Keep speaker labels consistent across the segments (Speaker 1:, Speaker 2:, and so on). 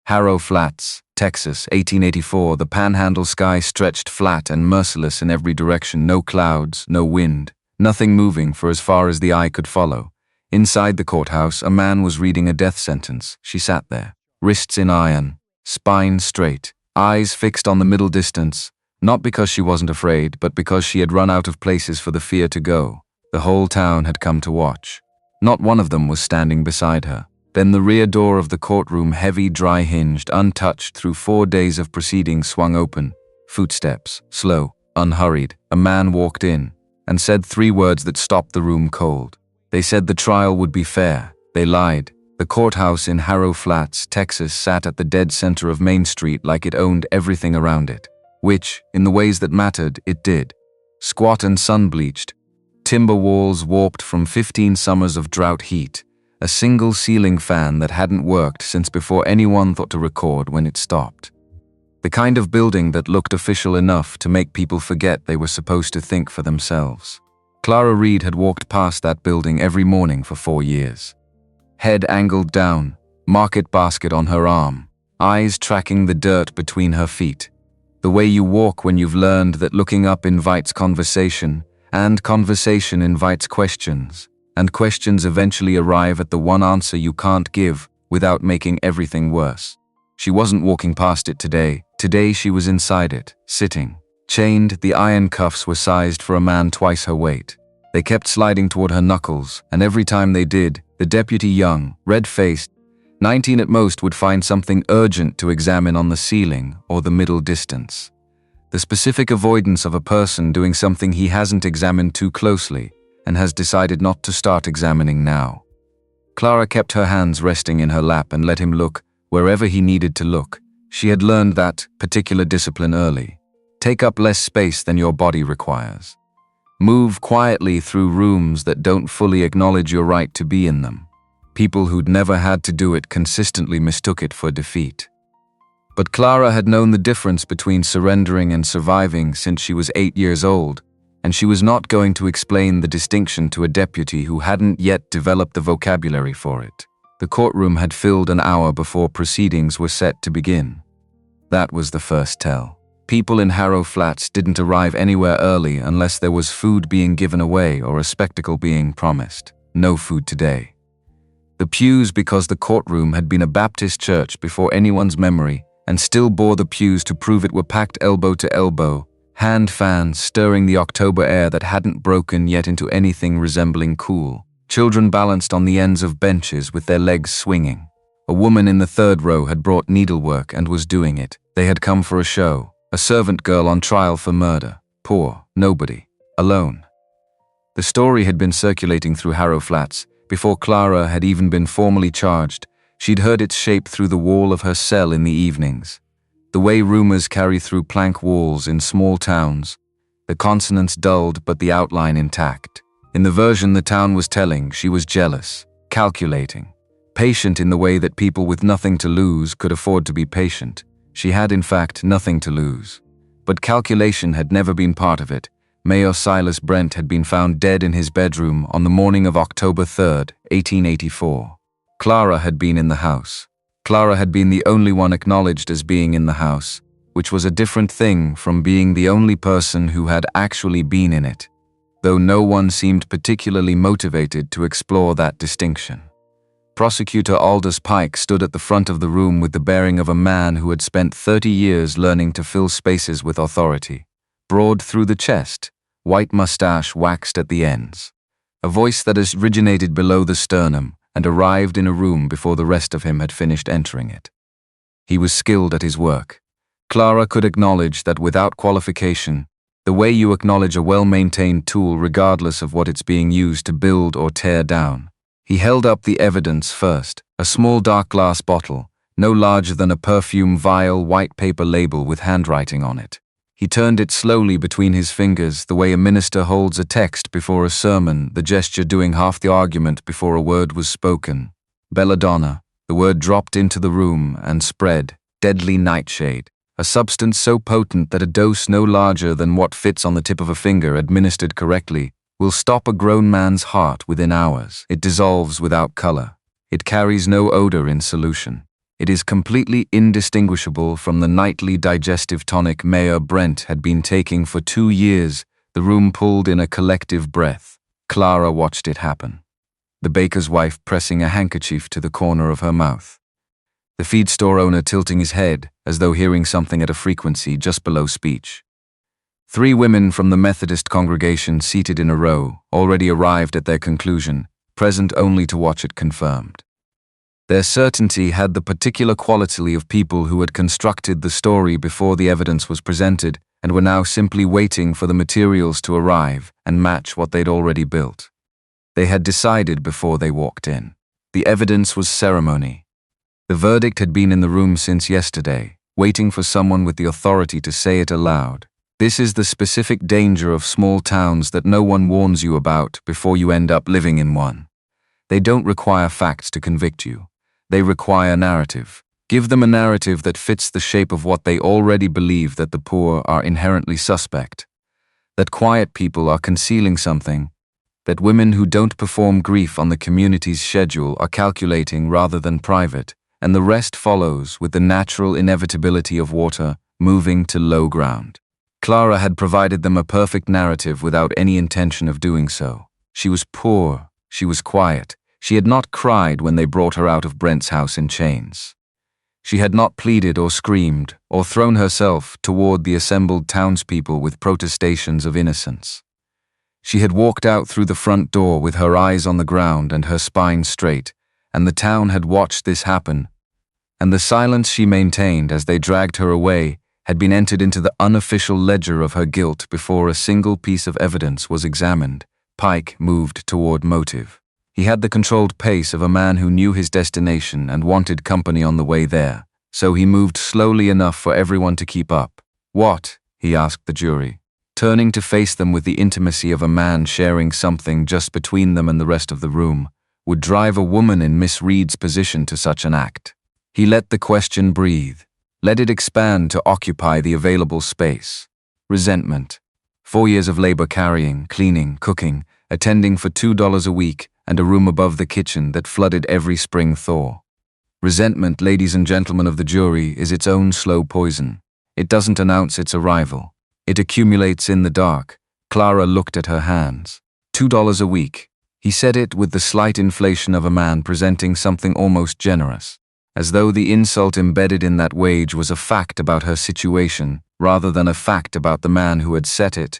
Speaker 1: Harrow Flats, Texas, 1884. The panhandle sky stretched flat and merciless in every direction. No clouds, no wind, nothing moving for as far as the eye could follow. Inside the courthouse, a man was reading a death sentence. She sat there, wrists in iron, spine straight, eyes fixed on the middle distance, not because she wasn't afraid, but because she had run out of places for the fear to go. The whole town had come to watch. Not one of them was standing beside her. Then the rear door of the courtroom, heavy, dry-hinged, untouched through 4 days of proceedings, swung open. Footsteps, slow, unhurried. A man walked in and said 3 words that stopped the room cold. They said the trial would be fair. They lied. The courthouse in Harrow Flats, Texas, sat at the dead center of Main Street like it owned everything around it, which, in the ways that mattered, it did. Squat and sun-bleached, timber walls warped from 15 summers of drought heat, a single ceiling fan that hadn't worked since before anyone thought to record when it stopped. The kind of building that looked official enough to make people forget they were supposed to think for themselves. Clara Reed had walked past that building every morning for 4 years. Head angled down, market basket on her arm, eyes tracking the dirt between her feet. The way you walk when you've learned that looking up invites conversation, and conversation invites questions, and questions eventually arrive at the one answer you can't give without making everything worse. She wasn't walking past it today. Today she was inside it, sitting. Chained, the iron cuffs were sized for a man twice her weight. They kept sliding toward her knuckles, and every time they did, the deputy, young, red-faced, 19 at most, would find something urgent to examine on the ceiling or the middle distance. The specific avoidance of a person doing something he hasn't examined too closely and has decided not to start examining now. Clara kept her hands resting in her lap and let him look wherever he needed to look. She had learned that particular discipline early. Take up less space than your body requires. Move quietly through rooms that don't fully acknowledge your right to be in them. People who'd never had to do it consistently mistook it for defeat. But Clara had known the difference between surrendering and surviving since she was 8 years old, and she was not going to explain the distinction to a deputy who hadn't yet developed the vocabulary for it. The courtroom had filled an hour before proceedings were set to begin. That was the first tell. People in Harrow Flats didn't arrive anywhere early unless there was food being given away or a spectacle being promised. No food today. The pews, because the courtroom had been a Baptist church before anyone's memory, and still bore the pews to prove it, were packed elbow to elbow, hand fans stirring the October air that hadn't broken yet into anything resembling cool. Children balanced on the ends of benches with their legs swinging. A woman in the 3rd row had brought needlework and was doing it. They had come for a show. A servant girl on trial for murder. Poor, nobody, alone. The story had been circulating through Harrow Flats before Clara had even been formally charged. She'd heard its shape through the wall of her cell in the evenings. The way rumors carry through plank walls in small towns, the consonants dulled but the outline intact. In the version the town was telling, she was jealous, calculating, patient in the way that people with nothing to lose could afford to be patient. She had, in fact, nothing to lose. But calculation had never been part of it. Mayor Silas Brent had been found dead in his bedroom on the morning of October 3rd, 1884. Clara had been in the house. Clara had been the only one acknowledged as being in the house, which was a different thing from being the only person who had actually been in it, though no one seemed particularly motivated to explore that distinction. Prosecutor Aldous Pike stood at the front of the room with the bearing of a man who had spent 30 years learning to fill spaces with authority. Broad through the chest, white mustache waxed at the ends. A voice that originated below the sternum and arrived in a room before the rest of him had finished entering it. He was skilled at his work. Clara could acknowledge that without qualification, the way you acknowledge a well-maintained tool regardless of what it's being used to build or tear down. He held up the evidence first, a small dark glass bottle, no larger than a perfume vial, white paper label with handwriting on it. He turned it slowly between his fingers, the way a minister holds a text before a sermon, the gesture doing half the argument before a word was spoken. Belladonna. The word dropped into the room and spread, deadly nightshade, a substance so potent that a dose no larger than what fits on the tip of a finger administered correctly will stop a grown man's heart within hours. It dissolves without color. It carries no odor in solution. It is completely indistinguishable from the nightly digestive tonic Mayor Brent had been taking for 2 years. The room pulled in a collective breath. Clara watched it happen, the baker's wife pressing a handkerchief to the corner of her mouth, the feed store owner tilting his head as though hearing something at a frequency just below speech. 3 women from the Methodist congregation seated in a row, already arrived at their conclusion, present only to watch it confirmed. Their certainty had the particular quality of people who had constructed the story before the evidence was presented and were now simply waiting for the materials to arrive and match what they'd already built. They had decided before they walked in. The evidence was ceremony. The verdict had been in the room since yesterday, waiting for someone with the authority to say it aloud. This is the specific danger of small towns that no one warns you about before you end up living in one. They don't require facts to convict you. They require narrative. Give them a narrative that fits the shape of what they already believe, that the poor are inherently suspect, that quiet people are concealing something, that women who don't perform grief on the community's schedule are calculating rather than private, and the rest follows with the natural inevitability of water moving to low ground. Clara had provided them a perfect narrative without any intention of doing so. She was poor, she was quiet, she had not cried when they brought her out of Brent's house in chains. She had not pleaded or screamed or thrown herself toward the assembled townspeople with protestations of innocence. She had walked out through the front door with her eyes on the ground and her spine straight, and the town had watched this happen, and the silence she maintained as they dragged her away had been entered into the unofficial ledger of her guilt before a single piece of evidence was examined. Pike moved toward motive. He had the controlled pace of a man who knew his destination and wanted company on the way there, so he moved slowly enough for everyone to keep up. "What?" he asked the jury, turning to face them with the intimacy of a man sharing something just between them and the rest of the room, would drive a woman in Miss Reed's position to such an act. He let the question breathe, let it expand to occupy the available space. Resentment. 4 years of labor carrying, cleaning, cooking, attending for $2 a week, and a room above the kitchen that flooded every spring thaw. Resentment, ladies and gentlemen of the jury, is its own slow poison. It doesn't announce its arrival. It accumulates in the dark. Clara looked at her hands. $2 a week. He said it with the slight inflation of a man presenting something almost generous, as though the insult embedded in that wage was a fact about her situation rather than a fact about the man who had set it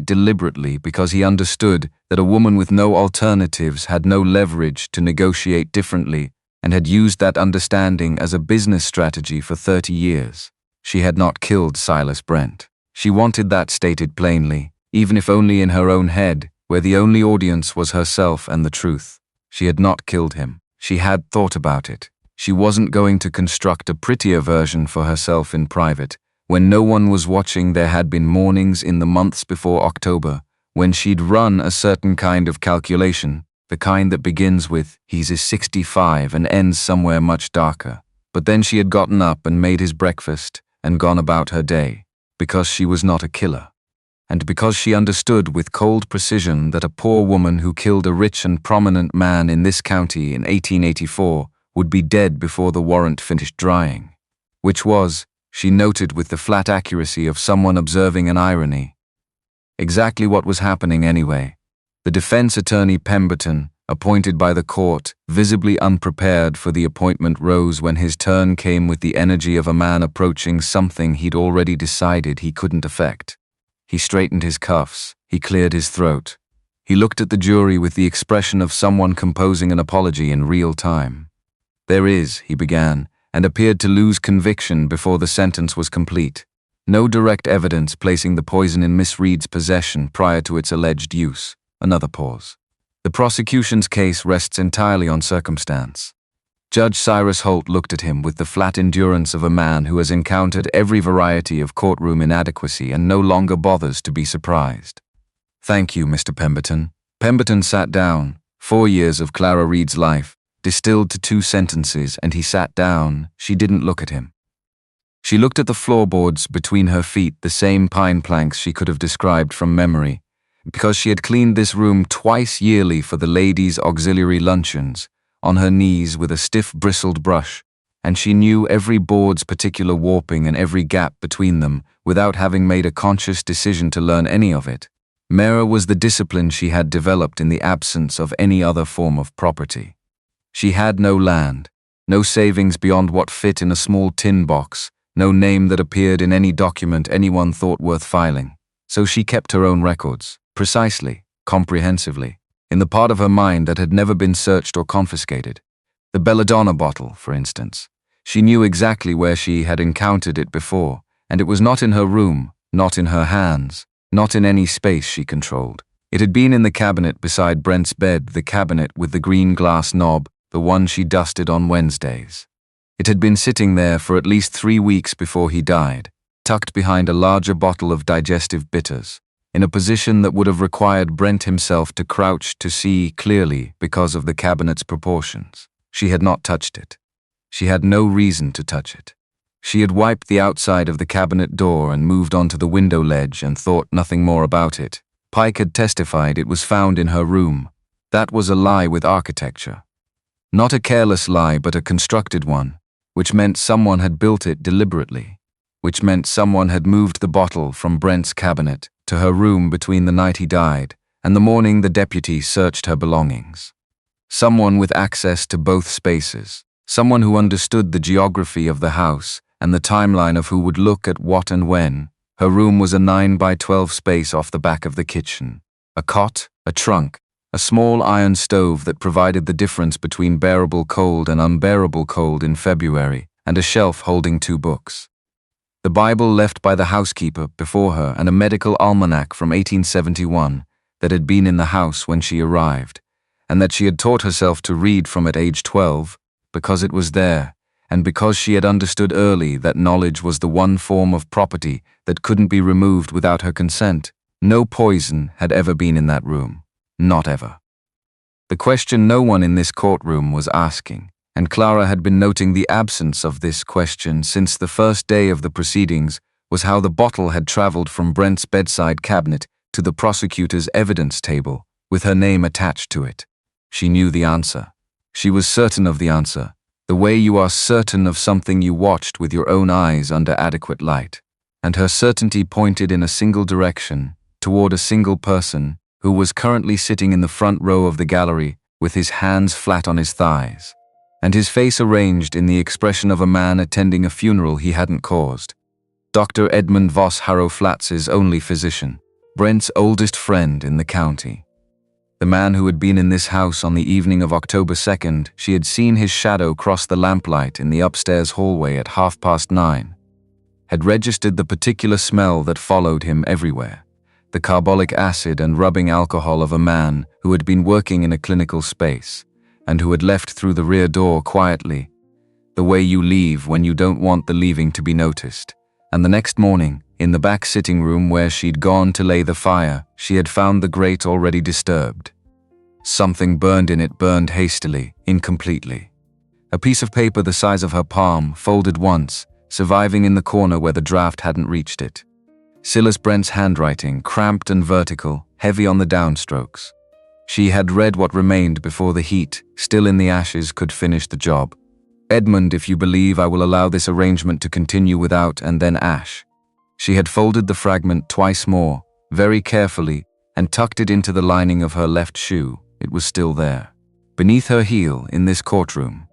Speaker 1: deliberately because he understood that a woman with no alternatives had no leverage to negotiate differently and had used that understanding as a business strategy for 30 years. She had not killed Silas Brent. She wanted that stated plainly, even if only in her own head, where the only audience was herself and the truth. She had not killed him. She had thought about it. She wasn't going to construct a prettier version for herself in private. When no one was watching, there had been mornings in the months before October when she'd run a certain kind of calculation, the kind that begins with, "He's 65" and ends somewhere much darker. But then she had gotten up and made his breakfast and gone about her day, because she was not a killer. And because she understood with cold precision that a poor woman who killed a rich and prominent man in this county in 1884 would be dead before the warrant finished drying. Which was, she noted with the flat accuracy of someone observing an irony, exactly what was happening anyway. The defense attorney Pemberton, appointed by the court, visibly unprepared for the appointment, rose when his turn came with the energy of a man approaching something he'd already decided he couldn't affect. He straightened his cuffs, he cleared his throat. He looked at the jury with the expression of someone composing an apology in real time. "There is," he began, and appeared to lose conviction before the sentence was complete, "no direct evidence placing the poison in Miss Reed's possession prior to its alleged use." Another pause. "The prosecution's case rests entirely on circumstance." Judge Cyrus Holt looked at him with the flat endurance of a man who has encountered every variety of courtroom inadequacy and no longer bothers to be surprised. "Thank you, Mr. Pemberton." Pemberton sat down. 4 years of Clara Reed's life, distilled to 2 sentences, and he sat down. She didn't look at him. She looked at the floorboards between her feet, the same pine planks she could have described from memory, because she had cleaned this room twice yearly for the ladies' auxiliary luncheons, on her knees with a stiff bristled brush, and she knew every board's particular warping and every gap between them without having made a conscious decision to learn any of it. Mera was the discipline she had developed in the absence of any other form of property. She had no land, no savings beyond what fit in a small tin box, no name that appeared in any document anyone thought worth filing. So she kept her own records, precisely, comprehensively, in the part of her mind that had never been searched or confiscated. The belladonna bottle, for instance. She knew exactly where she had encountered it before, and it was not in her room, not in her hands, not in any space she controlled. It had been in the cabinet beside Brent's bed, the cabinet with the green glass knob, the one she dusted on Wednesdays. It had been sitting there for at least 3 weeks before he died, tucked behind a larger bottle of digestive bitters, in a position that would have required Brent himself to crouch to see clearly because of the cabinet's proportions. She had not touched it. She had no reason to touch it. She had wiped the outside of the cabinet door and moved onto the window ledge and thought nothing more about it. Pike had testified it was found in her room. That was a lie with architecture. Not a careless lie, but a constructed one, which meant someone had built it deliberately, which meant someone had moved the bottle from Brent's cabinet to her room between the night he died and the morning the deputy searched her belongings. Someone with access to both spaces, someone who understood the geography of the house and the timeline of who would look at what and when. Her room was a 9 by 12 space off the back of the kitchen. A cot, a trunk, a small iron stove that provided the difference between bearable cold and unbearable cold in February, and a shelf holding 2 books. The Bible left by the housekeeper before her and a medical almanac from 1871 that had been in the house when she arrived, and that she had taught herself to read from at age 12, because it was there, and because she had understood early that knowledge was the one form of property that couldn't be removed without her consent. No poison had ever been in that room. Not ever. The question no one in this courtroom was asking, and Clara had been noting the absence of this question since the first day of the proceedings, was how the bottle had traveled from Brent's bedside cabinet to the prosecutor's evidence table, with her name attached to it. She knew the answer. She was certain of the answer, the way you are certain of something you watched with your own eyes under adequate light. And her certainty pointed in a single direction, toward a single person, who was currently sitting in the front row of the gallery with his hands flat on his thighs, and his face arranged in the expression of a man attending a funeral he hadn't caused. Dr. Edmund Voss, Harrow Flats' only physician, Brent's oldest friend in the county. The man who had been in this house on the evening of October 2nd, she had seen his shadow cross the lamplight in the upstairs hallway at 9:30, had registered the particular smell that followed him everywhere, the carbolic acid and rubbing alcohol of a man who had been working in a clinical space, and who had left through the rear door quietly, the way you leave when you don't want the leaving to be noticed. And the next morning, in the back sitting room where she'd gone to lay the fire, she had found the grate already disturbed. Something burned in it, burned hastily, incompletely. A piece of paper the size of her palm, folded once, surviving in the corner where the draft hadn't reached it. Silas Brent's handwriting, cramped and vertical, heavy on the downstrokes. She had read what remained before the heat, still in the ashes, could finish the job. Edmund, if you believe I will allow this arrangement to continue without, and then ash. She had folded the fragment twice more, very carefully, and tucked it into the lining of her left shoe. It was still there, beneath her heel in this courtroom,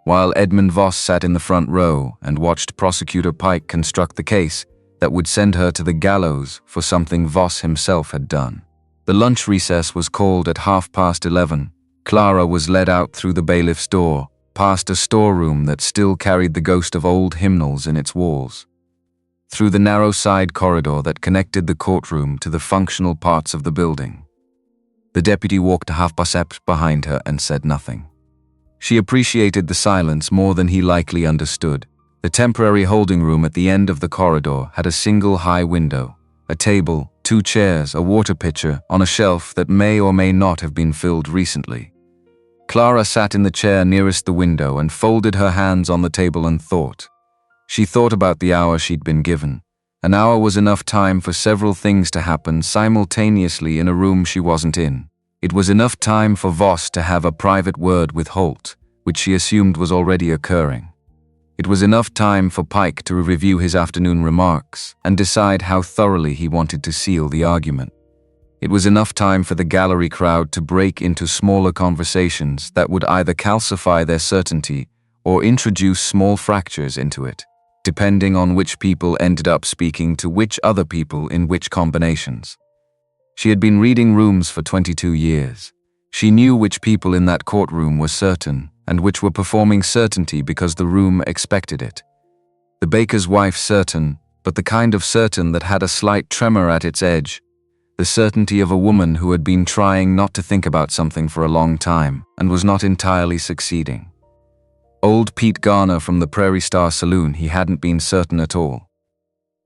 Speaker 1: while Edmund Voss sat in the front row and watched Prosecutor Pike construct the case that would send her to the gallows for something Voss himself had done. The lunch recess was called at 11:30. Clara was led out through the bailiff's door, past a storeroom that still carried the ghost of old hymnals in its walls, through the narrow side corridor that connected the courtroom to the functional parts of the building. The deputy walked a half step behind her and said nothing. She appreciated the silence more than he likely understood. The temporary holding room at the end of the corridor had a single high window, a table, 2 chairs, a water pitcher on a shelf that may or may not have been filled recently. Clara sat in the chair nearest the window and folded her hands on the table and thought. She thought about the hour she'd been given. An hour was enough time for several things to happen simultaneously in a room she wasn't in. It was enough time for Voss to have a private word with Holt, which she assumed was already occurring. It was enough time for Pike to review his afternoon remarks and decide how thoroughly he wanted to seal the argument. It was enough time for the gallery crowd to break into smaller conversations that would either calcify their certainty or introduce small fractures into it, depending on which people ended up speaking to which other people in which combinations. She had been reading rooms for 22 years. She knew which people in that courtroom were certain and which were performing certainty because the room expected it. The baker's wife certain, but the kind of certain that had a slight tremor at its edge. The certainty of a woman who had been trying not to think about something for a long time and was not entirely succeeding. Old Pete Garner from the Prairie Star Saloon, he hadn't been certain at all.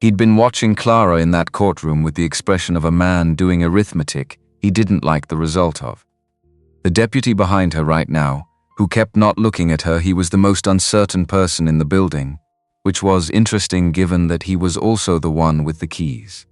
Speaker 1: He'd been watching Clara in that courtroom with the expression of a man doing arithmetic he didn't like the result of. The deputy behind her right now, who kept not looking at her, he was the most uncertain person in the building, which was interesting given that he was also the one with the keys.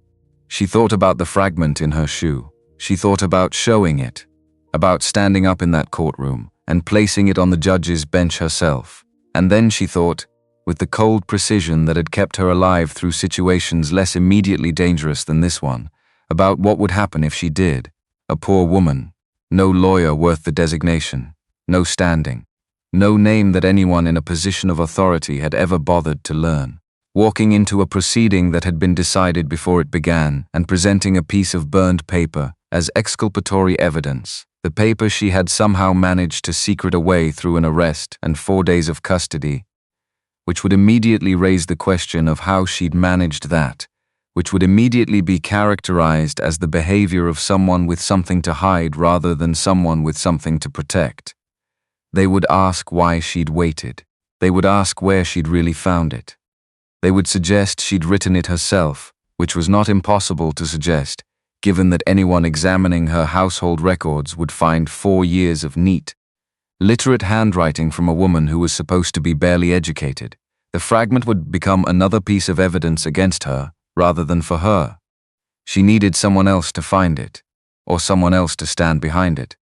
Speaker 1: She thought about the fragment in her shoe. She thought about showing it, about standing up in that courtroom and placing it on the judge's bench herself. And then she thought, with the cold precision that had kept her alive through situations less immediately dangerous than this one, about what would happen if she did. A poor woman, no lawyer worth the designation, no standing, no name that anyone in a position of authority had ever bothered to learn. Walking into a proceeding that had been decided before it began and presenting a piece of burned paper as exculpatory evidence, the paper she had somehow managed to secret away through an arrest and 4 days of custody, which would immediately raise the question of how she'd managed that, which would immediately be characterized as the behavior of someone with something to hide rather than someone with something to protect. They would ask why she'd waited. They would ask where she'd really found it. They would suggest she'd written it herself, which was not impossible to suggest, given that anyone examining her household records would find 4 years of neat, literate handwriting from a woman who was supposed to be barely educated. The fragment would become another piece of evidence against her, rather than for her. She needed someone else to find it, or someone else to stand behind it.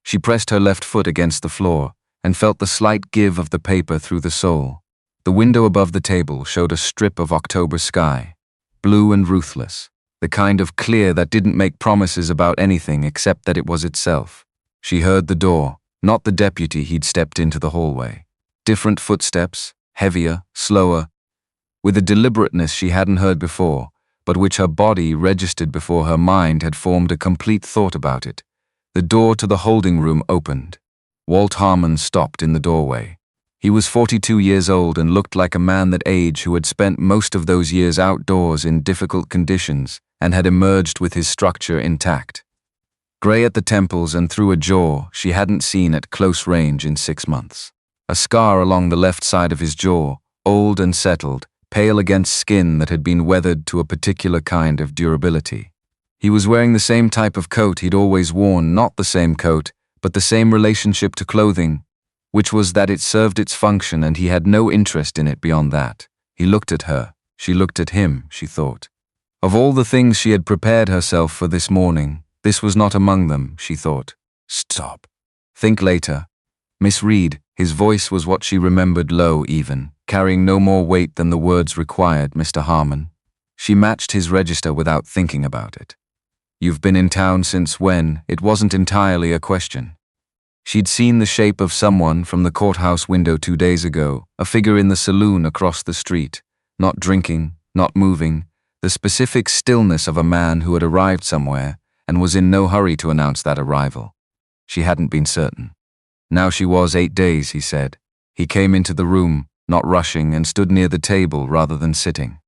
Speaker 1: She pressed her left foot against the floor and felt the slight give of the paper through the sole. The window above the table showed a strip of October sky, blue and ruthless, the kind of clear that didn't make promises about anything except that it was itself. She heard the door, not the deputy he'd stepped into the hallway. Different footsteps, heavier, slower, with a deliberateness she hadn't heard before, but which her body registered before her mind had formed a complete thought about it. The door to the holding room opened. Walt Harmon stopped in the doorway. He was 42 years old and looked like a man that age who had spent most of those years outdoors in difficult conditions and had emerged with his structure intact. Gray at the temples and through a jaw she hadn't seen at close range in 6 months. A scar along the left side of his jaw, old and settled, pale against skin that had been weathered to a particular kind of durability. He was wearing the same type of coat he'd always worn, not the same coat, but the same relationship to clothing, which was that it served its function and he had no interest in it beyond that. He looked at her. She looked at him, she thought. Of all the things she had prepared herself for this morning, this was not among them, she thought. Stop. Think later. Miss Reed, his voice was what she remembered, low even, carrying no more weight than the words required, Mr. Harmon. She matched his register without thinking about it. You've been in town since when? It wasn't entirely a question. She'd seen the shape of someone from the courthouse window 2 days ago, a figure in the saloon across the street, not drinking, not moving, the specific stillness of a man who had arrived somewhere and was in no hurry to announce that arrival. She hadn't been certain. Now she was 8 days, he said. He came into the room, not rushing, and stood near the table rather than sitting.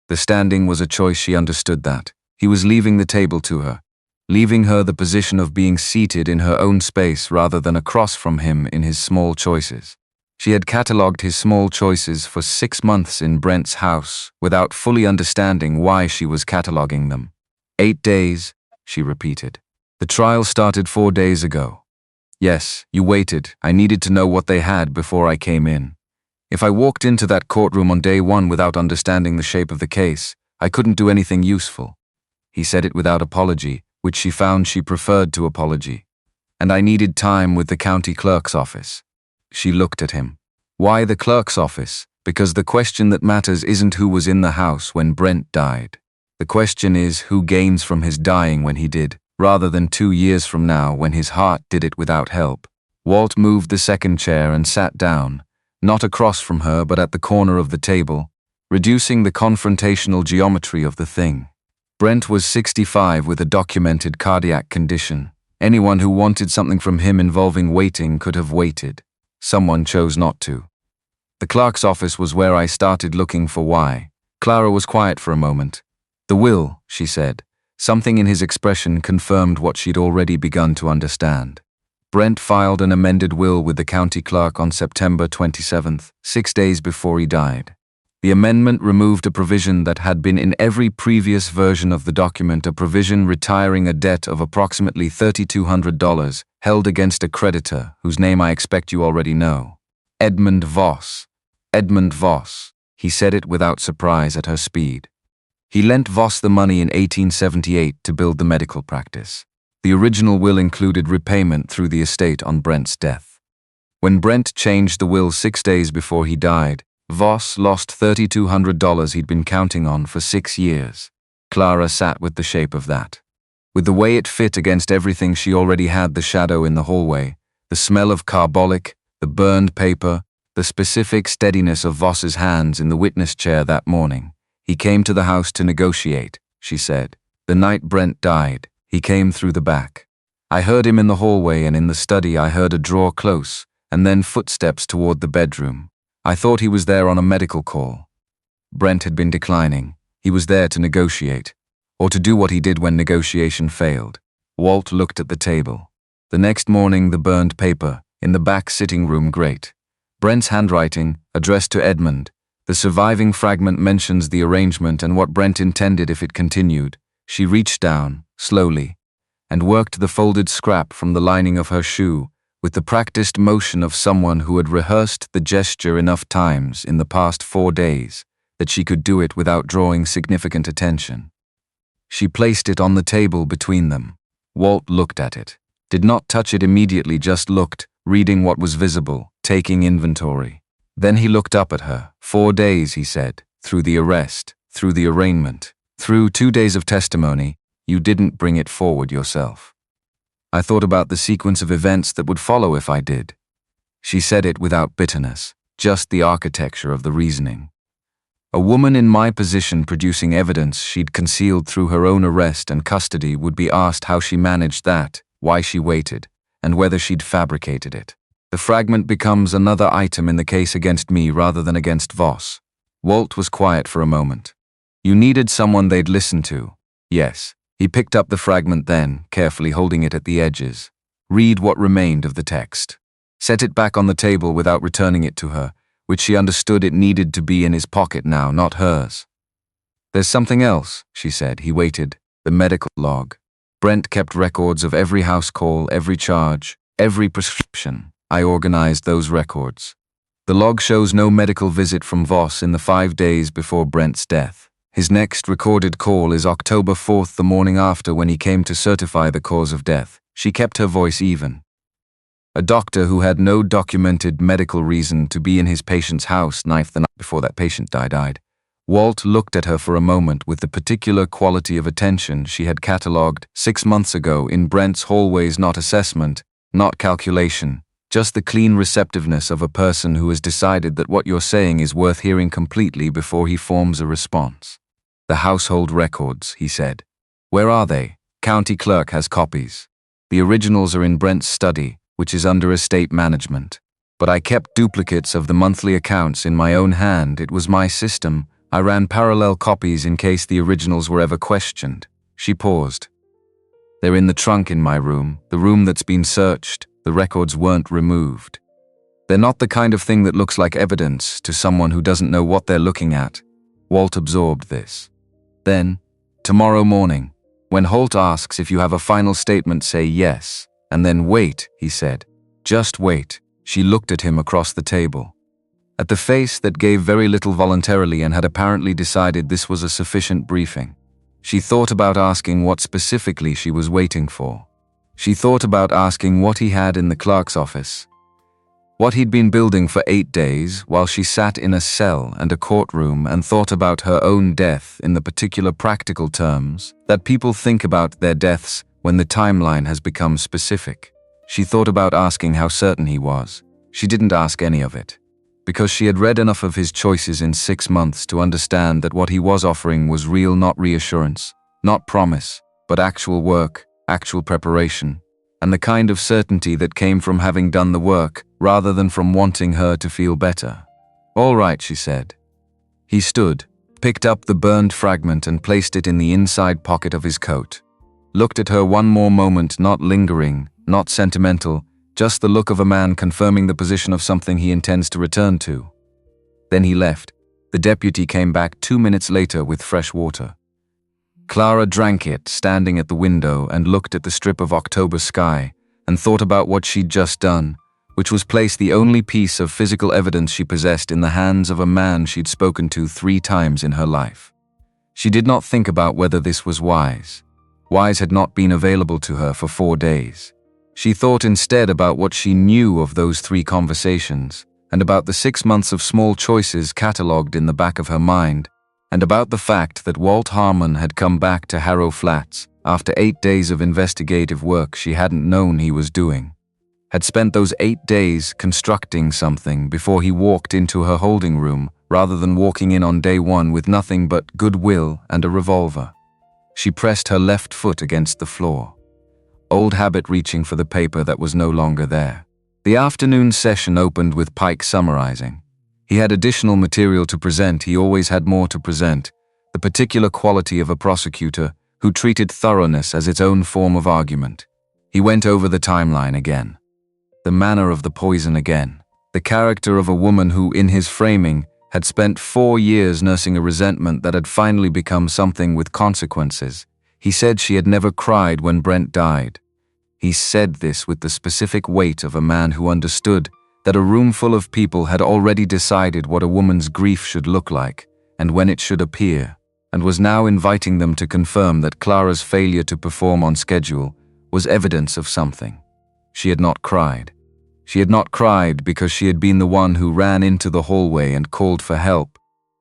Speaker 1: The standing was a choice, she understood that. He was leaving the table to her, leaving her the position of being seated in her own space rather than across from him in his small choices. She had catalogued his small choices for 6 months in Brent's house without fully understanding why she was cataloguing them. 8 days, she repeated. The trial started 4 days ago. Yes, you waited. I needed to know what they had before I came in. If I walked into that courtroom on day 1 without understanding the shape of the case, I couldn't do anything useful. He said it without apology, which she found she preferred to apology. And I needed time with the county clerk's office. She looked at him. Why the clerk's office? Because the question that matters isn't who was in the house when Brent died. The question is who gains from his dying when he did, rather than 2 years from now when his heart did it without help. Walt moved the second chair and sat down, not across from her but at the corner of the table, reducing the confrontational geometry of the thing. Brent was 65 with a documented cardiac condition. Anyone who wanted something from him involving waiting could have waited. Someone chose not to. The clerk's office was where I started looking for why. Clara was quiet for a moment. The will, she said. Something in his expression confirmed what she'd already begun to understand. Brent filed an amended will with the county clerk on September 27th, 6 days before he died. The amendment removed a provision that had been in every previous version of the document, a provision retiring a debt of approximately $3,200 held against a creditor whose name I expect you already know. Edmund Voss. Edmund Voss. He said it without surprise at her speed. He lent Voss the money in 1878 to build the medical practice. The original will included repayment through the estate on Brent's death. When Brent changed the will 6 days before he died, Voss lost $3,200 he'd been counting on for 6 years. Clara sat with the shape of that. With the way it fit against everything she already had, the shadow in the hallway, the smell of carbolic, the burned paper, the specific steadiness of Voss's hands in the witness chair that morning. He came to the house to negotiate, she said. The night Brent died, he came through the back. I heard him in the hallway, and in the study I heard a drawer close, and then footsteps toward the bedroom. I thought he was there on a medical call. Brent had been declining. He was there to negotiate, or to do what he did when negotiation failed. Walt looked at the table. The next morning, the burned paper, in the back sitting room grate. Brent's handwriting, addressed to Edmund. The surviving fragment mentions the arrangement and what Brent intended if it continued. She reached down, slowly, and worked the folded scrap from the lining of her shoe with the practiced motion of someone who had rehearsed the gesture enough times in the past 4 days that she could do it without drawing significant attention. She placed it on the table between them. Walt looked at it, did not touch it immediately, just looked, reading what was visible, taking inventory. Then he looked up at her. 4 days, he said, through the arrest, through the arraignment, through 2 days of testimony, you didn't bring it forward yourself. I thought about the sequence of events that would follow if I did. She said it without bitterness, just the architecture of the reasoning. A woman in my position producing evidence she'd concealed through her own arrest and custody would be asked how she managed that, why she waited, and whether she'd fabricated it. The fragment becomes another item in the case against me rather than against Voss. Walt was quiet for a moment. You needed someone they'd listen to. Yes. He picked up the fragment then, carefully holding it at the edges. Read what remained of the text. Set it back on the table without returning it to her, which she understood it needed to be in his pocket now, not hers. There's something else, she said. He waited. The medical log. Brent kept records of every house call, every charge, every prescription. I organized those records. The log shows no medical visit from Voss in the 5 days before Brent's death. His next recorded call is October 4th, the morning after, when he came to certify the cause of death. She kept her voice even. A doctor who had no documented medical reason to be in his patient's house the night before that patient died. Walt looked at her for a moment with the particular quality of attention she had catalogued 6 months ago in Brent's hallways. Not assessment, not calculation, just the clean receptiveness of a person who has decided that what you're saying is worth hearing completely before he forms a response. The household records, he said. Where are they? County clerk has copies. The originals are in Brent's study, which is under estate management. But I kept duplicates of the monthly accounts in my own hand. It was my system. I ran parallel copies in case the originals were ever questioned. She paused. They're in the trunk in my room, the room that's been searched. The records weren't removed. They're not the kind of thing that looks like evidence to someone who doesn't know what they're looking at. Walt absorbed this. Then, tomorrow morning, when Holt asks if you have a final statement, say yes, and then wait, he said. Just wait. She looked at him across the table. At the face that gave very little voluntarily and had apparently decided this was a sufficient briefing. She thought about asking what specifically she was waiting for. She thought about asking what he had in the clerk's office. What he'd been building for 8 days while she sat in a cell and a courtroom and thought about her own death in the particular practical terms that people think about their deaths when the timeline has become specific. She thought about asking how certain he was. She didn't ask any of it, because she had read enough of his choices in 6 months to understand that what he was offering was real, not reassurance, not promise, but actual work, actual preparation, and the kind of certainty that came from having done the work rather than from wanting her to feel better. "All right," she said. He stood, picked up the burned fragment and placed it in the inside pocket of his coat. Looked at her one more moment, not lingering, not sentimental, just the look of a man confirming the position of something he intends to return to. Then he left. The deputy came back 2 minutes later with fresh water. Clara drank it, standing at the window, and looked at the strip of October sky, and thought about what she'd just done, which was place the only piece of physical evidence she possessed in the hands of a man she'd spoken to 3 times in her life. She did not think about whether this was wise. Wise had not been available to her for 4 days. She thought instead about what she knew of those 3 conversations, and about the 6 months of small choices catalogued in the back of her mind, and about the fact that Walt Harmon had come back to Harrow Flats after 8 days of investigative work she hadn't known he was doing. Had spent those 8 days constructing something before he walked into her holding room rather than walking in on day 1 with nothing but goodwill and a revolver. She pressed her left foot against the floor. Old habit reaching for the paper that was no longer there. The afternoon session opened with Pike summarizing. He had additional material to present. He always had more to present, the particular quality of a prosecutor who treated thoroughness as its own form of argument. He went over the timeline again. The manner of the poison again. The character of a woman who, in his framing, had spent 4 years nursing a resentment that had finally become something with consequences. He said she had never cried when Brent died. He said this with the specific weight of a man who understood that a room full of people had already decided what a woman's grief should look like and when it should appear, and was now inviting them to confirm that Clara's failure to perform on schedule was evidence of something. She had not cried. She had not cried because she had been the one who ran into the hallway and called for help,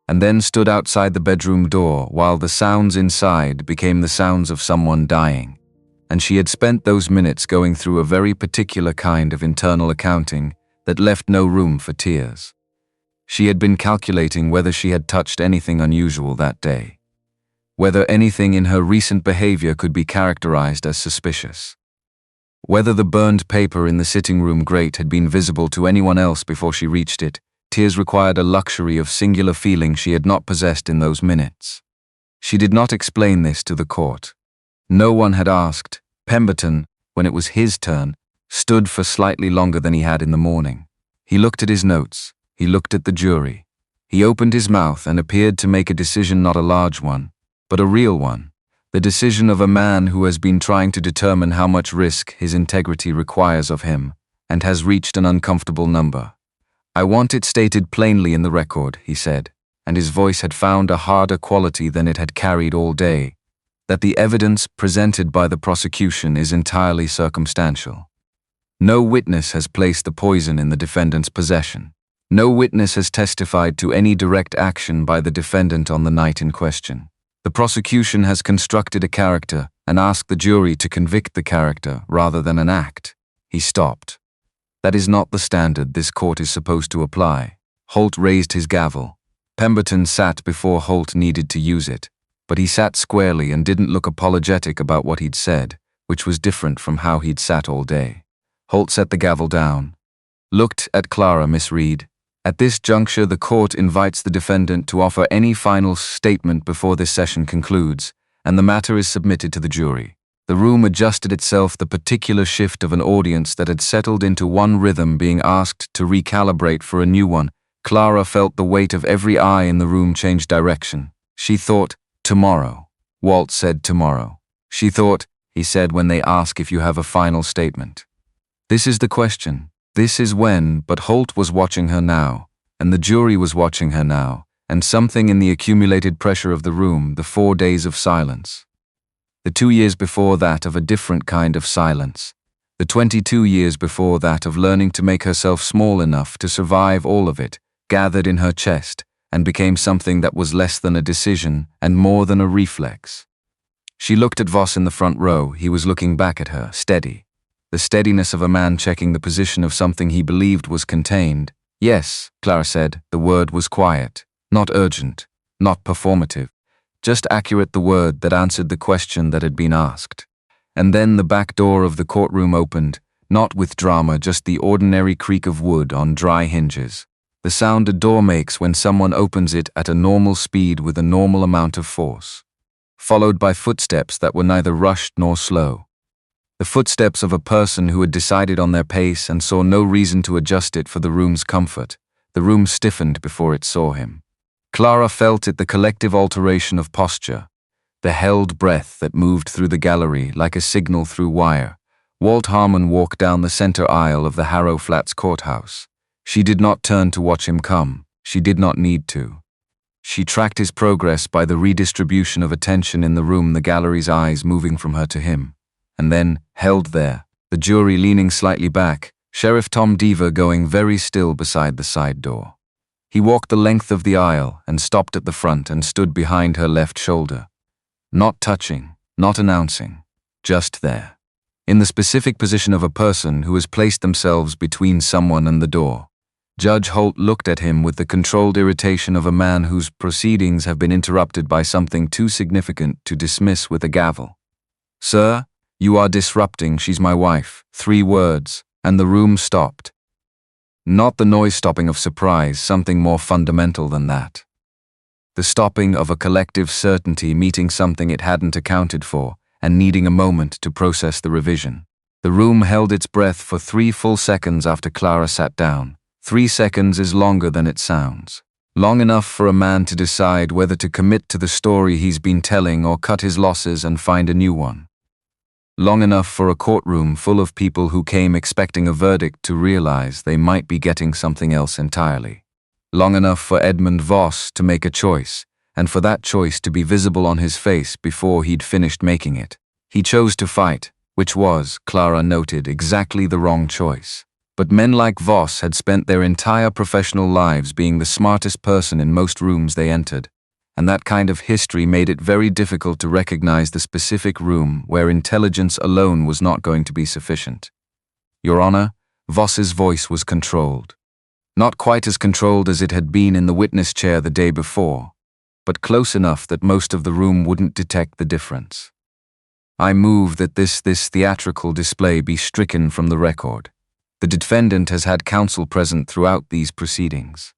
Speaker 1: and then stood outside the bedroom door while the sounds inside became the sounds of someone dying. And she had spent those minutes going through a very particular kind of internal accounting that left no room for tears. She had been calculating whether she had touched anything unusual that day, whether anything in her recent behavior could be characterized as suspicious, whether the burned paper in the sitting room grate had been visible to anyone else before she reached it. Tears required a luxury of singular feeling she had not possessed in those minutes. She did not explain this to the court. No one had asked. Pemberton, when it was his turn, stood for slightly longer than he had in the morning. He looked at his notes. He looked at the jury. He opened his mouth and appeared to make a decision, not a large one, but a real one. The decision of a man who has been trying to determine how much risk his integrity requires of him, and has reached an uncomfortable number. "I want it stated plainly in the record," he said, and his voice had found a harder quality than it had carried all day, "that the evidence presented by the prosecution is entirely circumstantial. No witness has placed the poison in the defendant's possession. No witness has testified to any direct action by the defendant on the night in question. The prosecution has constructed a character and asked the jury to convict the character rather than an act." He stopped. "That is not the standard this court is supposed to apply." Holt raised his gavel. Pemberton sat before Holt needed to use it, but he sat squarely and didn't look apologetic about what he'd said, which was different from how he'd sat all day. Holt set the gavel down. "Looked at Clara, Miss Reed. At this juncture, the court invites the defendant to offer any final statement before this session concludes, and the matter is submitted to the jury." The room adjusted itself, the particular shift of an audience that had settled into one rhythm being asked to recalibrate for a new one. Clara felt the weight of every eye in the room change direction. She thought, "Tomorrow." Walt said tomorrow. She thought, "He said when they ask if you have a final statement." This is the question. This is when, but Holt was watching her now, and the jury was watching her now, and something in the accumulated pressure of the room, the 4 days of silence. The 2 years before that of a different kind of silence, The 22 years before that of learning to make herself small enough to survive all of it, gathered in her chest, and became something that was less than a decision and more than a reflex. She looked at Voss in the front row. He was looking back at her, steady. The steadiness of a man checking the position of something he believed was contained. Yes, Clara said, the word was quiet, not urgent, not performative, just accurate, the word that answered the question that had been asked. And then the back door of the courtroom opened, not with drama, just the ordinary creak of wood on dry hinges. The sound a door makes when someone opens it at a normal speed with a normal amount of force. Followed by footsteps that were neither rushed nor slow. The footsteps of a person who had decided on their pace and saw no reason to adjust it for the room's comfort. The room stiffened before it saw him. Clara felt it, the collective alteration of posture, the held breath that moved through the gallery like a signal through wire. Walt Harmon walked down the center aisle of the Harrow Flats courthouse. She did not turn to watch him come. She did not need to. She tracked his progress by the redistribution of attention in the room, the gallery's eyes moving from her to him. And then, held there, the jury leaning slightly back, Sheriff Tom Deaver going very still beside the side door. He walked the length of the aisle and stopped at the front and stood behind her left shoulder. Not touching, not announcing, just there. In the specific position of a person who has placed themselves between someone and the door. Judge Holt looked at him with the controlled irritation of a man whose proceedings have been interrupted by something too significant to dismiss with a gavel. "Sir, you are disrupting, she's my wife." 3 words, and the room stopped. Not the noise stopping of surprise, something more fundamental than that. The stopping of a collective certainty meeting something it hadn't accounted for and needing a moment to process the revision. The room held its breath for 3 full seconds after Clara sat down. 3 seconds is longer than it sounds. Long enough for a man to decide whether to commit to the story he's been telling or cut his losses and find a new one. Long enough for a courtroom full of people who came expecting a verdict to realize they might be getting something else entirely. Long enough for Edmund Voss to make a choice, and for that choice to be visible on his face before he'd finished making it. He chose to fight, which was, Clara noted, exactly the wrong choice. But men like Voss had spent their entire professional lives being the smartest person in most rooms they entered, and that kind of history made it very difficult to recognize the specific room where intelligence alone was not going to be sufficient. "Your Honor," Voss's voice was controlled. Not quite as controlled as it had been in the witness chair the day before, but close enough that most of the room wouldn't detect the difference. "I move that this theatrical display be stricken from the record. The defendant has had counsel present throughout these proceedings.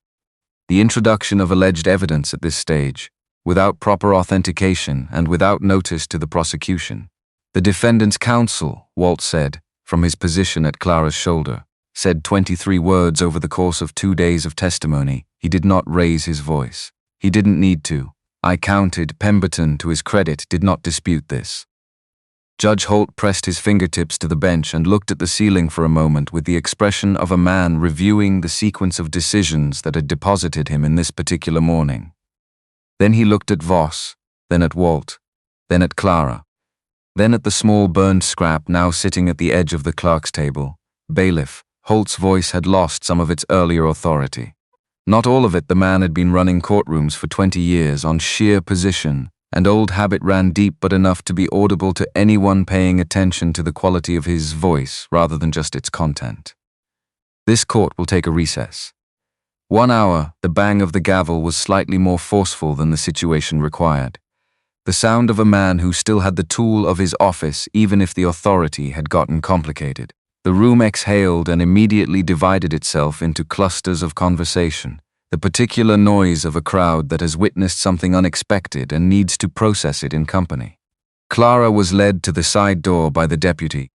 Speaker 1: The introduction of alleged evidence at this stage, without proper authentication and without notice to the prosecution. The defendant's counsel," Walt said, from his position at Clara's shoulder, said 23 words over the course of 2 days of testimony. He did not raise his voice. He didn't need to. I counted. Pemberton, to his credit, did not dispute this. Judge Holt pressed his fingertips to the bench and looked at the ceiling for a moment with the expression of a man reviewing the sequence of decisions that had deposited him in this particular morning. Then he looked at Voss, then at Walt, then at Clara, then at the small burned scrap now sitting at the edge of the clerk's table. Bailiff. Holt's voice had lost some of its earlier authority. Not all of it. The man had been running courtrooms for 20 years on sheer position, and old habit ran deep, but enough to be audible to anyone paying attention to the quality of his voice rather than just its content. "This court will take a recess." 1 hour. The bang of the gavel was slightly more forceful than the situation required. The sound of a man who still had the tool of his office even if the authority had gotten complicated. The room exhaled and immediately divided itself into clusters of conversation, the particular noise of a crowd that has witnessed something unexpected and needs to process it in company. Clara was led to the side door by the deputy,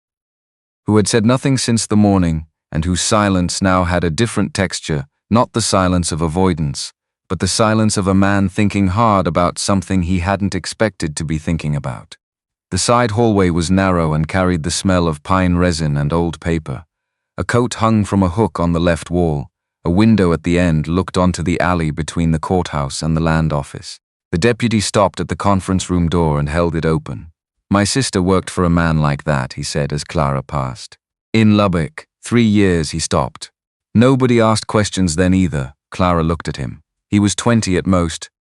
Speaker 1: who had said nothing since the morning and whose silence now had a different texture, not the silence of avoidance, but the silence of a man thinking hard about something he hadn't expected to be thinking about. The side hallway was narrow and carried the smell of pine resin and old paper. A coat hung from a hook on the left wall. A window at the end looked onto the alley between the courthouse and the land office. The deputy stopped at the conference room door and held it open. "My sister worked for a man like that," he said as Clara passed. In Lubbock, 3 years, he stopped. Nobody asked questions then either. Clara looked at him. He was 20 at most,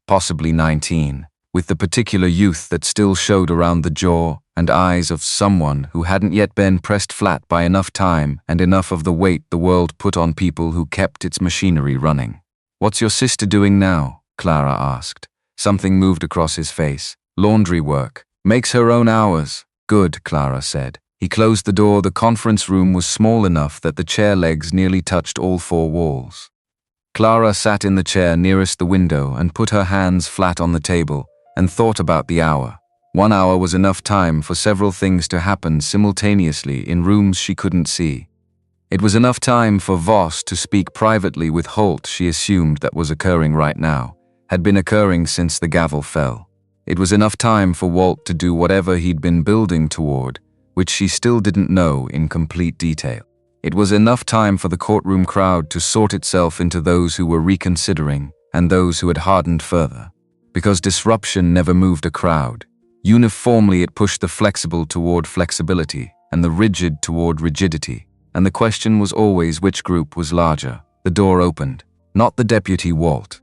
Speaker 1: possibly 19, with the particular youth that still showed around the jaw and eyes of someone who hadn't yet been pressed flat by enough time and enough of the weight the world put on people who kept its machinery running. "What's your sister doing now?" Clara asked. Something moved across his face. "Laundry work. Makes her own hours." "Good," Clara said. He closed the door. The conference room was small enough that the chair legs nearly touched all 4 walls. Clara sat in the chair nearest the window and put her hands flat on the table and thought about the hour. 1 hour was enough time for several things to happen simultaneously in rooms she couldn't see. It was enough time for Voss to speak privately with Holt. She assumed that was occurring right now, had been occurring since the gavel fell. It was enough time for Walt to do whatever he'd been building toward, which she still didn't know in complete detail. It was enough time for the courtroom crowd to sort itself into those who were reconsidering and those who had hardened further. Because disruption never moved a crowd. Uniformly, it pushed the flexible toward flexibility and the rigid toward rigidity. And the question was always which group was larger. The door opened. Not the deputy Walt.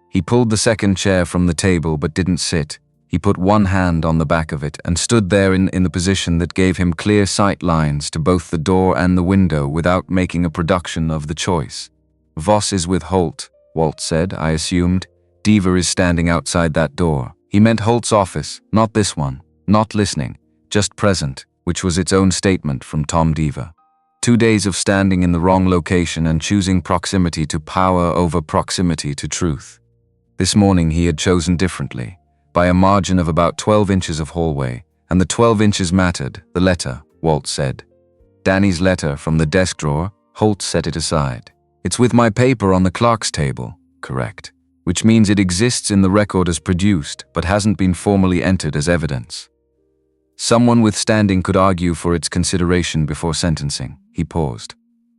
Speaker 1: He pulled the second chair from the table but didn't sit. He put one hand on the back of it and stood there in the position that gave him clear sight lines to both the door and the window without making a production of the choice. "Voss is with Holt," Walt said, "I assumed. Diva is standing outside that door." He meant Holt's office, not this one. Not listening, just present, which was its own statement from Tom Diva. 2 days of standing in the wrong location and choosing proximity to power over proximity to truth. This morning he had chosen differently. By a margin of about 12 inches of hallway, and the 12 inches mattered. The letter, Walt said. Danny's letter from the desk drawer. Holt set it aside. "It's with my paper on the clerk's table." "Correct. Which means it exists in the record as produced, but hasn't been formally entered as evidence. Someone with standing could argue for its consideration before sentencing." He paused.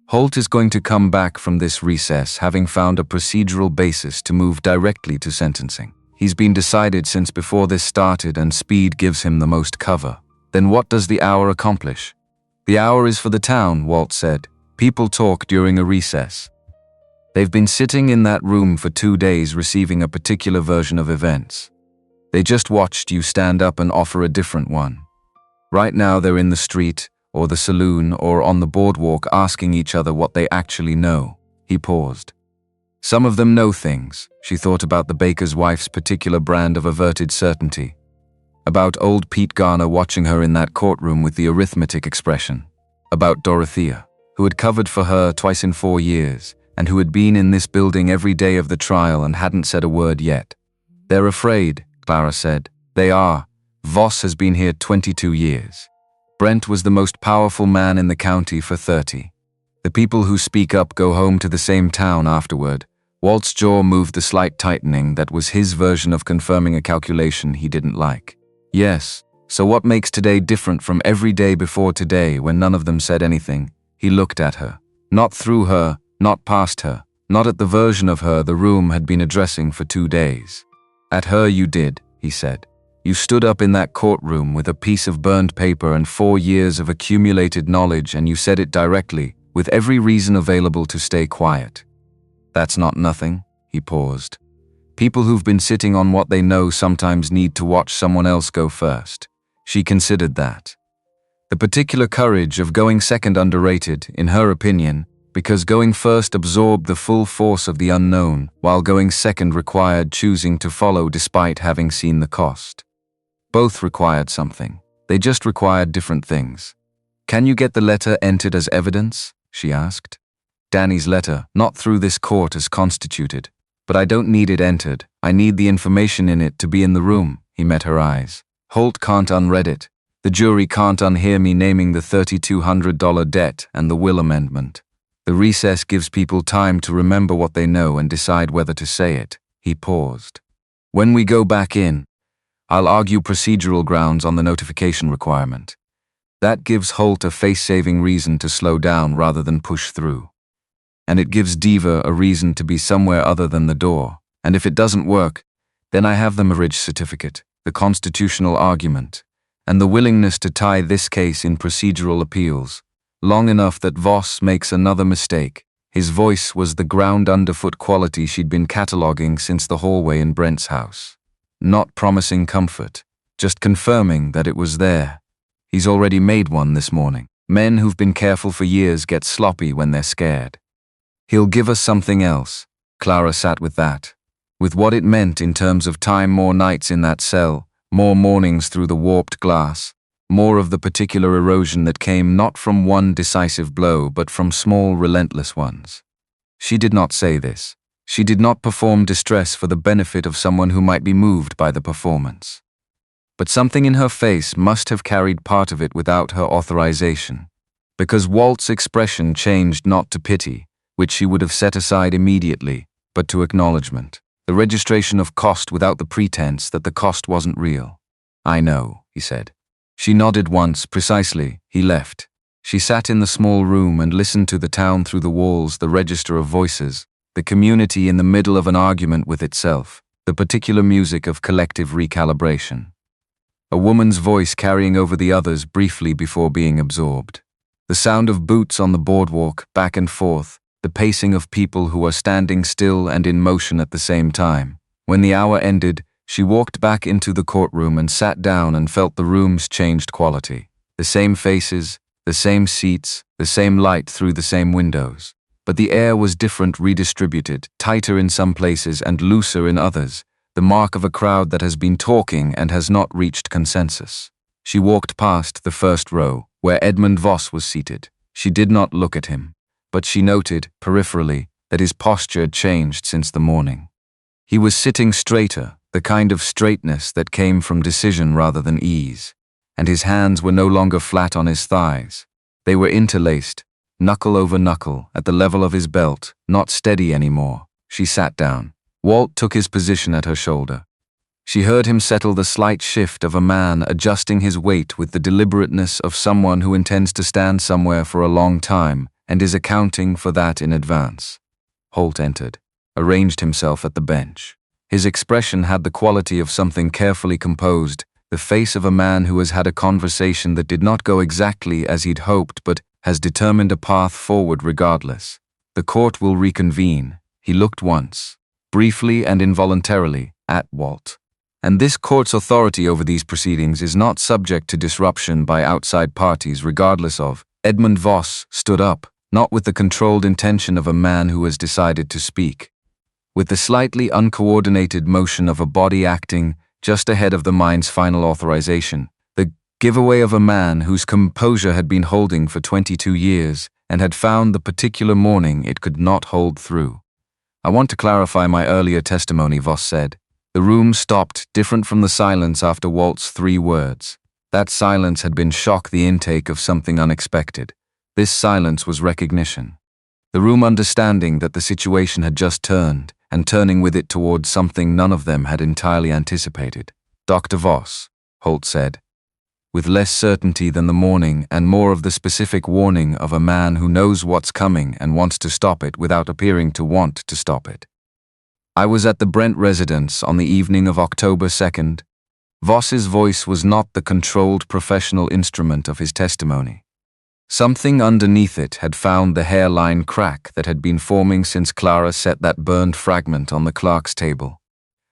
Speaker 1: "Holt is going to come back from this recess having found a procedural basis to move directly to sentencing. He's been decided since before this started, and speed gives him the most cover. Then what does the hour accomplish?" "The hour is for the town," Walt said. "People talk during a recess. They've been sitting in that room for 2 days receiving a particular version of events. They just watched you stand up and offer a different one. Right now they're in the street, or the saloon, or on the boardwalk asking each other what they actually know." He paused. "Some of them know things." She thought about the baker's wife's particular brand of averted certainty. About old Pete Garner watching her in that courtroom with the arithmetic expression. About Dorothea, who had covered for her twice in 4 years, and who had been in this building every day of the trial and hadn't said a word yet. "They're afraid," Clara said. "They are. Voss has been here 22 years. Brent was the most powerful man in the county for 30. The people who speak up go home to the same town afterward." Walt's jaw moved the slight tightening that was his version of confirming a calculation he didn't like. "Yes, so what makes today different from every day before today when none of them said anything?" He looked at her. Not through her, not past her, not at the version of her the room had been addressing for 2 days. "At her you did," he said. "You stood up in that courtroom with a piece of burned paper and 4 years of accumulated knowledge, and you said it directly, with every reason available to stay quiet. That's not nothing." He paused. "People who've been sitting on what they know sometimes need to watch someone else go first." She considered that. The particular courage of going second underrated, in her opinion, because going first absorbed the full force of the unknown, while going second required choosing to follow despite having seen the cost. Both required something. They just required different things. "Can you get the letter entered as evidence?" she asked. "Danny's letter, not through this court as constituted. But I don't need it entered. I need the information in it to be in the room." He met her eyes. "Holt can't unread it. The jury can't unhear me naming the $3,200 debt and the will amendment. The recess gives people time to remember what they know and decide whether to say it." He paused. "When we go back in, I'll argue procedural grounds on the notification requirement. That gives Holt a face-saving reason to slow down rather than push through. And it gives Diva a reason to be somewhere other than the door. And if it doesn't work, then I have the marriage certificate, the constitutional argument, and the willingness to tie this case in procedural appeals, long enough that Voss makes another mistake. His voice was the ground underfoot quality she'd been cataloging since the hallway in Brent's house. Not promising comfort, just confirming that it was there. He's already made one this morning. Men who've been careful for years get sloppy when they're scared. He'll give us something else. Clara sat with that. With what it meant in terms of time, more nights in that cell, more mornings through the warped glass, more of the particular erosion that came not from one decisive blow but from small, relentless ones. She did not say this. She did not perform distress for the benefit of someone who might be moved by the performance. But something in her face must have carried part of it without her authorization, because Walt's expression changed not to pity, which she would have set aside immediately, but to acknowledgement, the registration of cost without the pretense that the cost wasn't real. "I know," he said. She nodded once. Precisely. He left. She sat in the small room and listened to the town through the walls, the register of voices, the community in the middle of an argument with itself, the particular music of collective recalibration. A woman's voice carrying over the others briefly before being absorbed. The sound of boots on the boardwalk, back and forth, the pacing of people who are standing still and in motion at the same time. When the hour ended, she walked back into the courtroom and sat down and felt the room's changed quality. The same faces, the same seats, the same light through the same windows. But the air was different, redistributed, tighter in some places and looser in others, the mark of a crowd that has been talking and has not reached consensus. She walked past the first row, where Edmund Voss was seated. She did not look at him, but she noted, peripherally, that his posture had changed since the morning. He was sitting straighter, the kind of straightness that came from decision rather than ease, and his hands were no longer flat on his thighs. They were interlaced, knuckle over knuckle, at the level of his belt, not steady anymore. She sat down. Walt took his position at her shoulder. She heard him settle the slight shift of a man adjusting his weight with the deliberateness of someone who intends to stand somewhere for a long time and is accounting for that in advance. Holt entered, arranged himself at the bench. His expression had the quality of something carefully composed, the face of a man who has had a conversation that did not go exactly as he'd hoped but has determined a path forward regardless. The court will reconvene. He looked once, briefly and involuntarily, at Walt. And this court's authority over these proceedings is not subject to disruption by outside parties regardless of. Edmund Voss stood up, not with the controlled intention of a man who has decided to speak. With the slightly uncoordinated motion of a body acting just ahead of the mind's final authorization, the giveaway of a man whose composure had been holding for 22 years and had found the particular morning it could not hold through. "I want to clarify my earlier testimony," Voss said. The room stopped, different from the silence after Walt's 3 words. That silence had been shock, the intake of something unexpected. This silence was recognition. The room understanding that the situation had just turned, and turning with it towards something none of them had entirely anticipated. "Dr. Voss," Holt said, with less certainty than the morning and more of the specific warning of a man who knows what's coming and wants to stop it without appearing to want to stop it. "I was at the Brent residence on the evening of October 2nd. Voss's voice was not the controlled professional instrument of his testimony. Something underneath it had found the hairline crack that had been forming since Clara set that burned fragment on the clerk's table.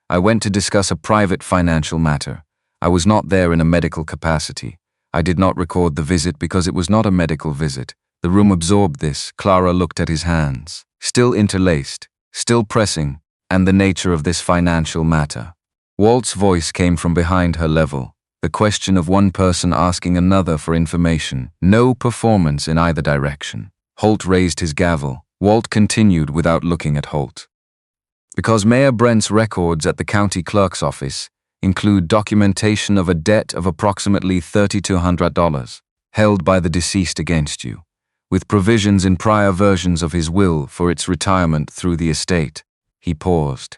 Speaker 1: "I went to discuss a private financial matter. I was not there in a medical capacity. I did not record the visit because it was not a medical visit. The room absorbed this." Clara looked at his hands, still interlaced, still pressing, and the nature of this financial matter. Walt's voice came from behind her level, the question of one person asking another for information, no performance in either direction. Holt raised his gavel. Walt continued without looking at Holt. "Because Mayor Brent's records at the county clerk's office include documentation of a debt of approximately $3,200 held by the deceased against you, with provisions in prior versions of his will for its retirement through the estate." He paused.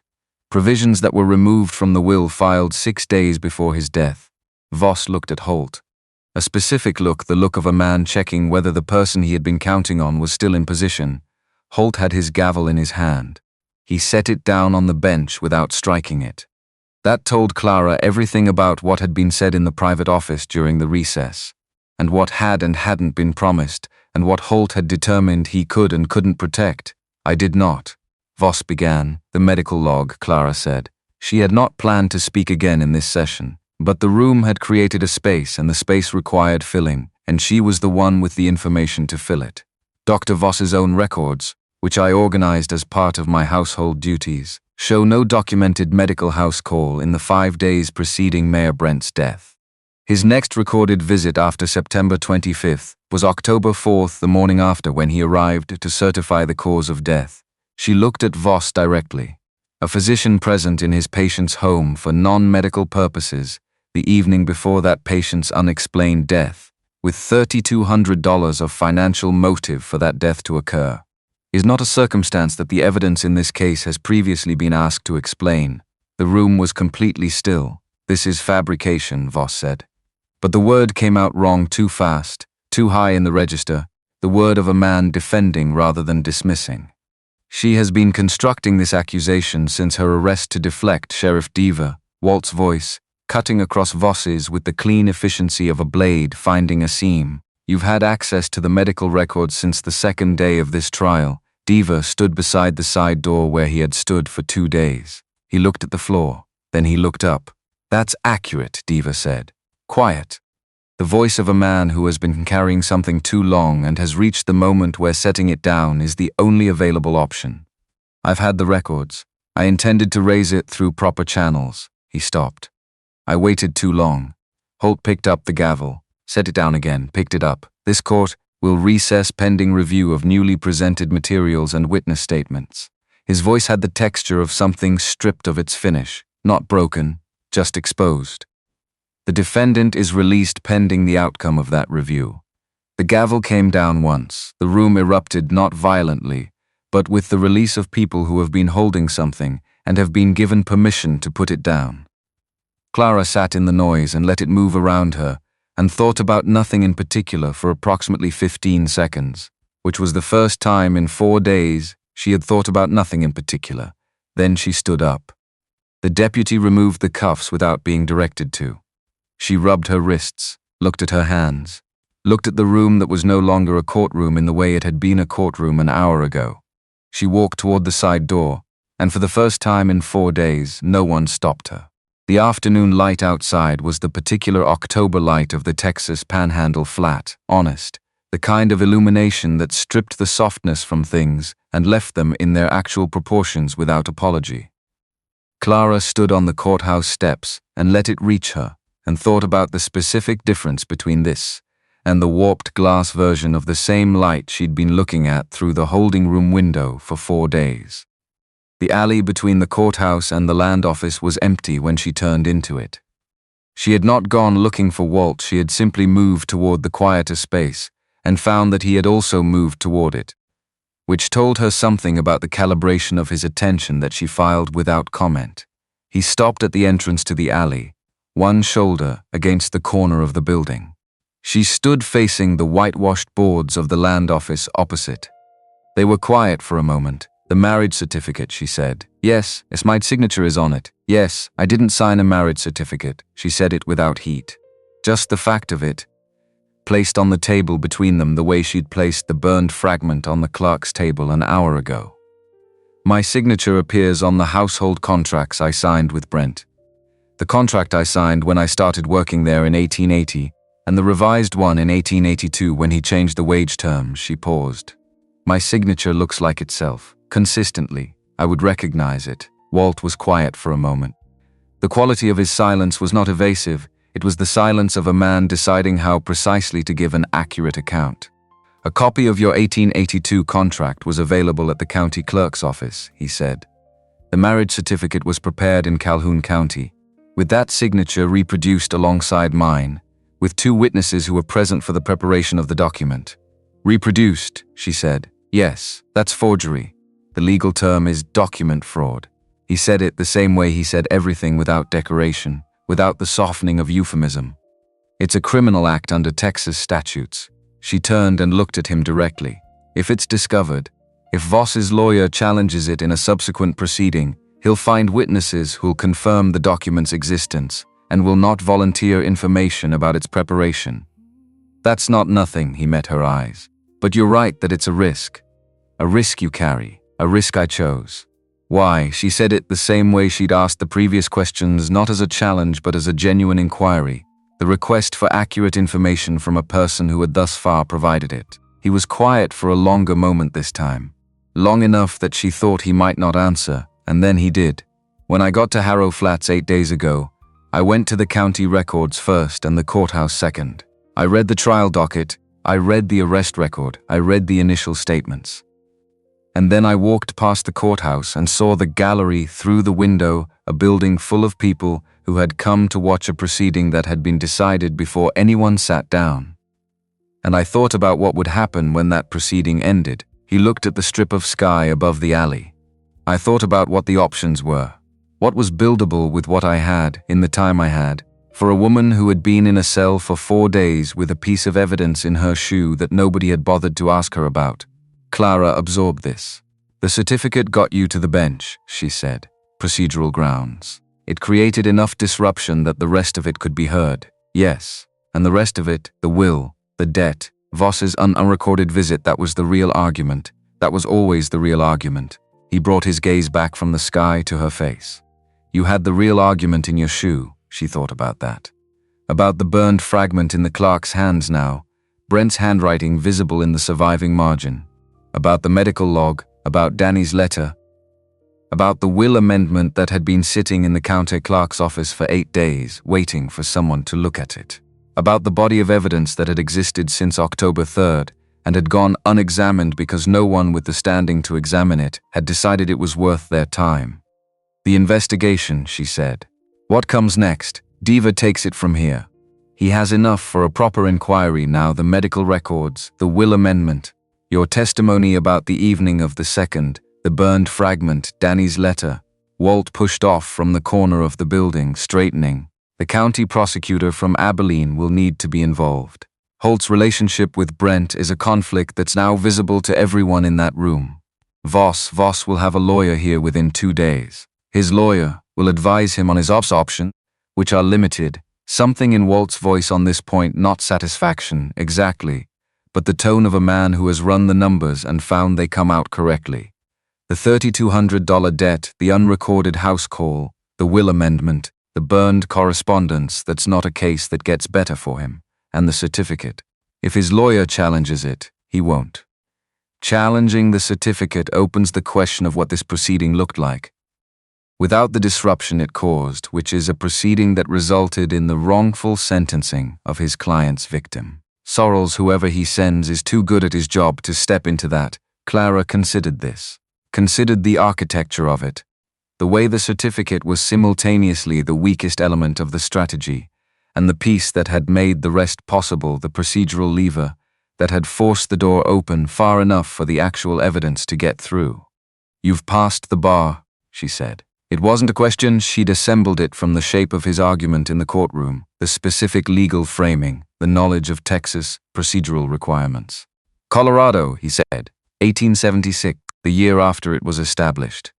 Speaker 1: Provisions that were removed from the will filed 6 days before his death. Voss looked at Holt. A specific look, the look of a man checking whether the person he had been counting on was still in position. Holt had his gavel in his hand. He set it down on the bench without striking it. That told Clara everything about what had been said in the private office during the recess, and what had and hadn't been promised, and what Holt had determined he could and couldn't protect. I did not. Voss began. The medical log, Clara said. She had not planned to speak again in this session, but the room had created a space and the space required filling, and she was the one with the information to fill it. Dr. Voss's own records, which I organized as part of my household duties, show no documented medical house call in the 5 days preceding Mayor Brent's death. His next recorded visit after September 25th was October 4th, the morning after, when he arrived to certify the cause of death. She looked at Voss directly. A physician present in his patient's home for non-medical purposes the evening before that patient's unexplained death, with $3,200 of financial motive for that death to occur, is not a circumstance that the evidence in this case has previously been asked to explain. The room was completely still. This is fabrication, Voss said. But the word came out wrong too fast, too high in the register, the word of a man defending rather than dismissing. She has been constructing this accusation since her arrest to deflect Sheriff Deaver, Walt's voice, cutting across Voss's with the clean efficiency of a blade finding a seam. You've had access to the medical records since the second day of this trial. Deaver stood beside the side door where he had stood for 2 days. He looked at the floor, then he looked up. That's accurate, Deaver said. Quiet. The voice of a man who has been carrying something too long and has reached the moment where setting it down is the only available option. I've had the records. I intended to raise it through proper channels. He stopped. I waited too long. Holt picked up the gavel, set it down again, picked it up. This court will recess pending review of newly presented materials and witness statements. His voice had the texture of something stripped of its finish, not broken, just exposed. The defendant is released pending the outcome of that review. The gavel came down once. The room erupted not violently, but with the release of people who have been holding something and have been given permission to put it down. Clara sat in the noise and let it move around her and thought about nothing in particular for approximately 15 seconds, which was the first time in 4 days she had thought about nothing in particular. Then she stood up. The deputy removed the cuffs without being directed to. She rubbed her wrists, looked at her hands, looked at the room that was no longer a courtroom in the way it had been a courtroom an hour ago. She walked toward the side door, and for the first time in 4 days, no one stopped her. The afternoon light outside was the particular October light of the Texas Panhandle flat, honest, the kind of illumination that stripped the softness from things and left them in their actual proportions without apology. Clara stood on the courthouse steps and let it reach her, and thought about the specific difference between this and the warped glass version of the same light she'd been looking at through the holding room window for 4 days. The alley between the courthouse and the land office was empty when she turned into it. She had not gone looking for Walt, she had simply moved toward the quieter space and found that he had also moved toward it, which told her something about the calibration of his attention that she filed without comment. He stopped at the entrance to the alley, one shoulder against the corner of the building. She stood facing the whitewashed boards of the land office opposite. They were quiet for a moment. The marriage certificate, she said. Yes, my signature is on it. Yes, I didn't sign a marriage certificate. She said it without heat. Just the fact of it. Placed on the table between them the way she'd placed the burned fragment on the clerk's table an hour ago. My signature appears on the household contracts I signed with Brent. The contract I signed when I started working there in 1880, and the revised one in 1882 when he changed the wage terms. She paused. My signature looks like itself. Consistently, I would recognize it. Walt was quiet for a moment. The quality of his silence was not evasive. It was the silence of a man deciding how precisely to give an accurate account. A copy of your 1882 contract was available at the county clerk's office, he said. The marriage certificate was prepared in Calhoun County, with that signature reproduced alongside mine, with 2 witnesses who were present for the preparation of the document. Reproduced, she said. Yes, that's forgery. The legal term is document fraud. He said it the same way he said everything, without decoration, without the softening of euphemism. It's a criminal act under Texas statutes. She turned and looked at him directly. If it's discovered, if Voss's lawyer challenges it in a subsequent proceeding, He'll find witnesses who'll confirm the document's existence and will not volunteer information about its preparation. That's not nothing, he met her eyes. But you're right that it's a risk. A risk you carry, a risk I chose. Why? She said it the same way she'd asked the previous questions, not as a challenge but as a genuine inquiry, the request for accurate information from a person who had thus far provided it. He was quiet for a longer moment this time, long enough that she thought he might not answer, and then he did. When I got to Harrow Flats 8 days ago, I went to the county records first and the courthouse second. I read the trial docket, I read the arrest record, I read the initial statements. And then I walked past the courthouse and saw the gallery through the window, a building full of people who had come to watch a proceeding that had been decided before anyone sat down. And I thought about what would happen when that proceeding ended. He looked at the strip of sky above the alley. I thought about what the options were. What was buildable with what I had, in the time I had, for a woman who had been in a cell for 4 days with a piece of evidence in her shoe that nobody had bothered to ask her about. Clara absorbed this. The certificate got you to the bench, she said. Procedural grounds. It created enough disruption that the rest of it could be heard. Yes. And the rest of it, the will, the debt, Voss's unrecorded visit, that was the real argument. That was always the real argument. He brought his gaze back from the sky to her face. You had the real argument in your shoe, she thought about that. About the burned fragment in the clerk's hands now, Brent's handwriting visible in the surviving margin. About the medical log, about Danny's letter, about the will amendment that had been sitting in the county clerk's office for 8 days, waiting for someone to look at it. About the body of evidence that had existed since October 3rd and had gone unexamined because no one with the standing to examine it had decided it was worth their time. The investigation, she said. What comes next? Diva takes it from here. He has enough for a proper inquiry now: the medical records, the will amendment, your testimony about the evening of the 2nd, the burned fragment, Danny's letter. Walt pushed off from the corner of the building, straightening. The county prosecutor from Abilene will need to be involved. Holt's relationship with Brent is a conflict that's now visible to everyone in that room. Voss will have a lawyer here within 2 days. His lawyer will advise him on his options, which are limited. Something in Walt's voice on this point, not satisfaction, exactly, but the tone of a man who has run the numbers and found they come out correctly. The $3,200 debt, the unrecorded house call, the will amendment, the burned correspondence, that's not a case that gets better for him, and the certificate. If his lawyer challenges it, he won't. Challenging the certificate opens the question of what this proceeding looked like, without the disruption it caused, which is a proceeding that resulted in the wrongful sentencing of his client's victim. Sorrels, whoever he sends, is too good at his job to step into that. Clara considered this, considered the architecture of it, the way the certificate was simultaneously the weakest element of the strategy, and the piece that had made the rest possible, the procedural lever that had forced the door open far enough for the actual evidence to get through. You've passed the bar, she said. It wasn't a question, she'd assembled it from the shape of his argument in the courtroom, the specific legal framing, the knowledge of Texas procedural requirements. Colorado, he said, 1876, the year after it was established.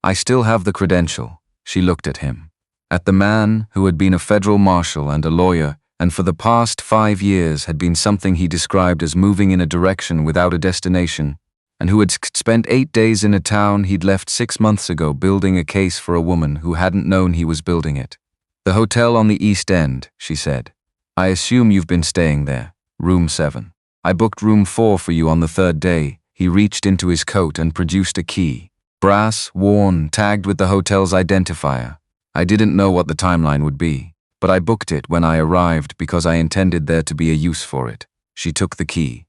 Speaker 1: I still have the credential. She looked at him. At the man who had been a federal marshal and a lawyer, and for the past 5 years had been something he described as moving in a direction without a destination, and who had spent 8 days in a town he'd left 6 months ago building a case for a woman who hadn't known he was building it. The hotel on the East End, she said. I assume you've been staying there. Room 7. I booked room 4 for you on the 3rd day. He reached into his coat and produced a key. Brass, worn, tagged with the hotel's identifier. I didn't know what the timeline would be, but I booked it when I arrived because I intended there to be a use for it. She took the key.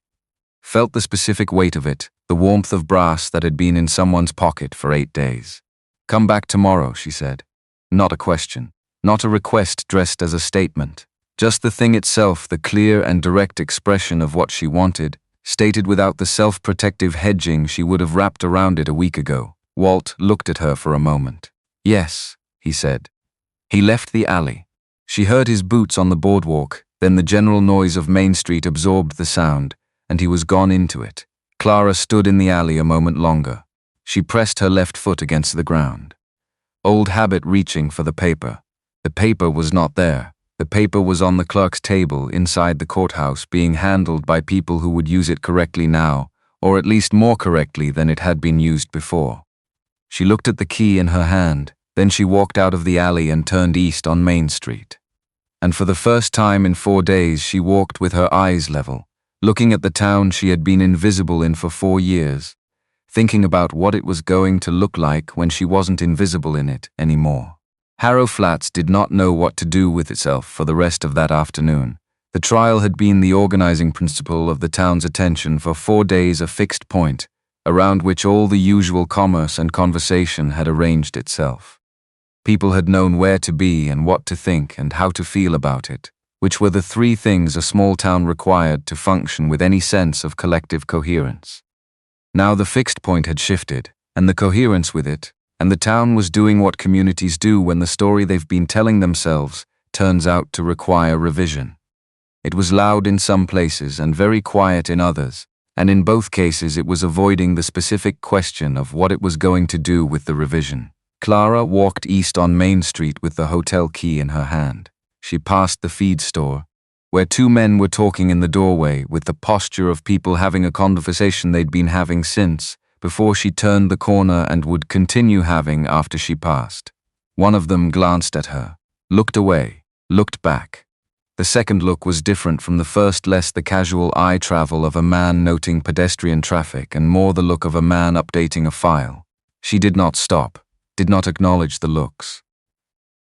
Speaker 1: Felt the specific weight of it, the warmth of brass that had been in someone's pocket for 8 days. Come back tomorrow, she said. Not a question, not a request dressed as a statement. Just the thing itself, the clear and direct expression of what she wanted, stated without the self-protective hedging she would have wrapped around it a week ago. Walt looked at her for a moment. Yes, he said. He left the alley. She heard his boots on the boardwalk, then the general noise of Main Street absorbed the sound, and he was gone into it. Clara stood in the alley a moment longer. She pressed her left foot against the ground. Old habit reaching for the paper. The paper was not there. The paper was on the clerk's table inside the courthouse, being handled by people who would use it correctly now, or at least more correctly than it had been used before. She looked at the key in her hand, then she walked out of the alley and turned east on Main Street. And for the first time in 4 days she walked with her eyes level, looking at the town she had been invisible in for 4 years, thinking about what it was going to look like when she wasn't invisible in it anymore. Harrow Flats did not know what to do with itself for the rest of that afternoon. The trial had been the organizing principle of the town's attention for 4 days, a fixed point, around which all the usual commerce and conversation had arranged itself. People had known where to be and what to think and how to feel about it, which were the 3 things a small town required to function with any sense of collective coherence. Now the fixed point had shifted, and the coherence with it, and the town was doing what communities do when the story they've been telling themselves turns out to require revision. It was loud in some places and very quiet in others, and in both cases it was avoiding the specific question of what it was going to do with the revision. Clara walked east on Main Street with the hotel key in her hand. She passed the feed store, where 2 men were talking in the doorway with the posture of people having a conversation they'd been having since, before she turned the corner and would continue having after she passed. One of them glanced at her, looked away, looked back. The second look was different from the first, less the casual eye travel of a man noting pedestrian traffic and more the look of a man updating a file. She did not stop, did not acknowledge the looks.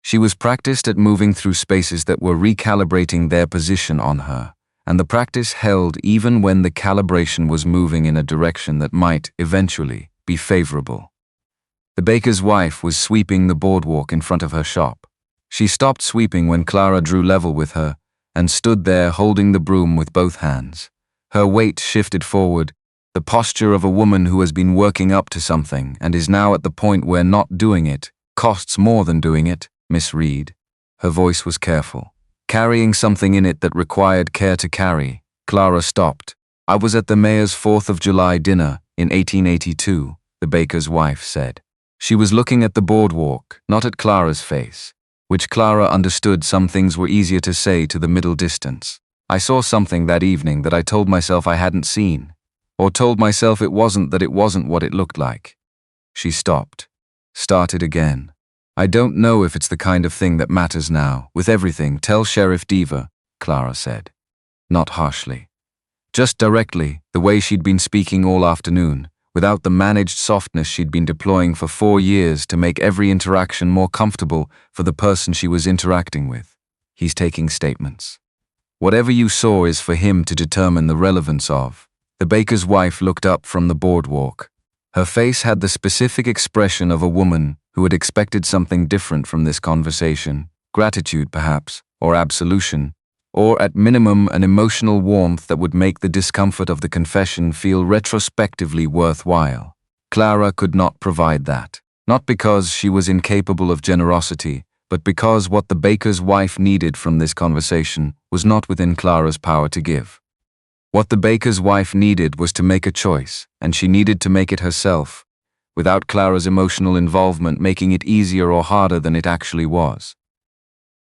Speaker 1: She was practiced at moving through spaces that were recalibrating their position on her, and the practice held even when the calibration was moving in a direction that might, eventually, be favorable. The baker's wife was sweeping the boardwalk in front of her shop. She stopped sweeping when Clara drew level with her and stood there holding the broom with both hands. Her weight shifted forward, the posture of a woman who has been working up to something and is now at the point where not doing it costs more than doing it, Miss Reed. Her voice was careful, carrying something in it that required care to carry. Clara stopped. I was at the mayor's 4th of July dinner in 1882, the baker's wife said. She was looking at the boardwalk, not at Clara's face, which Clara understood some things were easier to say to the middle distance. I saw something that evening that I told myself I hadn't seen, or told myself it wasn't what it looked like. She stopped, started again. I don't know if it's the kind of thing that matters now. With everything, tell Sheriff Deaver, Clara said. Not harshly. Just directly, the way she'd been speaking all afternoon, without the managed softness she'd been deploying for 4 years to make every interaction more comfortable for the person she was interacting with. He's taking statements. Whatever you saw is for him to determine the relevance of. The baker's wife looked up from the boardwalk. Her face had the specific expression of a woman who had expected something different from this conversation, gratitude perhaps, or absolution, or at minimum an emotional warmth that would make the discomfort of the confession feel retrospectively worthwhile. Clara could not provide that, not because she was incapable of generosity, but because what the baker's wife needed from this conversation was not within Clara's power to give. What the baker's wife needed was to make a choice, and she needed to make it herself, without Clara's emotional involvement making it easier or harder than it actually was.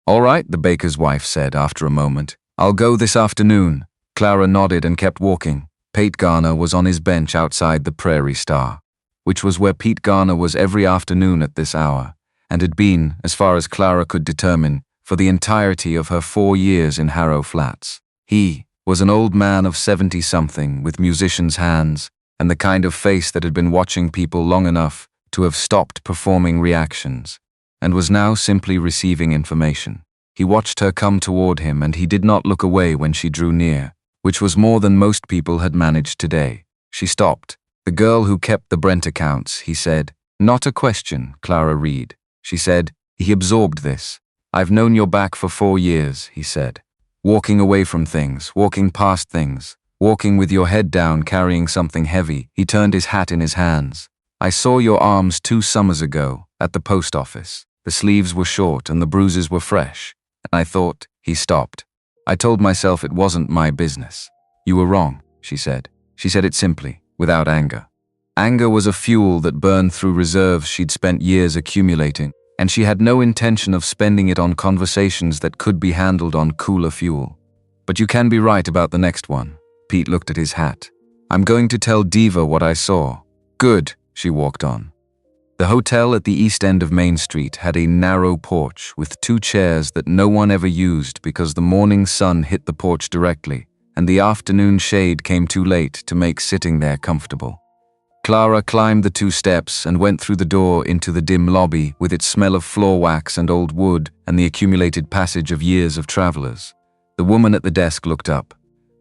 Speaker 1: All right, the baker's wife said after a moment. I'll go this afternoon. Clara nodded and kept walking. Pete Garner was on his bench outside the Prairie Star, which was where Pete Garner was every afternoon at this hour, and had been, as far as Clara could determine, for the entirety of her 4 years in Harrow Flats. He was an old man of 70-something with musician's hands, and the kind of face that had been watching people long enough to have stopped performing reactions, and was now simply receiving information. He watched her come toward him, and he did not look away when she drew near, which was more than most people had managed today. She stopped. The girl who kept the Brent accounts, he said. Not a question, Clara Reed. She said. He absorbed this. I've known your back for 4 years, he said. Walking away from things, walking past things, walking with your head down, carrying something heavy. He turned his hat in his hands. I saw your arms 2 summers ago, at the post office. The sleeves were short and the bruises were fresh. And I thought, he stopped. I told myself it wasn't my business. You were wrong, she said. She said it simply, without anger. Anger was a fuel that burned through reserves she'd spent years accumulating. and she had no intention of spending it on conversations that could be handled on cooler fuel. But you can be right about the next one. Pete looked at his hat. I'm going to tell Diva what I saw. Good, she walked on. The hotel at the east end of Main Street had a narrow porch with 2 chairs that no one ever used because the morning sun hit the porch directly, and the afternoon shade came too late to make sitting there comfortable. Clara climbed the 2 steps and went through the door into the dim lobby with its smell of floor wax and old wood and the accumulated passage of years of travelers. The woman at the desk looked up.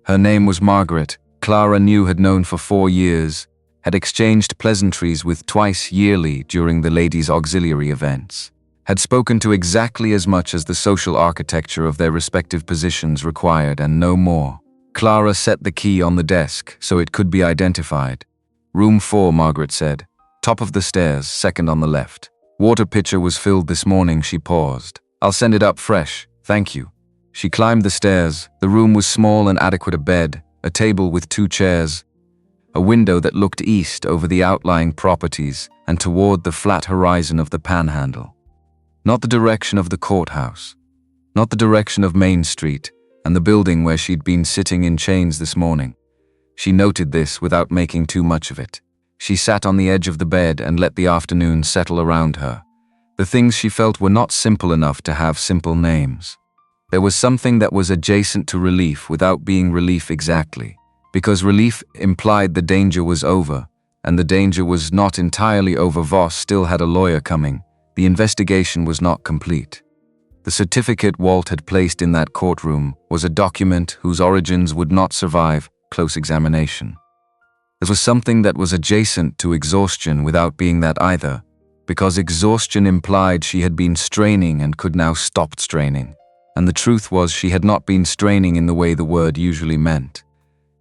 Speaker 1: Her name was Margaret. Clara knew had known for 4 years, had exchanged pleasantries with twice yearly during the ladies' auxiliary events, had spoken to exactly as much as the social architecture of their respective positions required and no more. Clara set the key on the desk so it could be identified. Room 4, Margaret said. Top of the stairs, second on the left. Water pitcher was filled this morning, she paused. I'll send it up fresh, thank you. She climbed the stairs. The room was small and adequate: a bed, a table with 2 chairs, a window that looked east over the outlying properties and toward the flat horizon of the Panhandle. Not the direction of the courthouse, not the direction of Main Street and the building where she'd been sitting in chains this morning. She noted this without making too much of it. She sat on the edge of the bed and let the afternoon settle around her. The things she felt were not simple enough to have simple names. There was something that was adjacent to relief without being relief exactly, because relief implied the danger was over, and the danger was not entirely over. Voss still had a lawyer coming. The investigation was not complete. The certificate Walt had placed in that courtroom was a document whose origins would not survive close examination. There was something that was adjacent to exhaustion without being that either, because exhaustion implied she had been straining and could now stop straining. And the truth was she had not been straining in the way the word usually meant.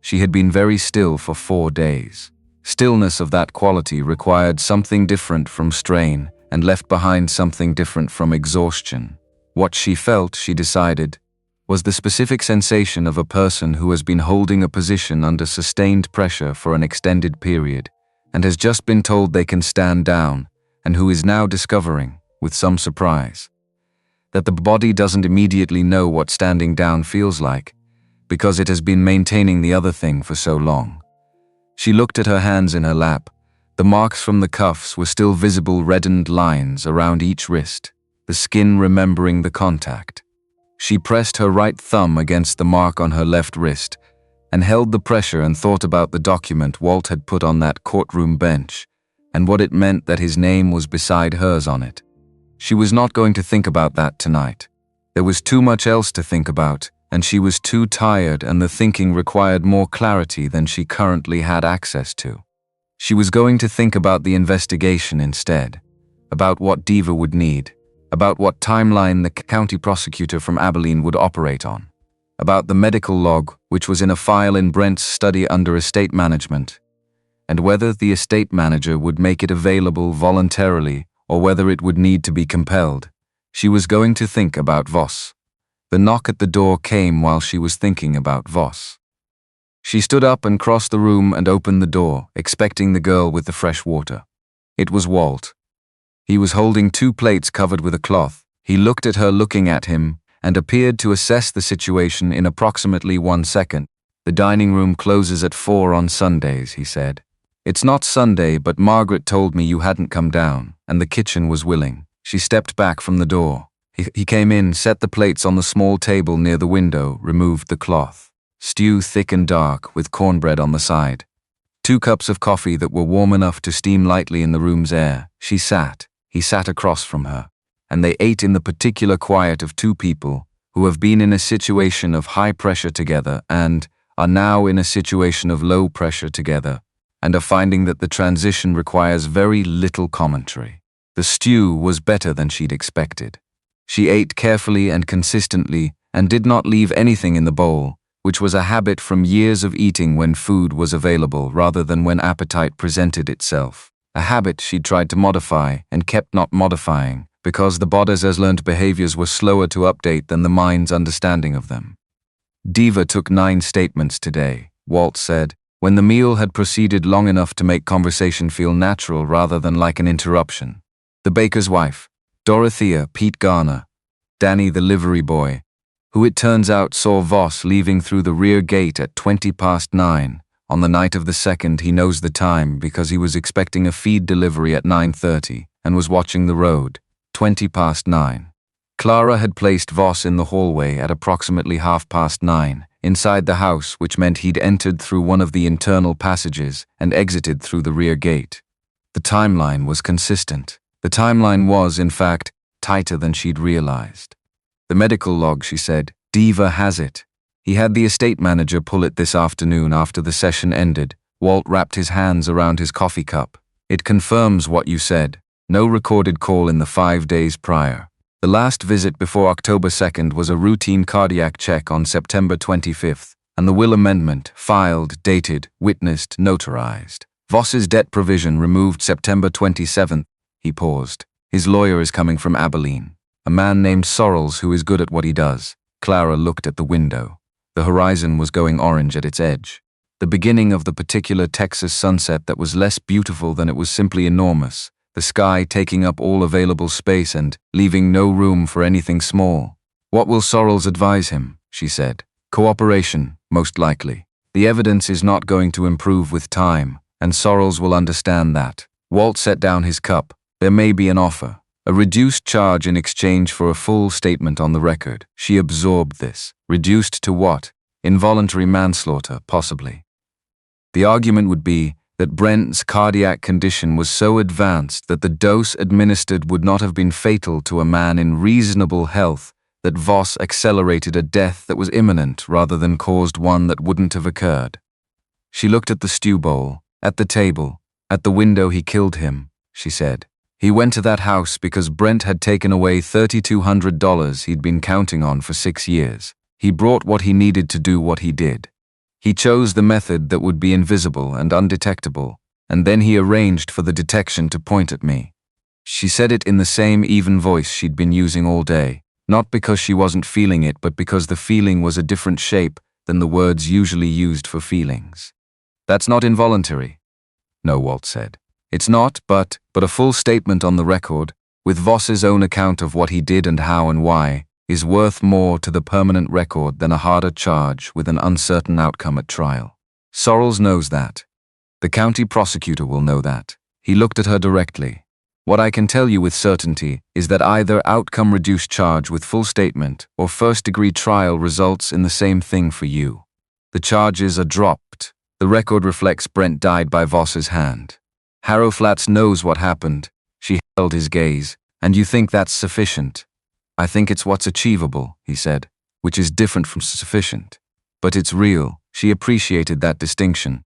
Speaker 1: She had been very still for 4 days. Stillness of that quality required something different from strain and left behind something different from exhaustion. What she felt, she decided, was the specific sensation of a person who has been holding a position under sustained pressure for an extended period and has just been told they can stand down, and who is now discovering, with some surprise, that the body doesn't immediately know what standing down feels like because it has been maintaining the other thing for so long. She looked at her hands in her lap. The marks from the cuffs were still visible, reddened lines around each wrist, the skin remembering the contact. She pressed her right thumb against the mark on her left wrist and held the pressure and thought about the document Walt had put on that courtroom bench and what it meant that his name was beside hers on it. She was not going to think about that tonight. There was too much else to think about, and she was too tired, and the thinking required more clarity than she currently had access to. She was going to think about the investigation instead, about what Diva would need, about what timeline the county prosecutor from Abilene would operate on, about the medical log which was in a file in Brent's study under estate management, and whether the estate manager would make it available voluntarily or whether it would need to be compelled. She was going to think about Voss. The knock at the door came while she was thinking about Voss. She stood up and crossed the room and opened the door, expecting the girl with the fresh water. It was Walt. He was holding 2 plates covered with a cloth. He looked at her looking at him and appeared to assess the situation in approximately 1 second. The dining room closes at 4 on Sundays, he said. It's not Sunday, but Margaret told me you hadn't come down, and the kitchen was willing. She stepped back from the door. He came in, set the plates on the small table near the window, removed the cloth. Stew thick and dark, with cornbread on the side. 2 cups of coffee that were warm enough to steam lightly in the room's air. He sat across from her, and they ate in the particular quiet of 2 people who have been in a situation of high pressure together and are now in a situation of low pressure together, and are finding that the transition requires very little commentary. The stew was better than she'd expected. She ate carefully and consistently and did not leave anything in the bowl, which was a habit from years of eating when food was available rather than when appetite presented itself. A habit she'd tried to modify and kept not modifying because the body's learned behaviors were slower to update than the mind's understanding of them. Diva took 9 statements today, Walt said, when the meal had proceeded long enough to make conversation feel natural rather than like an interruption. The baker's wife. Dorothea, Pete Garner, Danny the livery boy, who it turns out saw Voss leaving through the rear gate at 9:20. On the night of the 2nd, he knows the time because he was expecting a feed delivery at 9:30 and was watching the road, 9:20. Clara had placed Voss in the hallway at approximately 9:30, inside the house, which meant he'd entered through one of the internal passages and exited through the rear gate. The timeline was consistent. The timeline was, in fact, tighter than she'd realized. The medical log, she said, Diva has it. He had the estate manager pull it this afternoon after the session ended. Walt wrapped his hands around his coffee cup. It confirms what you said. No recorded call in the 5 days prior. The last visit before October 2nd was a routine cardiac check on September 25th, and the will amendment, filed, dated, witnessed, notarized. Voss's debt provision removed September 27th. He paused. His lawyer is coming from Abilene. A man named Sorrells who is good at what he does. Clara looked at the window. The horizon was going orange at its edge. The beginning of the particular Texas sunset that was less beautiful than it was simply enormous. The sky taking up all available space and leaving no room for anything small. What will Sorrells advise him? She said. Cooperation, most likely. The evidence is not going to improve with time, and Sorrells will understand that. Walt set down his cup. There may be an offer. A reduced charge in exchange for a full statement on the record. She absorbed this. Reduced to what? Involuntary manslaughter, possibly. The argument would be that Brent's cardiac condition was so advanced that the dose administered would not have been fatal to a man in reasonable health, that Voss accelerated a death that was imminent rather than caused one that wouldn't have occurred. She looked at the stew bowl, at the table, at the window he killed him, she said. He went to that house because Brent had taken away $3,200 he'd been counting on for 6 years. He brought what he needed to do what he did. He chose the method that would be invisible and undetectable, and then he arranged for the detection to point at me. She said it in the same even voice she'd been using all day, not because she wasn't feeling it, but because the feeling was a different shape than the words usually used for feelings. That's not involuntary. No, Walt said. It's not, but a full statement on the record, with Voss's own account of what he did and how and why, is worth more to the permanent record than a harder charge with an uncertain outcome at trial. Sorrells knows that. The county prosecutor will know that. He looked at her directly. What I can tell you with certainty is that either outcome reduced charge with full statement or first-degree trial results in the same thing for you. The charges are dropped. The record reflects Brent died by Voss's hand. Harrow Flats knows what happened. She held his gaze. And you think that's sufficient? I think it's what's achievable, he said, which is different from sufficient. But it's real. She appreciated that distinction.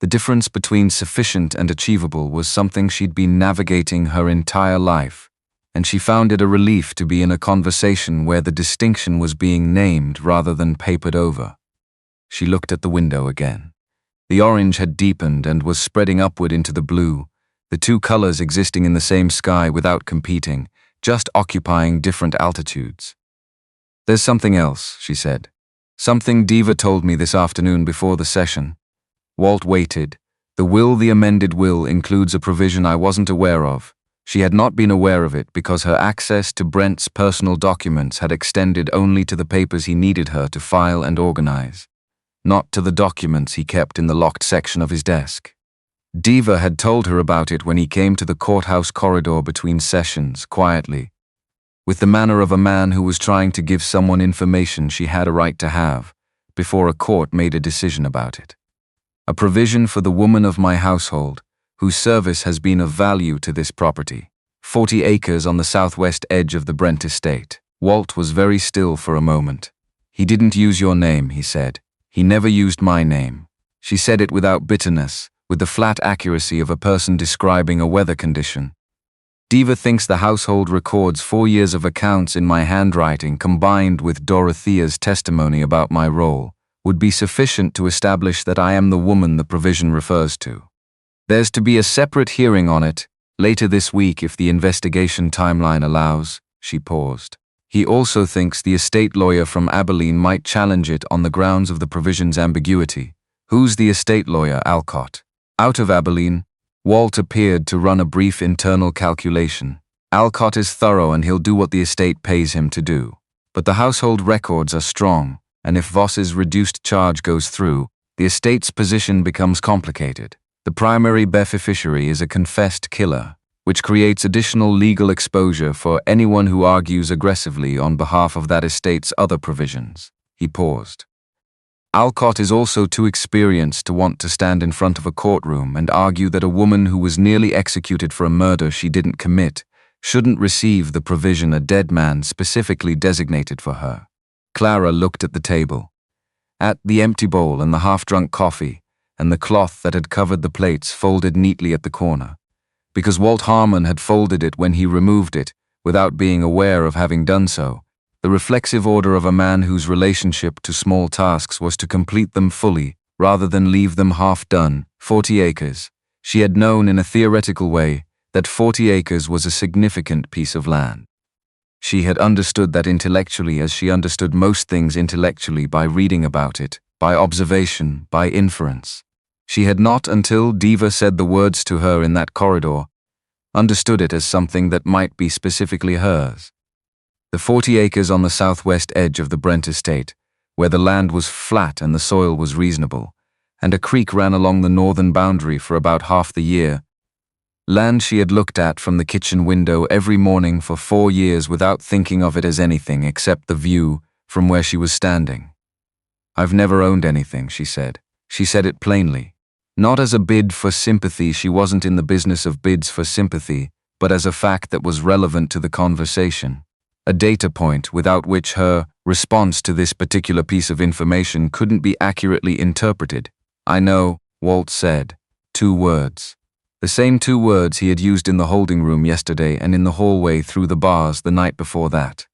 Speaker 1: The difference between sufficient and achievable was something she'd been navigating her entire life, and she found it a relief to be in a conversation where the distinction was being named rather than papered over. She looked at the window again. The orange had deepened and was spreading upward into the blue, the two colors existing in the same sky without competing, just occupying different altitudes. There's something else, she said. Something Diva told me this afternoon before the session. Walt waited. The amended will includes a provision I wasn't aware of. She had not been aware of it because her access to Brent's personal documents had extended only to the papers he needed her to file and organize, not to the documents he kept in the locked section of his desk. Diva had told her about it when he came to the courthouse corridor between sessions, quietly, with the manner of a man who was trying to give someone information she had a right to have, before a court made a decision about it. A provision for the woman of my household, whose service has been of value to this property. 40 acres on the southwest edge of the Brent estate. Walt was very still for a moment. He didn't use your name, he said. He never used my name. She said it without bitterness, with the flat accuracy of a person describing a weather condition. Diva thinks the household records 4 years of accounts in my handwriting combined with Dorothea's testimony about my role would be sufficient to establish that I am the woman the provision refers to. There's to be a separate hearing on it, later this week if the investigation timeline allows. She paused. He also thinks the estate lawyer from Abilene might challenge it on the grounds of the provision's ambiguity. Who's the estate lawyer, Alcott? Out of Abilene, Walt appeared to run a brief internal calculation. Alcott is thorough and he'll do what the estate pays him to do. But the household records are strong, and if Voss's reduced charge goes through, the estate's position becomes complicated. The primary beneficiary is a confessed killer, which creates additional legal exposure for anyone who argues aggressively on behalf of that estate's other provisions. He paused. Alcott is also too experienced to want to stand in front of a courtroom and argue that a woman who was nearly executed for a murder she didn't commit shouldn't receive the provision a dead man specifically designated for her. Clara looked at the table, at the empty bowl and the half-drunk coffee, and the cloth that had covered the plates folded neatly at the corner. Because Walt Harmon had folded it when he removed it, without being aware of having done so, the reflexive order of a man whose relationship to small tasks was to complete them fully, rather than leave them half-done. 40 acres. She had known in a theoretical way that 40 acres was a significant piece of land. She had understood that intellectually as she understood most things intellectually by reading about it, by observation, by inference. She had not until Diva said the words to her in that corridor, understood it as something that might be specifically hers. The 40 acres on the southwest edge of the Brent estate, where the land was flat and the soil was reasonable, and a creek ran along the northern boundary for about half the year. Land she had looked at from the kitchen window every morning for 4 years without thinking of it as anything except the view from where she was standing. "I've never owned anything," she said. She said it plainly. Not as a bid for sympathy, she wasn't in the business of bids for sympathy, but as a fact that was relevant to the conversation. A data point without which her response to this particular piece of information couldn't be accurately interpreted. "I know," Walt said. 2 words. The same 2 words he had used in the holding room yesterday and in the hallway through the bars the night before that.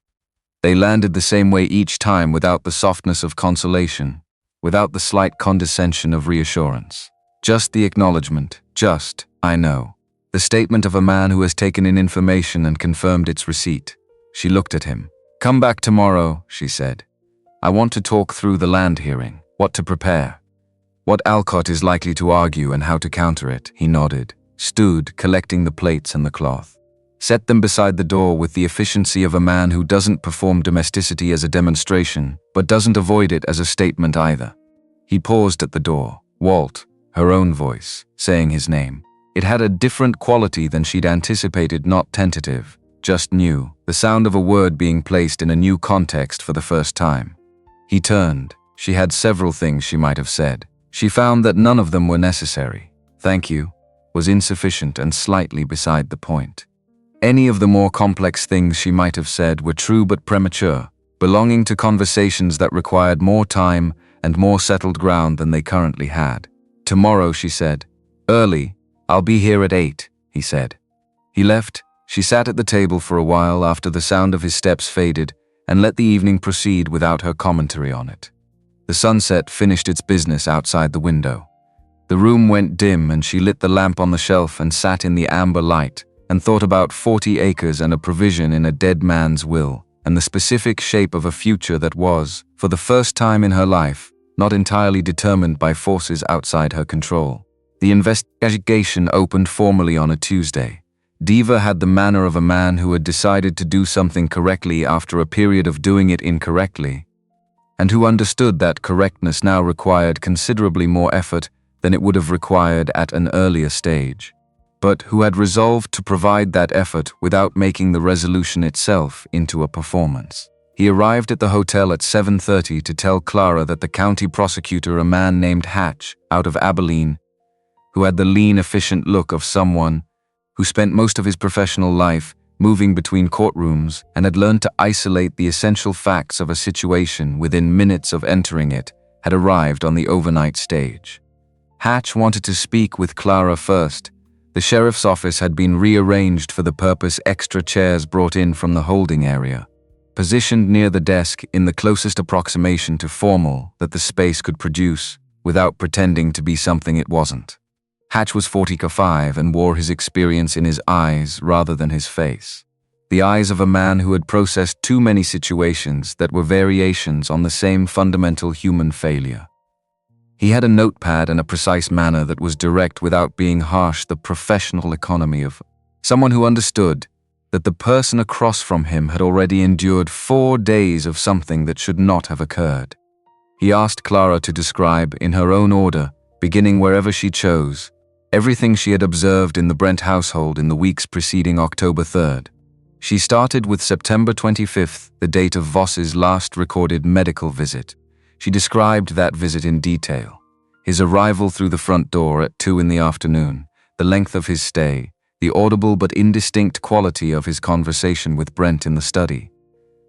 Speaker 1: They landed the same way each time, without the softness of consolation, without the slight condescension of reassurance. Just the acknowledgement, just, "I know." The statement of a man who has taken in information and confirmed its receipt. She looked at him. "Come back tomorrow," she said. "I want to talk through the land hearing, what to prepare. What Alcott is likely to argue and how to counter it." He nodded, stood, collecting the plates and the cloth. Set them beside the door with the efficiency of a man who doesn't perform domesticity as a demonstration, but doesn't avoid it as a statement either. He paused at the door. Walt, her own voice, saying his name. It had a different quality than she'd anticipated, not tentative, just new, the sound of a word being placed in a new context for the first time. He turned. She had several things she might have said. She found that none of them were necessary. "Thank you" was insufficient and slightly beside the point. Any of the more complex things she might have said were true but premature, belonging to conversations that required more time and more settled ground than they currently had. "Tomorrow," she said. "Early. I'll be here at 8, he said. He left. She sat at the table for a while after the sound of his steps faded and let the evening proceed without her commentary on it. The sunset finished its business outside the window. The room went dim and she lit the lamp on the shelf and sat in the amber light and thought about 40 acres and a provision in a dead man's will and the specific shape of a future that was, for the first time in her life, not entirely determined by forces outside her control. The investigation opened formally on a Tuesday. Diva had the manner of a man who had decided to do something correctly after a period of doing it incorrectly, and who understood that correctness now required considerably more effort than it would have required at an earlier stage, but who had resolved to provide that effort without making the resolution itself into a performance. He arrived at the hotel at 7:30 to tell Clara that the county prosecutor, a man named Hatch, out of Abilene, who had the lean, efficient look of someone who spent most of his professional life moving between courtrooms and had learned to isolate the essential facts of a situation within minutes of entering it, had arrived on the overnight stage. Hatch wanted to speak with Clara first. The sheriff's office had been rearranged for the purpose, extra chairs brought in from the holding area, positioned near the desk in the closest approximation to formal that the space could produce without pretending to be something it wasn't. Hatch was 45 and wore his experience in his eyes rather than his face. The eyes of a man who had processed too many situations that were variations on the same fundamental human failure. He had a notepad and a precise manner that was direct without being harsh, the professional economy of someone who understood that the person across from him had already endured 4 days of something that should not have occurred. He asked Clara to describe, in her own order, beginning wherever she chose, everything she had observed in the Brent household in the weeks preceding October 3rd. She started with September 25th, the date of Voss's last recorded medical visit. She described that visit in detail. His arrival through the front door at 2 in the afternoon, the length of his stay, the audible but indistinct quality of his conversation with Brent in the study,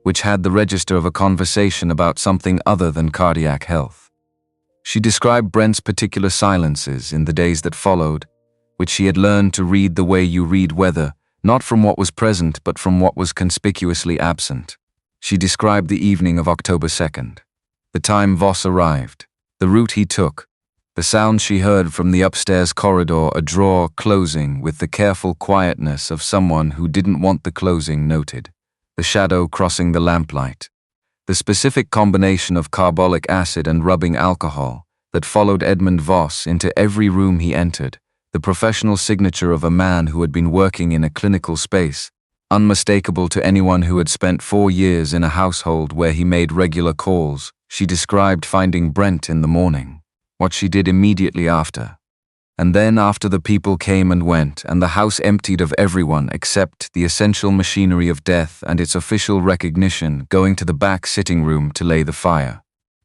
Speaker 1: which had the register of a conversation about something other than cardiac health. She described Brent's particular silences in the days that followed, which she had learned to read the way you read weather, not from what was present but from what was conspicuously absent. She described the evening of October 2nd, the time Voss arrived, the route he took, the sound she heard from the upstairs corridor, a drawer closing with the careful quietness of someone who didn't want the closing noted, the shadow crossing the lamplight, the specific combination of carbolic acid and rubbing alcohol that followed Edmund Voss into every room he entered, the professional signature of a man who had been working in a clinical space, unmistakable to anyone who had spent 4 years in a household where he made regular calls. She described finding Brent in the morning, what she did immediately after. And then after the people came and went and the house emptied of everyone except the essential machinery of death and its official recognition, going to the back sitting room to lay the fire.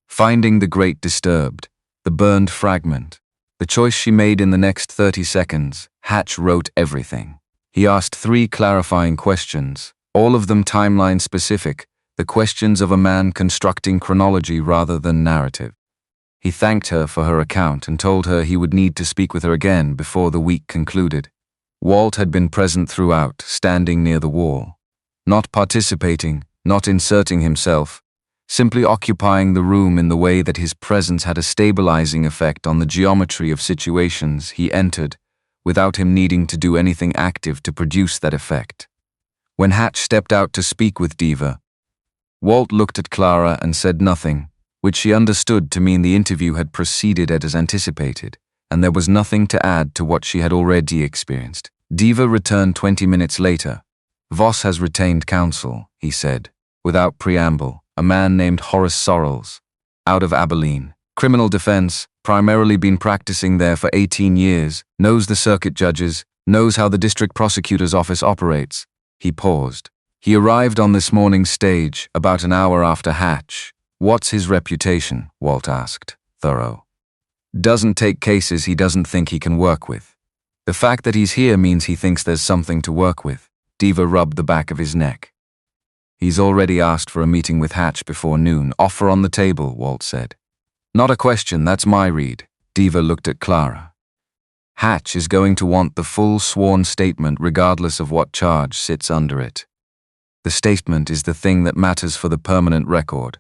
Speaker 1: Finding the grate disturbed, the burned fragment, the choice she made in the next 30 seconds, Hatch wrote everything. He asked 3 clarifying questions, all of them timeline specific, the questions of a man constructing chronology rather than narrative. He thanked her for her account and told her he would need to speak with her again before the week concluded. Walt had been present throughout, standing near the wall. Not participating, not inserting himself, simply occupying the room in the way that his presence had a stabilizing effect on the geometry of situations he entered, without him needing to do anything active to produce that effect. When Hatch stepped out to speak with Diva, Walt looked at Clara and said nothing, which she understood to mean the interview had proceeded as anticipated, and there was nothing to add to what she had already experienced. Diva returned 20 minutes later. Voss has retained counsel, he said, without preamble, a man named Horace Sorrells, out of Abilene. Criminal defense, primarily been practicing there for 18 years, knows the circuit judges, knows how the district prosecutor's office operates. He paused. He arrived on this morning's stage about an hour after Hatch. What's his reputation? Walt asked. Thorough. Doesn't take cases he doesn't think he can work with. The fact that he's here means he thinks there's something to work with. Diva rubbed the back of his neck. He's already asked for a meeting with Hatch before noon. Offer on the table, Walt said. Not a question, that's my read. Diva looked at Clara. Hatch is going to want the full sworn statement regardless of what charge sits under it. The statement is the thing that matters for the permanent record.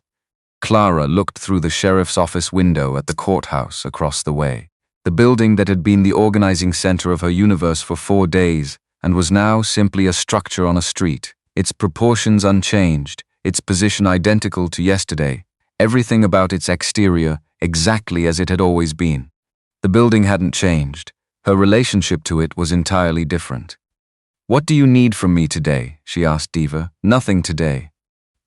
Speaker 1: Clara looked through the sheriff's office window at the courthouse across the way, the building that had been the organizing center of her universe for 4 days and was now simply a structure on a street, its proportions unchanged, its position identical to yesterday, everything about its exterior exactly as it had always been. The building hadn't changed. Her relationship to it was entirely different. What do you need from me today? She asked Diva. Nothing today.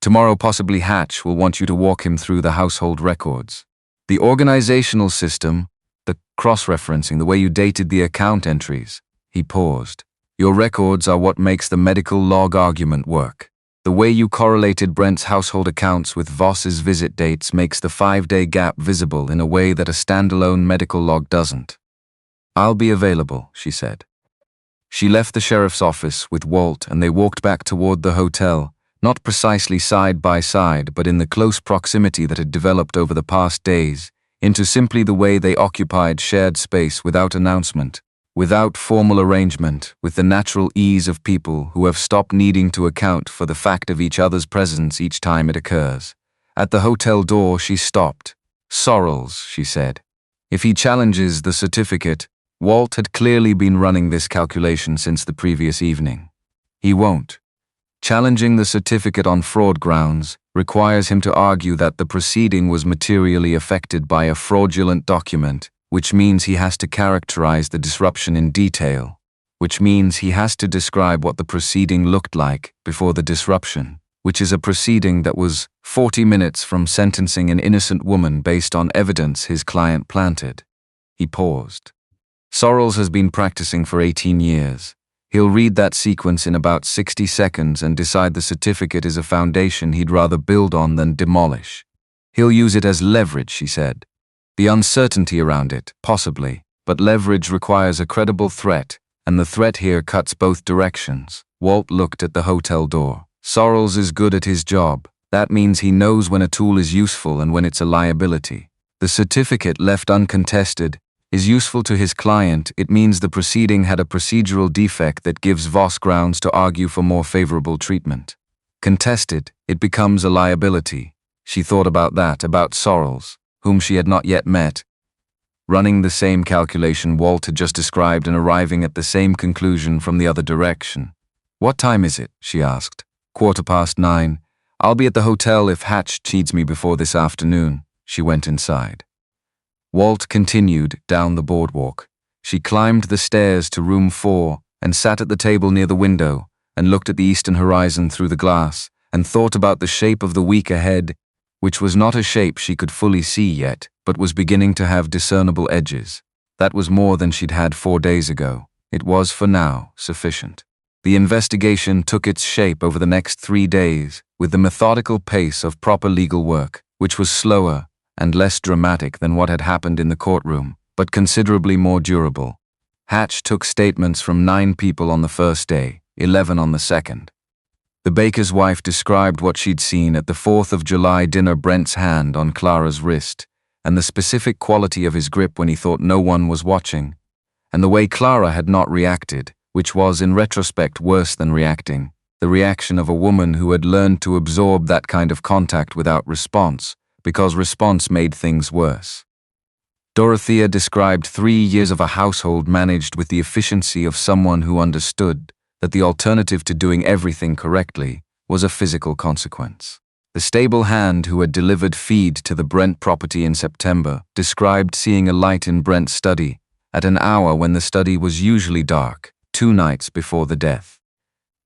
Speaker 1: Tomorrow possibly Hatch will want you to walk him through the household records. The organizational system, the cross-referencing, the way you dated the account entries. He paused. Your records are what makes the medical log argument work. The way you correlated Brent's household accounts with Voss's visit dates makes the 5-day gap visible in a way that a standalone medical log doesn't. I'll be available, she said. She left the sheriff's office with Walt and they walked back toward the hotel, not precisely side by side, but in the close proximity that had developed over the past days, into simply the way they occupied shared space without announcement, without formal arrangement, with the natural ease of people who have stopped needing to account for the fact of each other's presence each time it occurs. At the hotel door, she stopped. Sorrells, she said. If he challenges the certificate, Walt had clearly been running this calculation since the previous evening. He won't. Challenging the certificate on fraud grounds requires him to argue that the proceeding was materially affected by a fraudulent document, which means he has to characterize the disruption in detail, which means he has to describe what the proceeding looked like before the disruption, which is a proceeding that was 40 minutes from sentencing an innocent woman based on evidence his client planted. He paused. Sorrells has been practicing for 18 years. He'll read that sequence in about 60 seconds and decide the certificate is a foundation he'd rather build on than demolish. He'll use it as leverage, she said. The uncertainty around it, possibly, but leverage requires a credible threat, and the threat here cuts both directions. Walt looked at the hotel door. Sorrells is good at his job. That means he knows when a tool is useful and when it's a liability. The certificate, left uncontested, is useful to his client. It means the proceeding had a procedural defect that gives Voss grounds to argue for more favorable treatment. Contested, it becomes a liability. She thought about that, about Sorrells, whom she had not yet met, running the same calculation Walt had just described and arriving at the same conclusion from the other direction. "What time is it?" she asked. "9:15. I'll be at the hotel if Hatch cheats me before this afternoon." She went inside. Walt continued down the boardwalk. She climbed the stairs to room 4 and sat at the table near the window and looked at the eastern horizon through the glass and thought about the shape of the week ahead, which was not a shape she could fully see yet, but was beginning to have discernible edges. That was more than she'd had 4 days ago. It was, for now, sufficient. The investigation took its shape over the next 3 days, with the methodical pace of proper legal work, which was slower and less dramatic than what had happened in the courtroom, but considerably more durable. Hatch took statements from 9 people on the first day, 11 on the second. The baker's wife described what she'd seen at the 4th of July dinner: Brent's hand on Clara's wrist, and the specific quality of his grip when he thought no one was watching, and the way Clara had not reacted, which was, in retrospect, worse than reacting, the reaction of a woman who had learned to absorb that kind of contact without response, because response made things worse. Dorothea described 3 years of a household managed with the efficiency of someone who understood that the alternative to doing everything correctly was a physical consequence. The stable hand who had delivered feed to the Brent property in September described seeing a light in Brent's study at an hour when the study was usually dark, 2 nights before the death.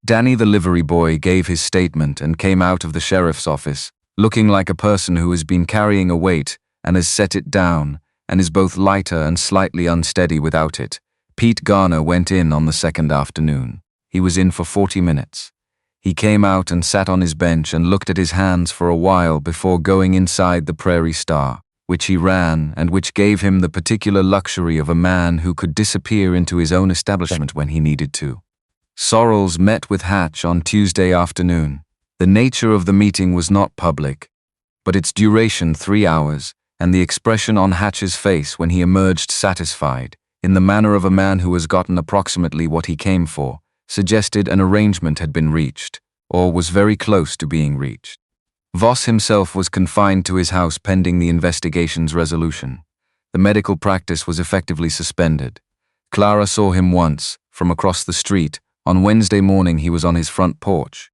Speaker 1: Danny, the livery boy, gave his statement and came out of the sheriff's office, looking like a person who has been carrying a weight and has set it down and is both lighter and slightly unsteady without it. Pete Garner went in on the second afternoon. He was in for 40 minutes. He came out and sat on his bench and looked at his hands for a while before going inside the Prairie Star, which he ran and which gave him the particular luxury of a man who could disappear into his own establishment when he needed to. Sorrells met with Hatch on Tuesday afternoon. The nature of the meeting was not public, but its duration 3 hours, and the expression on Hatch's face when he emerged satisfied, in the manner of a man who has gotten approximately what he came for, suggested an arrangement had been reached, or was very close to being reached. Voss himself was confined to his house pending the investigation's resolution. The medical practice was effectively suspended. Clara saw him once, from across the street. On Wednesday morning he was on his front porch,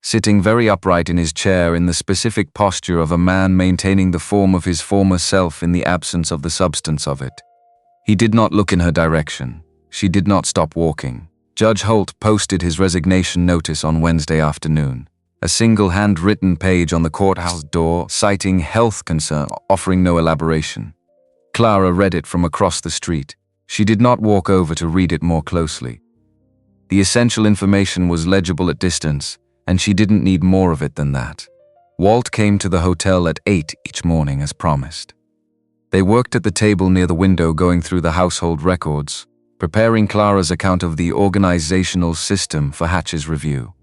Speaker 1: sitting very upright in his chair in the specific posture of a man maintaining the form of his former self in the absence of the substance of it. He did not look in her direction. She did not stop walking. Judge Holt posted his resignation notice on Wednesday afternoon. A single handwritten page on the courthouse door citing health concern, offering no elaboration. Clara read it from across the street. She did not walk over to read it more closely. The essential information was legible at distance, and she didn't need more of it than that. Walt came to the hotel at 8 each morning as promised. They worked at the table near the window going through the household records, preparing Clara's account of the organizational system for Hatch's review.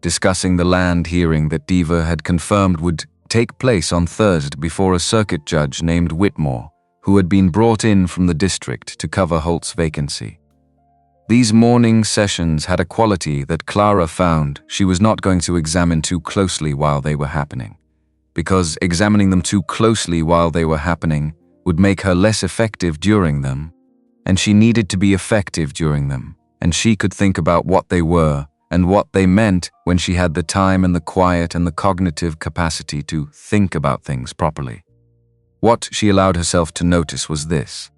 Speaker 1: Discussing the land hearing that Diva had confirmed would take place on Thursday before a circuit judge named Whitmore, who had been brought in from the district to cover Holt's vacancy. These morning sessions had a quality that Clara found she was not going to examine too closely while they were happening, because examining them too closely while they were happening would make her less effective during them, and she needed to be effective during them, and she could think about what they were and what they meant when she had the time and the quiet and the cognitive capacity to think about things properly. What she allowed herself to notice was this.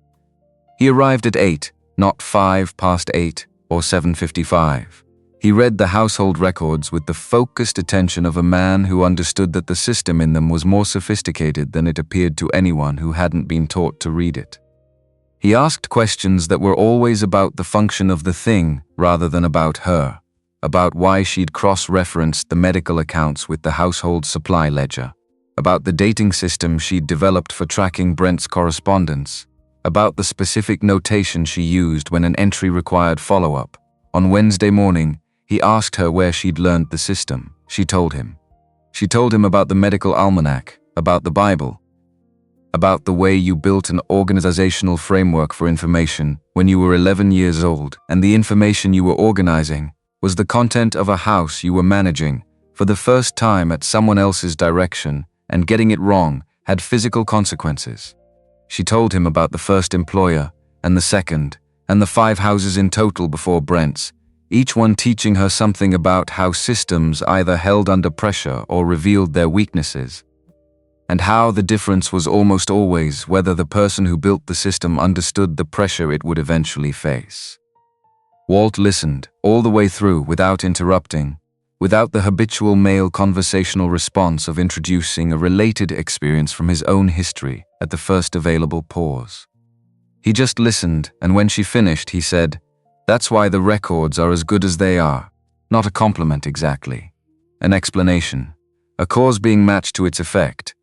Speaker 1: He arrived at 8, not 8:05, or 7:55. He read the household records with the focused attention of a man who understood that the system in them was more sophisticated than it appeared to anyone who hadn't been taught to read it. He asked questions that were always about the function of the thing rather than about her, about why she'd cross-referenced the medical accounts with the household supply ledger, about the dating system she'd developed for tracking Brent's correspondence, about the specific notation she used when an entry required follow-up. On Wednesday morning, he asked her where she'd learned the system. She told him. She told him about the medical almanac, about the Bible, about the way you built an organizational framework for information when you were 11 years old, and the information you were organizing was the content of a house you were managing for the first time at someone else's direction, and getting it wrong had physical consequences. She told him about the first employer, and the second, and the 5 houses in total before Brent's, each one teaching her something about how systems either held under pressure or revealed their weaknesses, and how the difference was almost always whether the person who built the system understood the pressure it would eventually face. Walt listened all the way through without interrupting, without the habitual male conversational response of introducing a related experience from his own history at the first available pause. He just listened, and when she finished, he said, "That's why the records are as good as they are. Not a compliment exactly. An explanation. A cause being matched to its effect."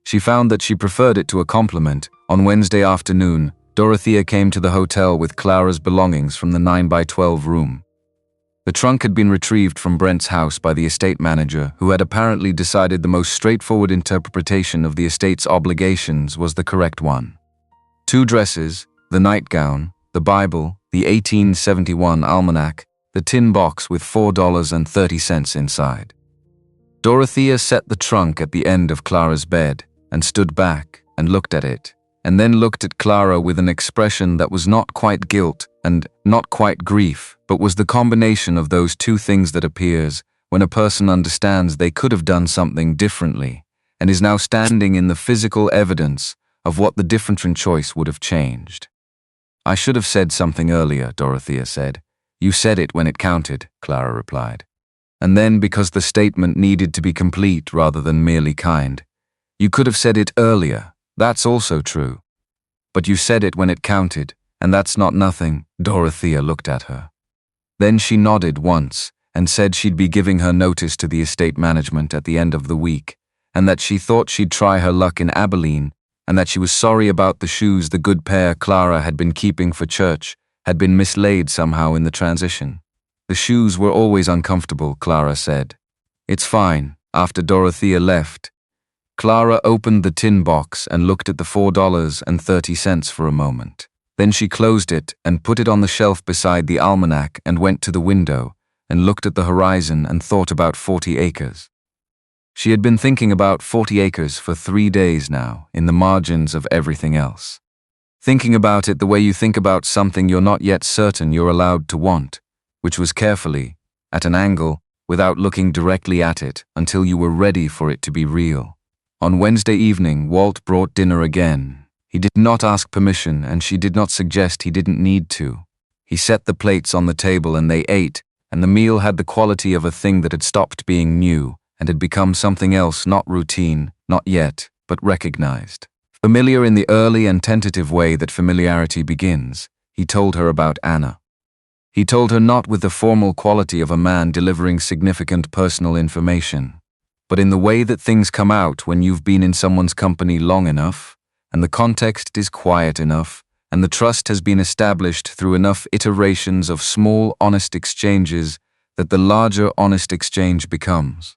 Speaker 1: She found that she preferred it to a compliment. On Wednesday afternoon, Dorothea came to the hotel with Clara's belongings from the 9x12 room. The trunk had been retrieved from Brent's house by the estate manager, who had apparently decided the most straightforward interpretation of the estate's obligations was the correct one. 2 dresses, the nightgown, the Bible, the 1871 almanac, the tin box with $4.30 inside. Dorothea set the trunk at the end of Clara's bed and stood back and looked at it, and then looked at Clara with an expression that was not quite guilt and not quite grief, but was the combination of those 2 things that appears when a person understands they could have done something differently and is now standing in the physical evidence of what the different choice would have changed. "I should have said something earlier," Dorothea said. "You said it when it counted," Clara replied. "And then because the statement needed to be complete rather than merely kind. You could have said it earlier. That's also true. But you said it when it counted, and that's not nothing." Dorothea looked at her. Then she nodded once and said she'd be giving her notice to the estate management at the end of the week, and that she thought she'd try her luck in Abilene, and that she was sorry about the shoes the good pair Clara had been keeping for church had been mislaid somehow in the transition. "The shoes were always uncomfortable," Clara said. "It's fine." After Dorothea left, Clara opened the tin box and looked at the $4.30 for a moment. Then she closed it and put it on the shelf beside the almanac and went to the window and looked at the horizon and thought about 40 acres. She had been thinking about 40 acres for 3 days now, in the margins of everything else. Thinking about it the way you think about something you're not yet certain you're allowed to want, which was carefully, at an angle, without looking directly at it until you were ready for it to be real. On Wednesday evening, Walt brought dinner again. He did not ask permission, and she did not suggest he didn't need to. He set the plates on the table and they ate, and the meal had the quality of a thing that had stopped being new and had become something else, not routine, not yet, but recognized. Familiar in the early and tentative way that familiarity begins, he told her about Anna. He told her not with the formal quality of a man delivering significant personal information, but in the way that things come out when you've been in someone's company long enough, and the context is quiet enough, and the trust has been established through enough iterations of small, honest exchanges that the larger honest exchange becomes,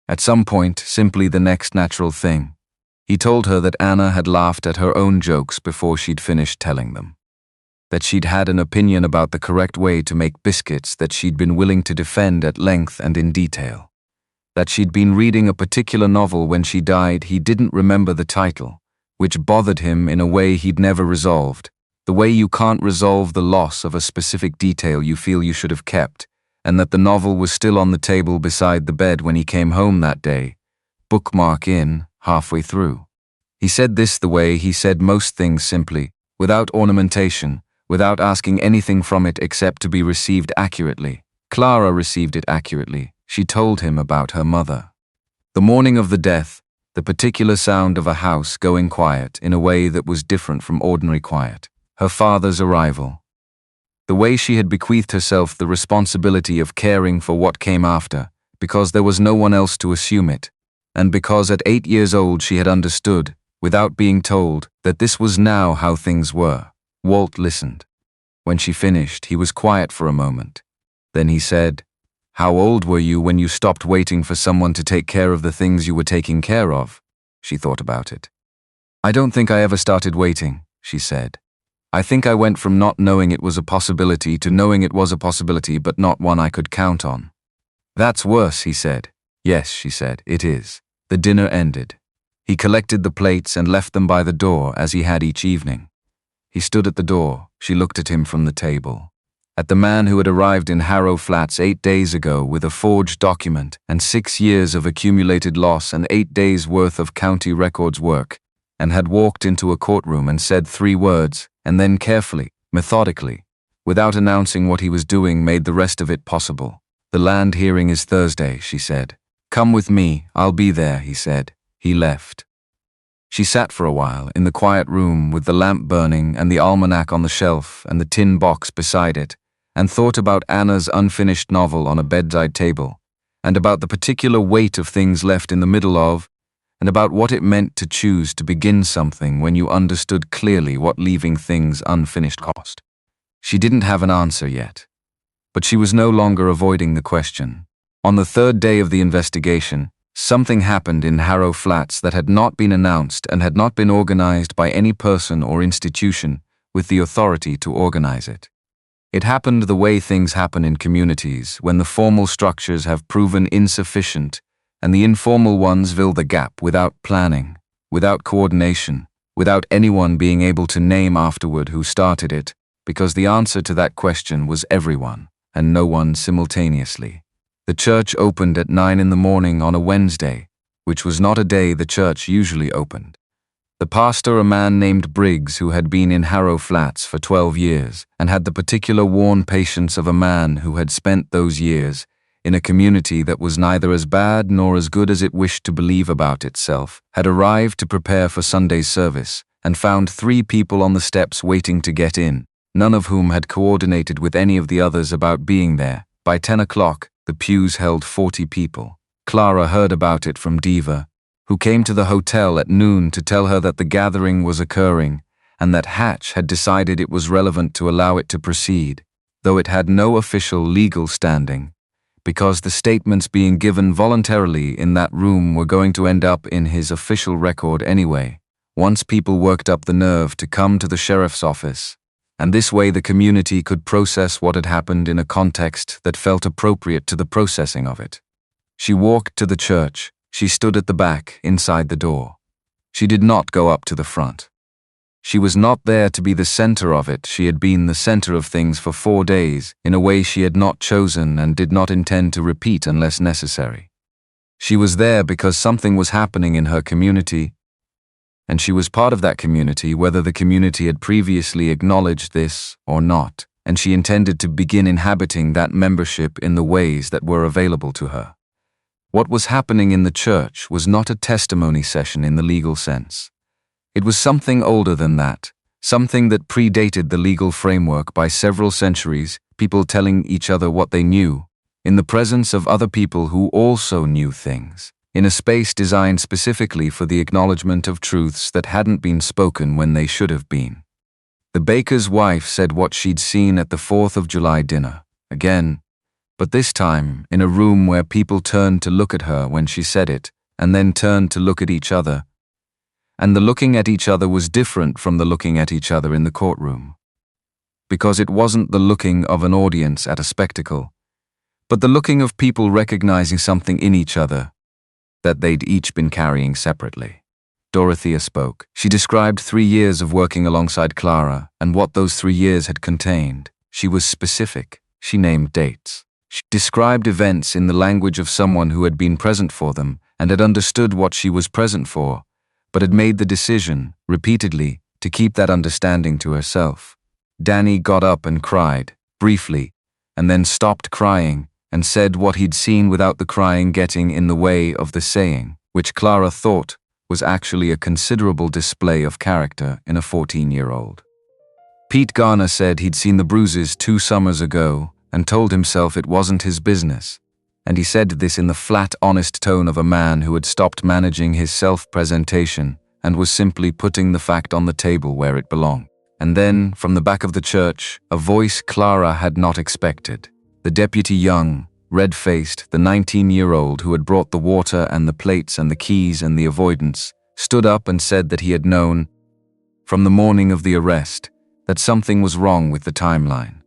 Speaker 1: at some point, simply the next natural thing. He told her that Anna had laughed at her own jokes before she'd finished telling them, that she'd had an opinion about the correct way to make biscuits that she'd been willing to defend at length and in detail, that she'd been reading a particular novel when she died. He didn't remember the title, which bothered him in a way he'd never resolved, the way you can't resolve the loss of a specific detail you feel you should have kept, and that the novel was still on the table beside the bed when he came home that day, bookmark in, halfway through. He said this the way he said most things, simply, without ornamentation, without asking anything from it except to be received accurately. Clara received it accurately. She told him about her mother. The morning of the death, the particular sound of a house going quiet in a way that was different from ordinary quiet. Her father's arrival. The way she had bequeathed herself the responsibility of caring for what came after, because there was no one else to assume it, and because at 8 years old she had understood, without being told, that this was now how things were. Walt listened. When she finished, he was quiet for a moment. Then he said, "How old were you when you stopped waiting for someone to take care of the things you were taking care of?" She thought about it. "I don't think I ever started waiting," she said. "I think I went from not knowing it was a possibility to knowing it was a possibility but not one I could count on." "That's worse," he said. "Yes," she said, "it is." The dinner ended. He collected the plates and left them by the door as he had each evening. He stood at the door. She looked at him from the table. At the man who had arrived in Harrow Flats 8 days ago with a forged document and 6 years of accumulated loss and 8 days' worth of county records work, and had walked into a courtroom and said 3 words, and then carefully, methodically, without announcing what he was doing, made the rest of it possible. "The land hearing is Thursday," she said. "Come with me, I'll be there," he said. He left. She sat for a while in the quiet room with the lamp burning and the almanac on the shelf and the tin box beside it, and thought about Anna's unfinished novel on a bedside table, and about the particular weight of things left in the middle of, and about what it meant to choose to begin something when you understood clearly what leaving things unfinished cost. She didn't have an answer yet, but she was no longer avoiding the question. On the 3rd day of the investigation, something happened in Harrow Flats that had not been announced and had not been organized by any person or institution with the authority to organize it. It happened the way things happen in communities when the formal structures have proven insufficient and the informal ones fill the gap without planning, without coordination, without anyone being able to name afterward who started it, because the answer to that question was everyone, and no one simultaneously. The church opened at 9 in the morning on a Wednesday, which was not a day the church usually opened. The pastor, a man named Briggs, who had been in Harrow Flats for 12 years and had the particular worn patience of a man who had spent those years in a community that was neither as bad nor as good as it wished to believe about itself, had arrived to prepare for Sunday's service and found 3 people on the steps waiting to get in, none of whom had coordinated with any of the others about being there. By 10 o'clock, the pews held 40 people. Clara heard about it from Diva, who came to the hotel at noon to tell her that the gathering was occurring and that Hatch had decided it was relevant to allow it to proceed, though it had no official legal standing, because the statements being given voluntarily in that room were going to end up in his official record anyway, once people worked up the nerve to come to the sheriff's office, and this way the community could process what had happened in a context that felt appropriate to the processing of it. She walked to the church. She stood at the back, inside the door. She did not go up to the front. She was not there to be the center of it. She had been the center of things for 4 days, in a way she had not chosen and did not intend to repeat unless necessary. She was there because something was happening in her community, and she was part of that community whether the community had previously acknowledged this or not, and she intended to begin inhabiting that membership in the ways that were available to her. What was happening in the church was not a testimony session in the legal sense. It was something older than that, something that predated the legal framework by several centuries, people telling each other what they knew, in the presence of other people who also knew things, in a space designed specifically for the acknowledgement of truths that hadn't been spoken when they should have been. The baker's wife said what she'd seen at the 4th of July dinner, again, but this time in a room where people turned to look at her when she said it, and then turned to look at each other. And the looking at each other was different from the looking at each other in the courtroom. Because it wasn't the looking of an audience at a spectacle, but the looking of people recognizing something in each other that they'd each been carrying separately. Dorothea spoke. She described 3 years of working alongside Clara and what those 3 years had contained. She was specific. She named dates. She described events in the language of someone who had been present for them and had understood what she was present for, but had made the decision, repeatedly, to keep that understanding to herself. Danny got up and cried, briefly, and then stopped crying and said what he'd seen without the crying getting in the way of the saying, which Clara thought was actually a considerable display of character in a 14-year-old. Pete Garner said he'd seen the bruises 2 summers ago and told himself it wasn't his business, and he said this in the flat, honest tone of a man who had stopped managing his self-presentation and was simply putting the fact on the table where it belonged. And then, from the back of the church, a voice Clara had not expected. The deputy young, red-faced, the 19-year-old who had brought the water and the plates and the keys and the avoidance, stood up and said that he had known, from the morning of the arrest, that something was wrong with the timeline.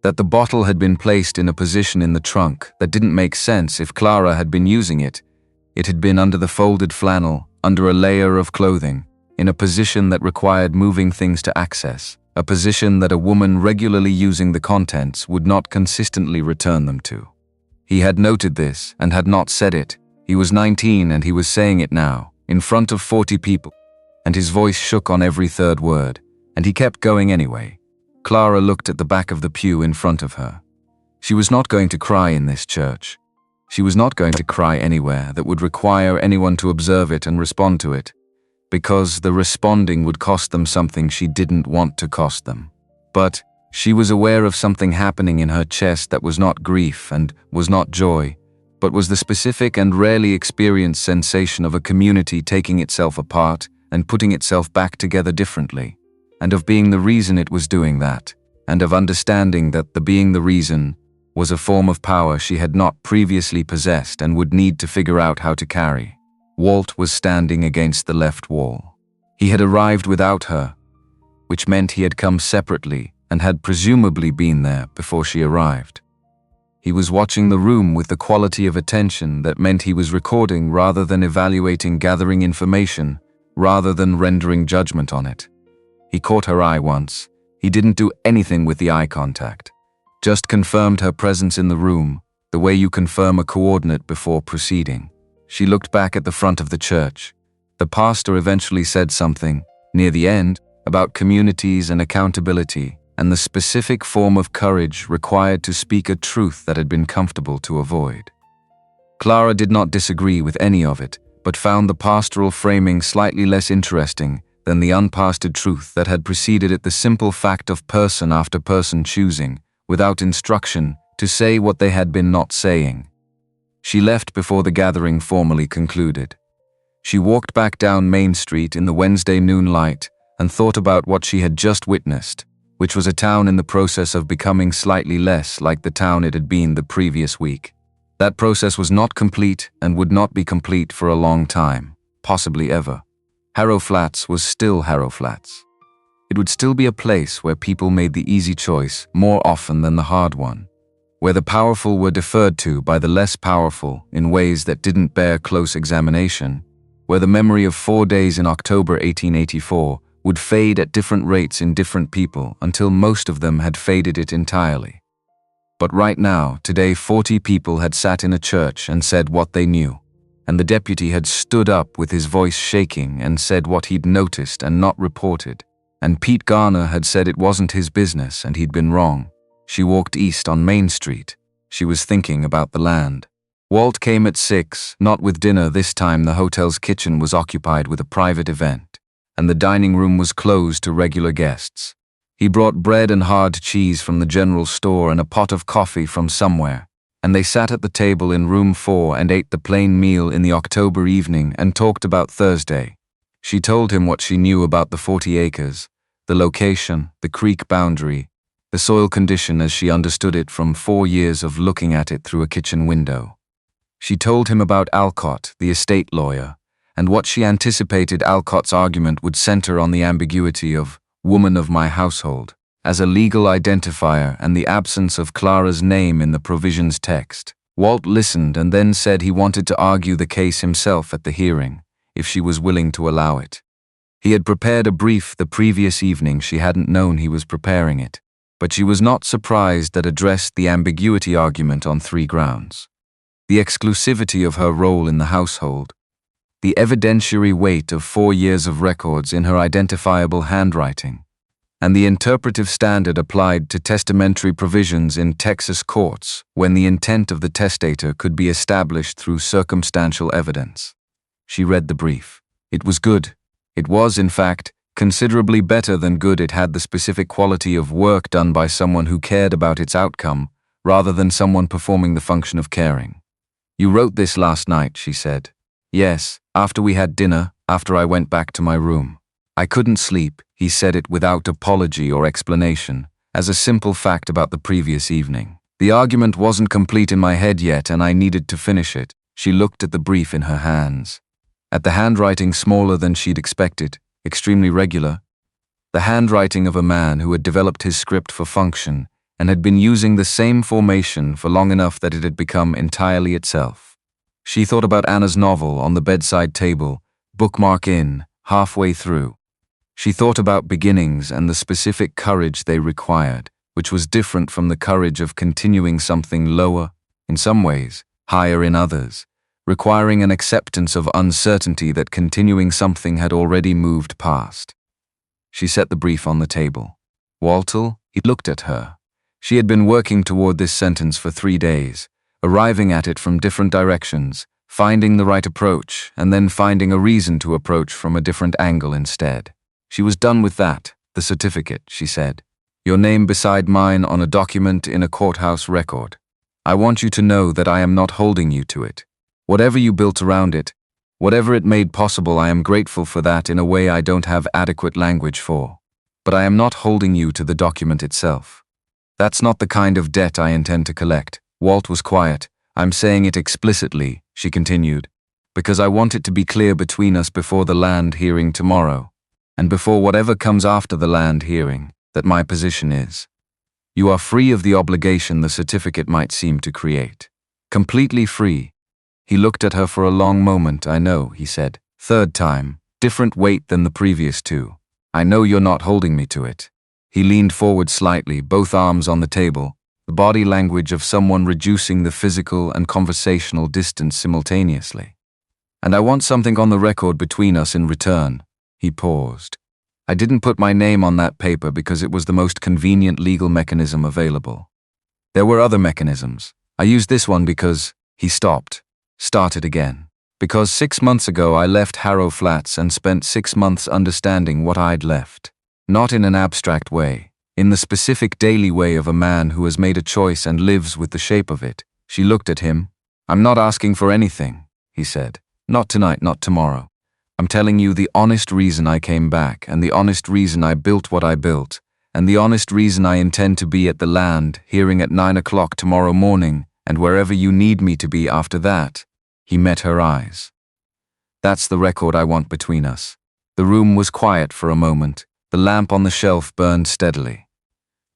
Speaker 1: That the bottle had been placed in a position in the trunk that didn't make sense if Clara had been using it. It had been under the folded flannel, under a layer of clothing, in a position that required moving things to access, a position that a woman regularly using the contents would not consistently return them to. He had noted this and had not said it. He was 19 and he was saying it now, in front of 40 people, and his voice shook on every third word, and he kept going anyway. Clara looked at the back of the pew in front of her. She was not going to cry in this church. She was not going to cry anywhere that would require anyone to observe it and respond to it, because the responding would cost them something she didn't want to cost them. But she was aware of something happening in her chest that was not grief and was not joy, but was the specific and rarely experienced sensation of a community taking itself apart and putting itself back together differently, and of being the reason it was doing that, and of understanding that the being the reason was a form of power she had not previously possessed and would need to figure out how to carry. Walt was standing against the left wall. He had arrived without her, which meant he had come separately and had presumably been there before she arrived. He was watching the room with the quality of attention that meant he was recording rather than evaluating, gathering information, rather than rendering judgment on it. He caught her eye once. He didn't do anything with the eye contact. Just confirmed her presence in the room, the way you confirm a coordinate before proceeding. She looked back at the front of the church. The pastor eventually said something, near the end, about communities and accountability, and the specific form of courage required to speak a truth that had been comfortable to avoid. Clara did not disagree with any of it, but found the pastoral framing slightly less interesting than the unpastored truth that had preceded it, the simple fact of person after person choosing, without instruction, to say what they had been not saying. She left before the gathering formally concluded. She walked back down Main Street in the Wednesday noon light and thought about what she had just witnessed, which was a town in the process of becoming slightly less like the town it had been the previous week. That process was not complete and would not be complete for a long time, possibly ever. Harrow Flats was still Harrow Flats. It would still be a place where people made the easy choice more often than the hard one, where the powerful were deferred to by the less powerful in ways that didn't bear close examination, where the memory of 4 days in October 1884 would fade at different rates in different people until most of them had faded it entirely. But right now, today, 40 people had sat in a church and said what they knew, and the deputy had stood up with his voice shaking and said what he'd noticed and not reported, and Pete Garner had said it wasn't his business and he'd been wrong. She walked east on Main Street. She was thinking about the land. Walt came at 6, not with dinner this time. The hotel's kitchen was occupied with a private event, and the dining room was closed to regular guests. He brought bread and hard cheese from the general store and a pot of coffee from somewhere, and they sat at the table in room 4 and ate the plain meal in the October evening and talked about Thursday. She told him what she knew about the 40 acres, the location, the creek boundary, the soil condition as she understood it from 4 years of looking at it through a kitchen window. She told him about Alcott, the estate lawyer, and what she anticipated Alcott's argument would center on the ambiguity of woman of my household as a legal identifier and the absence of Clara's name in the provisions text. Walt listened and then said he wanted to argue the case himself at the hearing, if she was willing to allow it. He had prepared a brief the previous evening. She hadn't known he was preparing it, but she was not surprised that addressed the ambiguity argument on 3 grounds. The exclusivity of her role in the household, the evidentiary weight of 4 years of records in her identifiable handwriting, and the interpretive standard applied to testamentary provisions in Texas courts when the intent of the testator could be established through circumstantial evidence. She read the brief. It was good. It was, in fact, considerably better than good. It had the specific quality of work done by someone who cared about its outcome, rather than someone performing the function of caring. "You wrote this last night," she said. "Yes, after we had dinner, after I went back to my room. I couldn't sleep." He said it without apology or explanation, as a simple fact about the previous evening. "The argument wasn't complete in my head yet, and I needed to finish it." She looked at the brief in her hands. At the handwriting smaller than she'd expected, extremely regular. The handwriting of a man who had developed his script for function and had been using the same formation for long enough that it had become entirely itself. She thought about Anna's novel on the bedside table, bookmark in, halfway through. She thought about beginnings and the specific courage they required, which was different from the courage of continuing something lower, in some ways, higher in others, requiring an acceptance of uncertainty that continuing something had already moved past. She set the brief on the table. Waltel, he looked at her. She had been working toward this sentence for 3 days, arriving at it from different directions, finding the right approach, and then finding a reason to approach from a different angle instead. She was done with that, the certificate, she said. "Your name beside mine on a document in a courthouse record. I want you to know that I am not holding you to it. Whatever you built around it, whatever it made possible, I am grateful for that in a way I don't have adequate language for. But I am not holding you to the document itself. That's not the kind of debt I intend to collect." Walt was quiet. "I'm saying it explicitly," she continued, "because I want it to be clear between us before the land hearing tomorrow, and before whatever comes after the land hearing, that my position is. You are free of the obligation the certificate might seem to create. Completely free." He looked at her for a long moment. "I know," he said. "Third time, different weight than the previous 2. I know you're not holding me to it." He leaned forward slightly, both arms on the table, the body language of someone reducing the physical and conversational distance simultaneously. "And I want something on the record between us in return." He paused. "I didn't put my name on that paper because it was the most convenient legal mechanism available. There were other mechanisms. I used this one because..." He stopped, started again. "Because 6 months ago I left Harrow Flats and spent 6 months understanding what I'd left. Not in an abstract way, in the specific daily way of a man who has made a choice and lives with the shape of it." She looked at him. "I'm not asking for anything," he said. "Not tonight, not tomorrow. I'm telling you the honest reason I came back, and the honest reason I built what I built, and the honest reason I intend to be at the land hearing at 9 o'clock tomorrow morning, and wherever you need me to be after that." He met her eyes. "That's the record I want between us." The room was quiet for a moment. The lamp on the shelf burned steadily.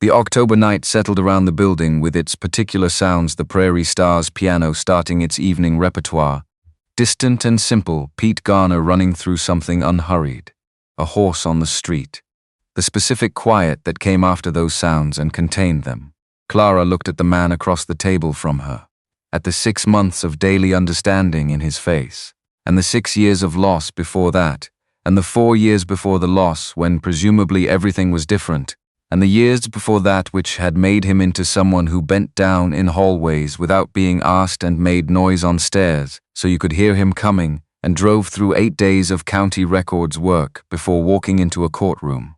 Speaker 1: The October night settled around the building with its particular sounds, the Prairie Stars piano starting its evening repertoire, distant and simple, Pete Garner running through something unhurried, a horse on the street, the specific quiet that came after those sounds and contained them. Clara looked at the man across the table from her, at the 6 months of daily understanding in his face, and the 6 years of loss before that, and the 4 years before the loss when presumably everything was different, and the years before that which had made him into someone who bent down in hallways without being asked and made noise on stairs so you could hear him coming, and drove through 8 days of county records work before walking into a courtroom.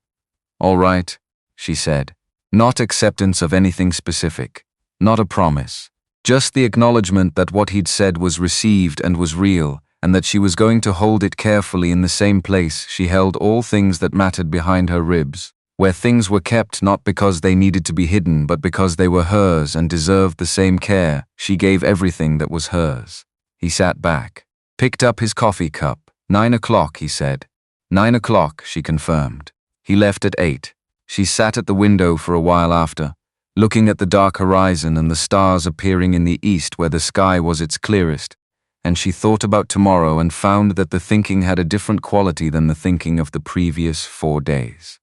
Speaker 1: "All right," she said. Not acceptance of anything specific, not a promise, just the acknowledgement that what he'd said was received and was real, and that she was going to hold it carefully in the same place she held all things that mattered behind her ribs, where things were kept not because they needed to be hidden but because they were hers and deserved the same care. She gave everything that was hers. He sat back, picked up his coffee cup. 9 o'clock, he said. 9 o'clock, she confirmed. He left at 8. She sat at the window for a while after, looking at the dark horizon and the stars appearing in the east where the sky was its clearest, and she thought about tomorrow and found that the thinking had a different quality than the thinking of the previous 4 days.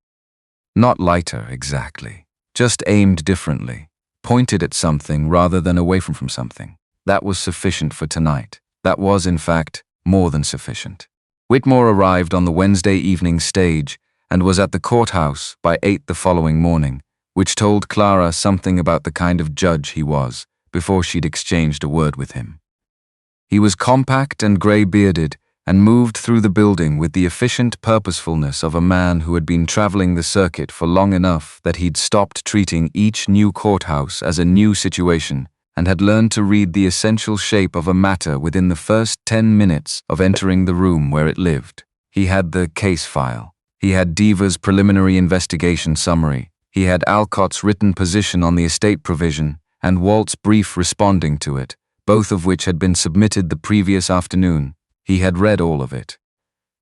Speaker 1: Not lighter, exactly, just aimed differently, pointed at something rather than away from something. That was sufficient for tonight. That was, in fact, more than sufficient. Whitmore arrived on the Wednesday evening stage, and was at the courthouse by 8 the following morning, which told Clara something about the kind of judge he was before she'd exchanged a word with him. He was compact and grey-bearded and moved through the building with the efficient purposefulness of a man who had been traveling the circuit for long enough that he'd stopped treating each new courthouse as a new situation and had learned to read the essential shape of a matter within the first 10 minutes of entering the room where it lived. He had the case file. He had Diva's preliminary investigation summary. He had Alcott's written position on the estate provision and Walt's brief responding to it, both of which had been submitted the previous afternoon. He had read all of it.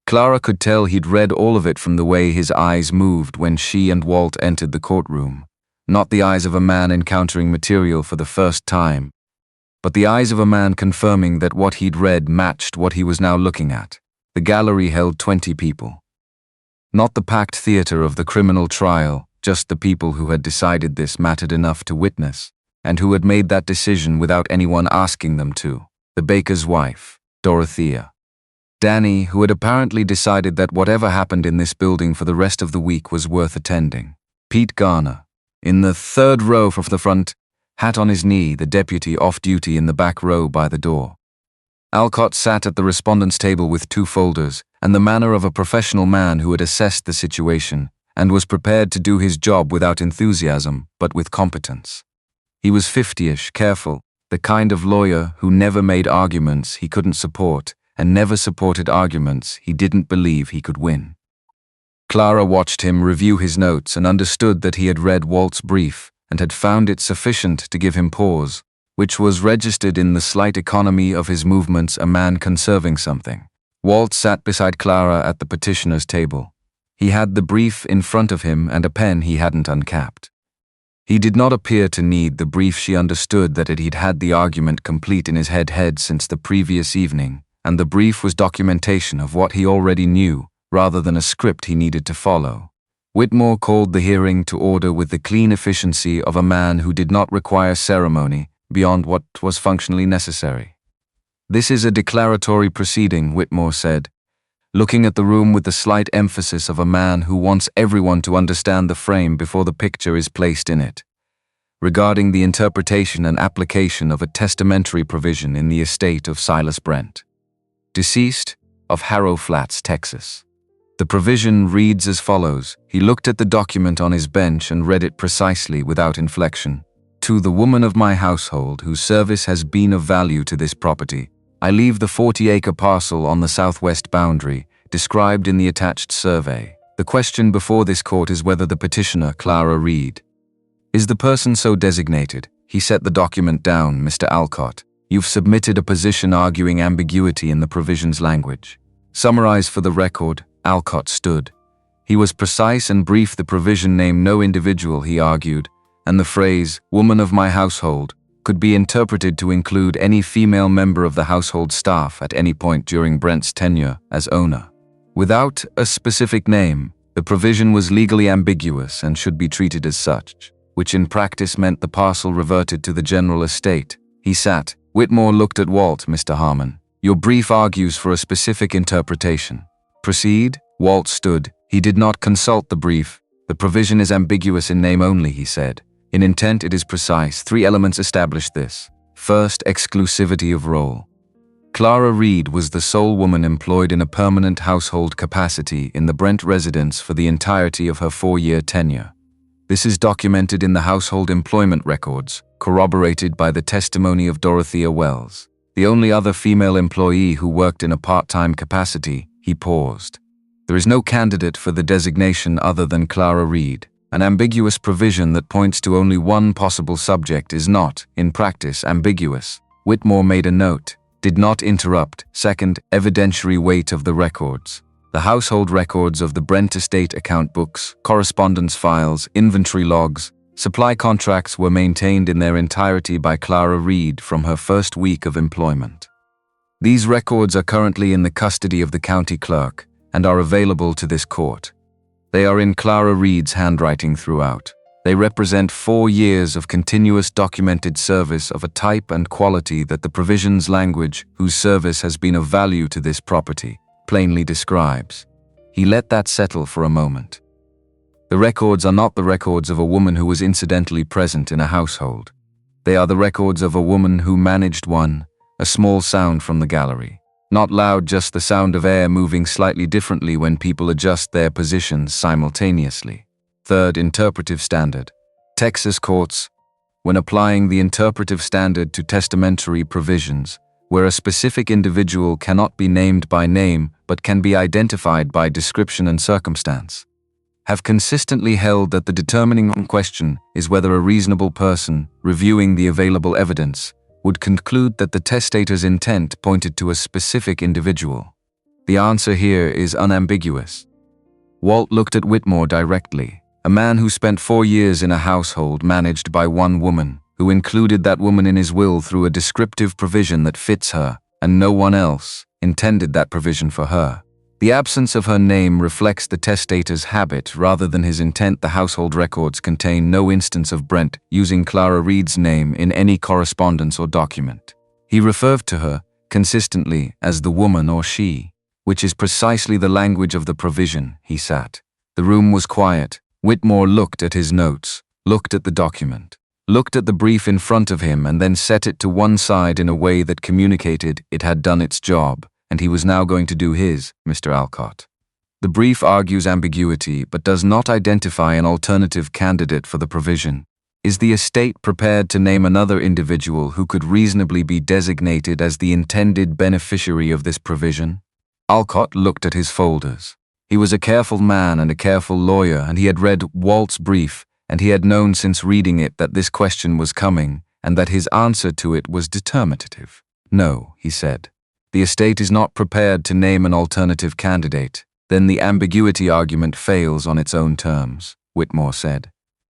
Speaker 1: Clara could tell he'd read all of it from the way his eyes moved when she and Walt entered the courtroom. Not the eyes of a man encountering material for the first time, but the eyes of a man confirming that what he'd read matched what he was now looking at. The gallery held 20 people. Not the packed theater of the criminal trial, just the people who had decided this mattered enough to witness, and who had made that decision without anyone asking them to. The baker's wife, Dorothea. Danny, who had apparently decided that whatever happened in this building for the rest of the week was worth attending. Pete Garner, in the third row from the front, hat on his knee, the deputy off-duty in the back row by the door. Alcott sat at the respondent's table with 2 folders and the manner of a professional man who had assessed the situation and was prepared to do his job without enthusiasm, but with competence. He was 50-ish, careful, the kind of lawyer who never made arguments he couldn't support and never supported arguments he didn't believe he could win. Clara watched him review his notes and understood that he had read Walt's brief and had found it sufficient to give him pause, which was registered in the slight economy of his movements, a man conserving something. Walt sat beside Clara at the petitioner's table. He had the brief in front of him and a pen he hadn't uncapped. He did not appear to need the brief. She understood that he'd had the argument complete in his head since the previous evening, and the brief was documentation of what he already knew, rather than a script he needed to follow. Whitmore called the hearing to order with the clean efficiency of a man who did not require ceremony beyond what was functionally necessary. "This is a declaratory proceeding," Whitmore said, looking at the room with the slight emphasis of a man who wants everyone to understand the frame before the picture is placed in it, regarding the interpretation and application of a testamentary provision in the estate of Silas Brent, deceased, of Harrow Flats, Texas. The provision reads as follows. He looked at the document on his bench and read it precisely without inflection. "To the woman of my household whose service has been of value to this property, I leave the 40-acre parcel on the southwest boundary, described in the attached survey. The question before this court is whether the petitioner, Clara Reed, is the person so designated." He set the document down. "Mr. Alcott, you've submitted a position arguing ambiguity in the provision's language. Summarize for the record." Alcott stood. He was precise and brief. The provision named no individual, he argued, and the phrase, "woman of my household," could be interpreted to include any female member of the household staff at any point during Brent's tenure as owner. Without a specific name, the provision was legally ambiguous and should be treated as such, which in practice meant the parcel reverted to the general estate. He sat. Whitmore looked at Walt. "Mr. Harmon, your brief argues for a specific interpretation. Proceed." Walt stood. He did not consult the brief. "The provision is ambiguous in name only," he said. "In intent it is precise. 3 elements establish this. First, exclusivity of role. Clara Reed was the sole woman employed in a permanent household capacity in the Brent residence for the entirety of her 4-year tenure. This is documented in the household employment records, corroborated by the testimony of Dorothea Wells, the only other female employee who worked in a part-time capacity." He paused. "There is no candidate for the designation other than Clara Reed. An ambiguous provision that points to only one possible subject is not, in practice, ambiguous." Whitmore made a note. Did not interrupt. "Second, evidentiary weight of the records. The household records of the Brent estate, account books, correspondence files, inventory logs, supply contracts were maintained in their entirety by Clara Reed from her first week of employment. These records are currently in the custody of the county clerk and are available to this court. They are in Clara Reed's handwriting throughout. They represent 4 years of continuous documented service of a type and quality that the provision's language, whose service has been of value to this property, plainly describes." He let that settle for a moment. The records are not the records of a woman who was incidentally present in a household. They are the records of a woman who managed one, a small sound from the gallery. Not loud, just the sound of air moving slightly differently when people adjust their positions simultaneously. Third, interpretive standard. Texas courts, when applying the interpretive standard to testamentary provisions, where a specific individual cannot be named by name but can be identified by description and circumstance, have consistently held that the determining question is whether a reasonable person, reviewing the available evidence, would conclude that the testator's intent pointed to a specific individual. The answer here is unambiguous. Walt looked at Whitmore directly, a man who spent 4 years in a household managed by one woman, who included that woman in his will through a descriptive provision that fits her, and no one else intended that provision for her. The absence of her name reflects the testator's habit rather than his intent. The household records contain no instance of Brent using Clara Reed's name in any correspondence or document. He referred to her, consistently, as the woman or she, which is precisely the language of the provision. He sat. The room was quiet. Whitmore looked at his notes, looked at the document, looked at the brief in front of him, and then set it to one side in a way that communicated it had done its job, and he was now going to do his, Mr. Alcott. The brief argues ambiguity but does not identify an alternative candidate for the provision. Is the estate prepared to name another individual who could reasonably be designated as the intended beneficiary of this provision? Alcott looked at his folders. He was a careful man and a careful lawyer, and he had read Walt's brief, and he had known since reading it that this question was coming, and that his answer to it was determinative. No, he said. The estate is not prepared to name an alternative candidate. Then the ambiguity argument fails on its own terms, Whitmore said.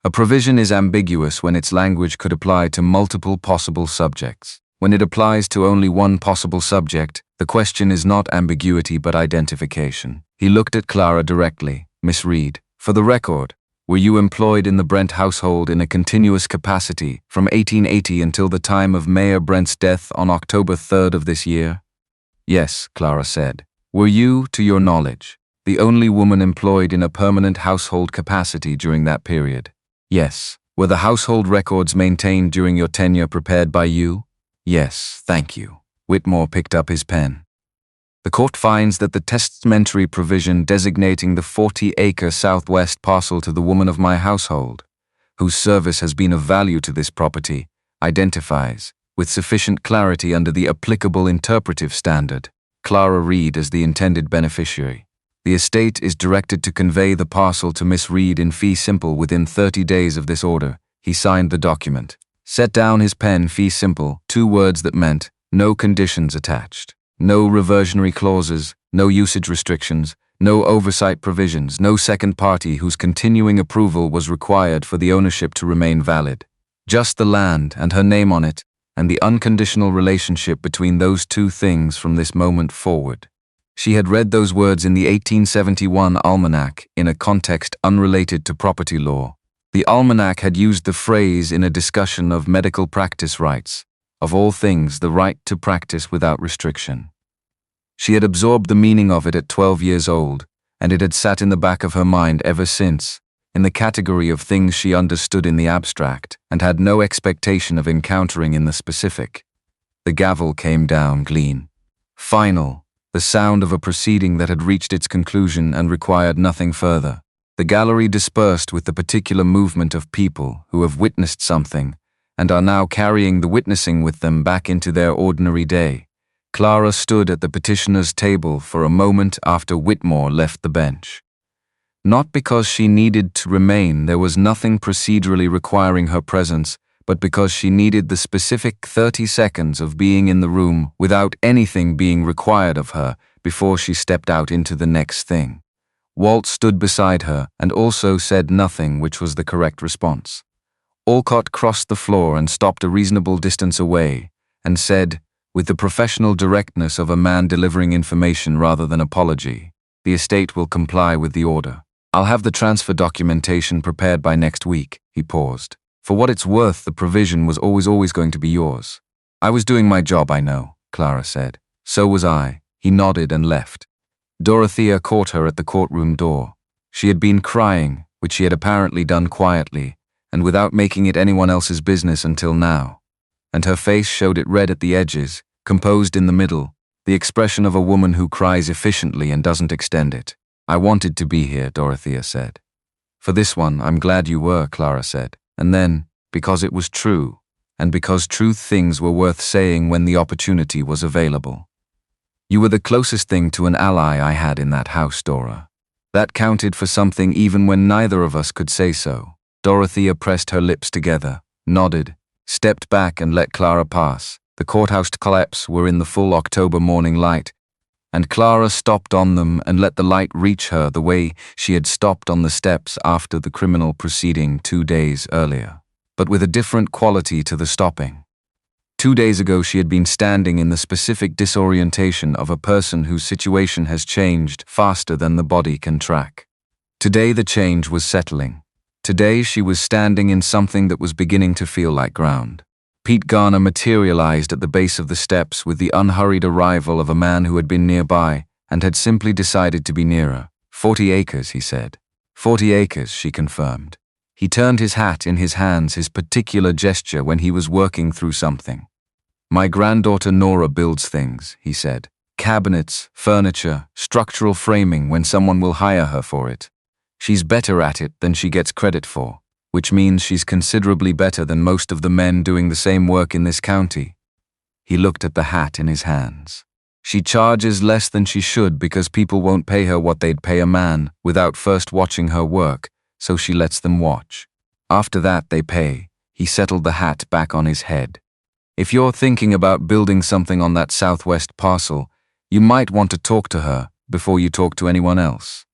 Speaker 1: A provision is ambiguous when its language could apply to multiple possible subjects. When it applies to only one possible subject, the question is not ambiguity but identification. He looked at Clara directly. Miss Reed, for the record, were you employed in the Brent household in a continuous capacity from 1880 until the time of Mayor Brent's death on October 3rd of this year? Yes, Clara said. Were you, to your knowledge, the only woman employed in a permanent household capacity during that period? Yes. Were the household records maintained during your tenure prepared by you? Yes, thank you. Whitmore picked up his pen. The court finds that the testamentary provision designating the 40-acre southwest parcel to the woman of my household, whose service has been of value to this property, identifies, with sufficient clarity under the applicable interpretive standard, Clara Reed as the intended beneficiary. The estate is directed to convey the parcel to Miss Reed in fee simple within 30 days of this order. He signed the document. Set down his pen, fee simple, 2 words that meant no conditions attached, no reversionary clauses, no usage restrictions, no oversight provisions, no second party whose continuing approval was required for the ownership to remain valid. Just the land and her name on it, and the unconditional relationship between those two things from this moment forward. She had read those words in the 1871 almanac in a context unrelated to property law. The almanac had used the phrase in a discussion of medical practice rights, of all things the right to practice without restriction. She had absorbed the meaning of it at 12 years old, and it had sat in the back of her mind ever since, in the category of things she understood in the abstract and had no expectation of encountering in the specific. The gavel came down clean. Final, the sound of a proceeding that had reached its conclusion and required nothing further. The gallery dispersed with the particular movement of people who have witnessed something and are now carrying the witnessing with them back into their ordinary day. Clara stood at the petitioner's table for a moment after Whitmore left the bench. Not because she needed to remain, there was nothing procedurally requiring her presence, but because she needed the specific 30 seconds of being in the room without anything being required of her before she stepped out into the next thing. Walt stood beside her and also said nothing, which was the correct response. Alcott crossed the floor and stopped a reasonable distance away and said, with the professional directness of a man delivering information rather than apology, "The estate will comply with the order. I'll have the transfer documentation prepared by next week." He paused. "For what it's worth, the provision was always going to be yours." "I was doing my job, I know," Clara said. "So was I." He nodded and left. Dorothea caught her at the courtroom door. She had been crying, which she had apparently done quietly, and without making it anyone else's business until now. And her face showed it red at the edges, composed in the middle, the expression of a woman who cries efficiently and doesn't extend it. "I wanted to be here," Dorothea said. "For this one, I'm glad you were," Clara said. And then, because it was true, and because truth things were worth saying when the opportunity was available. "You were the closest thing to an ally I had in that house, Dora. That counted for something even when neither of us could say so." Dorothea pressed her lips together, nodded, stepped back and let Clara pass. The courthouse steps were in the full October morning light, and Clara stopped on them and let the light reach her the way she had stopped on the steps after the criminal proceeding 2 days earlier, but with a different quality to the stopping. 2 days ago she had been standing in the specific disorientation of a person whose situation has changed faster than the body can track. Today the change was settling. Today she was standing in something that was beginning to feel like ground. Pete Garner materialized at the base of the steps with the unhurried arrival of a man who had been nearby and had simply decided to be nearer. 40 acres, he said. 40 acres, she confirmed. He turned his hat in his hands, his particular gesture when he was working through something. "My granddaughter Nora builds things," he said. "Cabinets, furniture, structural framing when someone will hire her for it. She's better at it than she gets credit for, which means she's considerably better than most of the men doing the same work in this county." He looked at the hat in his hands. "She charges less than she should because people won't pay her what they'd pay a man without first watching her work, so she lets them watch. After that they pay." He settled the hat back on his head. "If you're thinking about building something on that southwest parcel, you might want to talk to her before you talk to anyone else."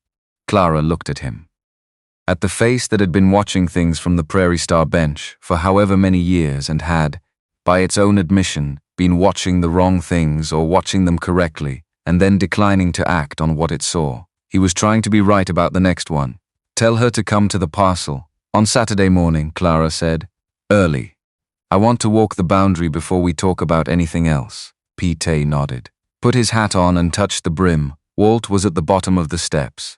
Speaker 1: Clara looked at him. At the face that had been watching things from the Prairie Star bench for however many years and had, by its own admission, been watching the wrong things or watching them correctly and then declining to act on what it saw. He was trying to be right about the next one. "Tell her to come to the parcel. On Saturday morning," Clara said. "Early. I want to walk the boundary before we talk about anything else." Pete nodded, put his hat on and touched the brim. Walt was at the bottom of the steps.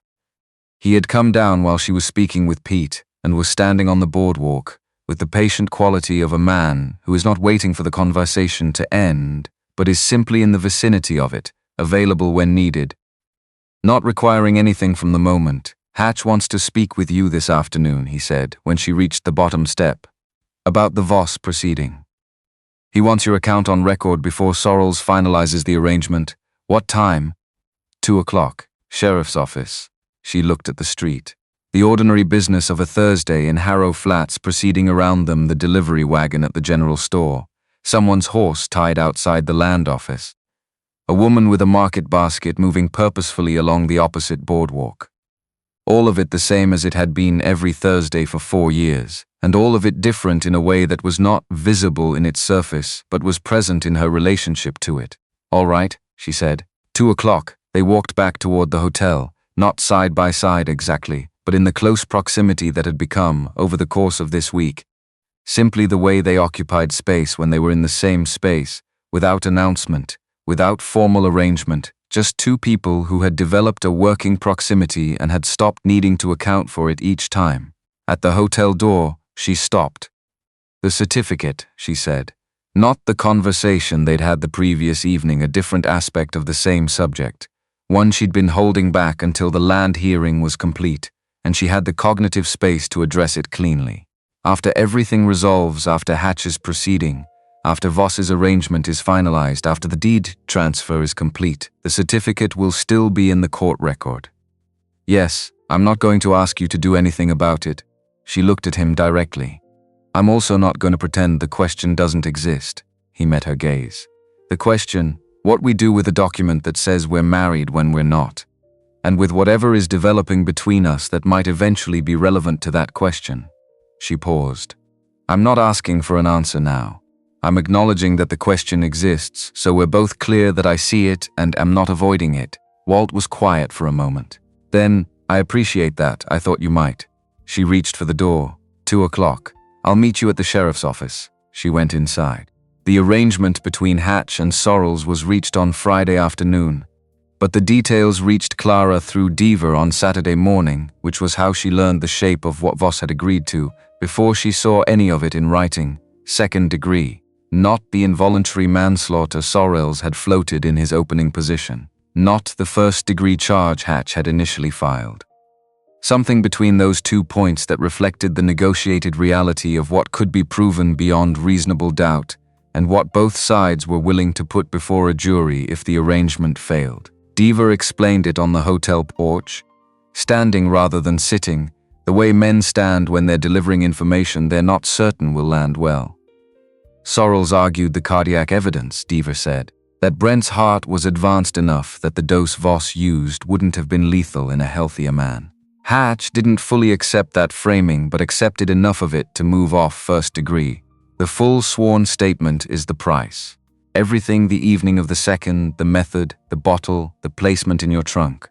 Speaker 1: He had come down while she was speaking with Pete and was standing on the boardwalk with the patient quality of a man who is not waiting for the conversation to end, but is simply in the vicinity of it, available when needed, not requiring anything from the moment. "Hatch wants to speak with you this afternoon," he said when she reached the bottom step. "About the Voss proceeding. He wants your account on record before Sorrells finalizes the arrangement." "What time?" 2 o'clock. Sheriff's office. She looked at the street. The ordinary business of a Thursday in Harrow Flats proceeding around them, the delivery wagon at the general store, someone's horse tied outside the land office, a woman with a market basket moving purposefully along the opposite boardwalk. All of it the same as it had been every Thursday for 4 years, and all of it different in a way that was not visible in its surface but was present in her relationship to it. "All right," she said. 2 o'clock. They walked back toward the hotel. Not side by side exactly, but in the close proximity that had become, over the course of this week, simply the way they occupied space when they were in the same space, without announcement, without formal arrangement, just two people who had developed a working proximity and had stopped needing to account for it each time. At the hotel door, she stopped. "The certificate," she said. Not the conversation they'd had the previous evening, a different aspect of the same subject. One she'd been holding back until the land hearing was complete, and she had the cognitive space to address it cleanly. After everything resolves, after Hatch's proceeding, after Voss's arrangement is finalized, after the deed transfer is complete, the certificate will still be in the court record. "Yes, I'm not going to ask you to do anything about it." She looked at him directly. "I'm also not going to pretend the question doesn't exist." He met her gaze. "The question, what we do with a document that says we're married when we're not, and with whatever is developing between us that might eventually be relevant to that question." She paused. "I'm not asking for an answer now. I'm acknowledging that the question exists, so we're both clear that I see it and am not avoiding it." Walt was quiet for a moment. Then, "I appreciate that, I thought you might." She reached for the door. 2 o'clock. "I'll meet you at the sheriff's office." She went inside. The arrangement between Hatch and Sorrells was reached on Friday afternoon, But the details reached Clara through Diva on Saturday morning, which was how she learned the shape of what Voss had agreed to, before she saw any of it in writing. Second degree. Not the involuntary manslaughter Sorrells had floated in his opening position. Not the first-degree charge Hatch had initially filed. Something between those 2 points that reflected the negotiated reality of what could be proven beyond reasonable doubt, and what both sides were willing to put before a jury if the arrangement failed. Diva explained it on the hotel porch, standing rather than sitting, the way men stand when they're delivering information they're not certain will land well. Sorrells argued the cardiac evidence, Diva said, that Brent's heart was advanced enough that the dose Voss used wouldn't have been lethal in a healthier man. Hatch didn't fully accept that framing, but accepted enough of it to move off first degree. The full sworn statement is the price. Everything the evening of the second, the method, the bottle, the placement in your trunk.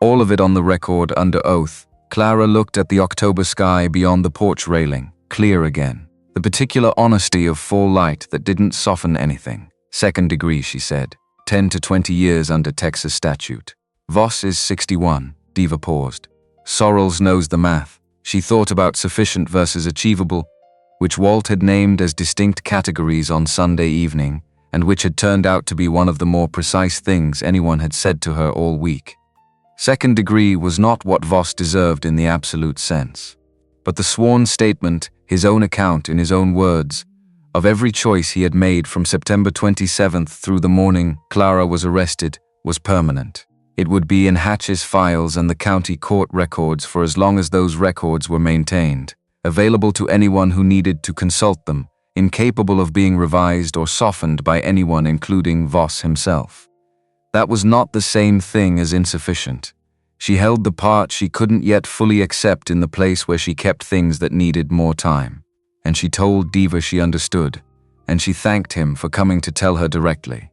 Speaker 1: All of it on the record under oath. Clara looked at the October sky beyond the porch railing, clear again. The particular honesty of fall light that didn't soften anything. Second degree, she said. 10 to 20 years under Texas statute. Voss is 61. Diva paused. Sorrells knows the math. She thought about sufficient versus achievable, which Walt had named as distinct categories on Sunday evening, and which had turned out to be one of the more precise things anyone had said to her all week. Second degree was not what Voss deserved in the absolute sense. But the sworn statement, his own account in his own words, of every choice he had made from September 27th through the morning Clara was arrested, was permanent. It would be in Hatch's files and the county court records for as long as those records were maintained, available to anyone who needed to consult them, incapable of being revised or softened by anyone including Voss himself. That was not the same thing as insufficient. She held the part she couldn't yet fully accept in the place where she kept things that needed more time. And she told Diva she understood, and she thanked him for coming to tell her directly.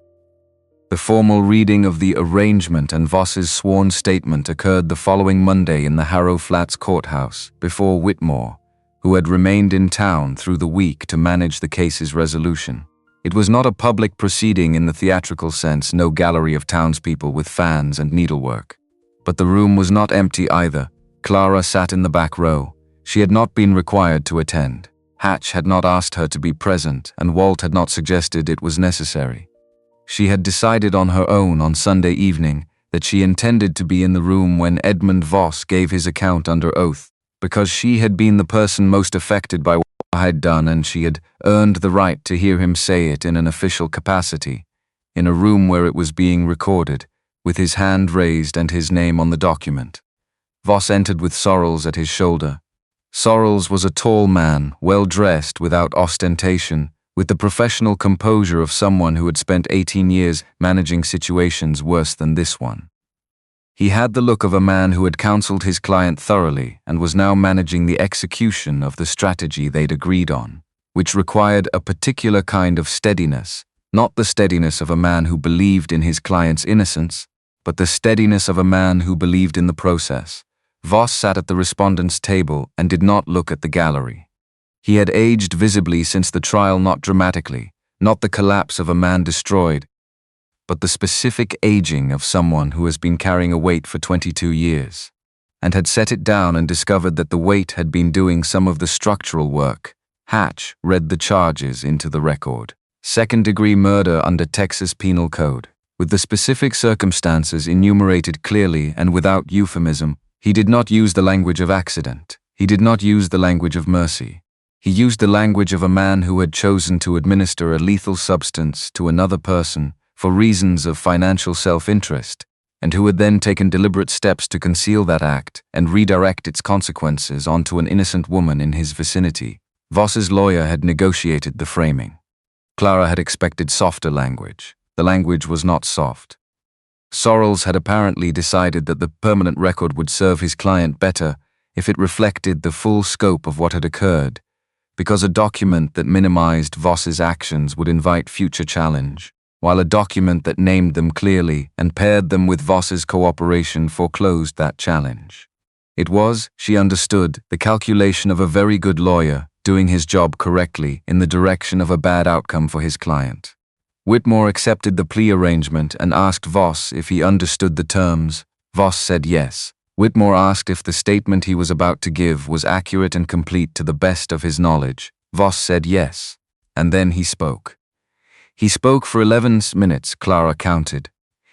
Speaker 1: The formal reading of the arrangement and Voss's sworn statement occurred the following Monday in the Harrow Flats courthouse, before Whitmore, who had remained in town through the week to manage the case's resolution. It was not a public proceeding in the theatrical sense, no gallery of townspeople with fans and needlework. But the room was not empty either. Clara sat in the back row. She had not been required to attend. Hatch had not asked her to be present, and Walt had not suggested it was necessary. She had decided on her own on Sunday evening that she intended to be in the room when Edmund Voss gave his account under oath, because she had been the person most affected by what I had done, and she had earned the right to hear him say it in an official capacity, in a room where it was being recorded, with his hand raised and his name on the document. Voss entered with Sorrells at his shoulder. Sorrells was a tall man, well-dressed without ostentation, with the professional composure of someone who had spent 18 years managing situations worse than this one. He had the look of a man who had counseled his client thoroughly and was now managing the execution of the strategy they'd agreed on, which required a particular kind of steadiness, not the steadiness of a man who believed in his client's innocence, but the steadiness of a man who believed in the process. Voss sat at the respondent's table and did not look at the gallery. He had aged visibly since the trial, not dramatically, not the collapse of a man destroyed, but the specific aging of someone who has been carrying a weight for 22 years, and had set it down and discovered that the weight had been doing some of the structural work. Hatch read the charges into the record. Second-degree murder under Texas Penal Code, with the specific circumstances enumerated clearly and without euphemism. He did not use the language of accident. He did not use the language of mercy. He used the language of a man who had chosen to administer a lethal substance to another person for reasons of financial self-interest, and who had then taken deliberate steps to conceal that act and redirect its consequences onto an innocent woman in his vicinity. Voss's lawyer had negotiated the framing. Clara had expected softer language. The language was not soft. Sorrells had apparently decided that the permanent record would serve his client better if it reflected the full scope of what had occurred, because a document that minimized Voss's actions would invite future challenge, while a document that named them clearly and paired them with Voss's cooperation foreclosed that challenge. It was, she understood, the calculation of a very good lawyer doing his job correctly in the direction of a bad outcome for his client. Whitmore accepted the plea arrangement and asked Voss if he understood the terms. Voss said yes. Whitmore asked if the statement he was about to give was accurate and complete to the best of his knowledge. Voss said yes. And then he spoke. He spoke for 11 minutes, Clara counted.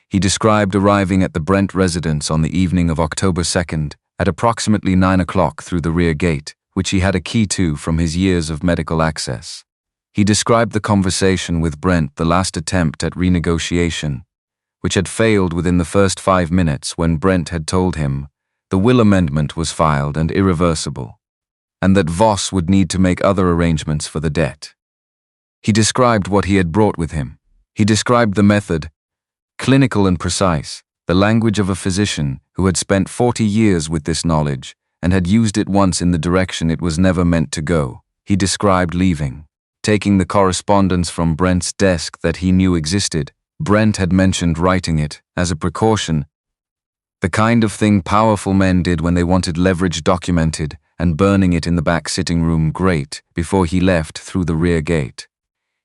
Speaker 1: He described arriving at the Brent residence on the evening of October 2nd at approximately 9 o'clock through the rear gate, which he had a key to from his years of medical access. He described the conversation with Brent, the last attempt at renegotiation, which had failed within the first 5 minutes when Brent had told him the will amendment was filed and irreversible, and that Voss would need to make other arrangements for the debt. He described what he had brought with him. He described the method, clinical and precise, the language of a physician who had spent 40 years with this knowledge and had used it once in the direction it was never meant to go. He described leaving, taking the correspondence from Brent's desk that he knew existed. Brent had mentioned writing it as a precaution, the kind of thing powerful men did when they wanted leverage documented, and burning it in the back sitting room grate before he left through the rear gate.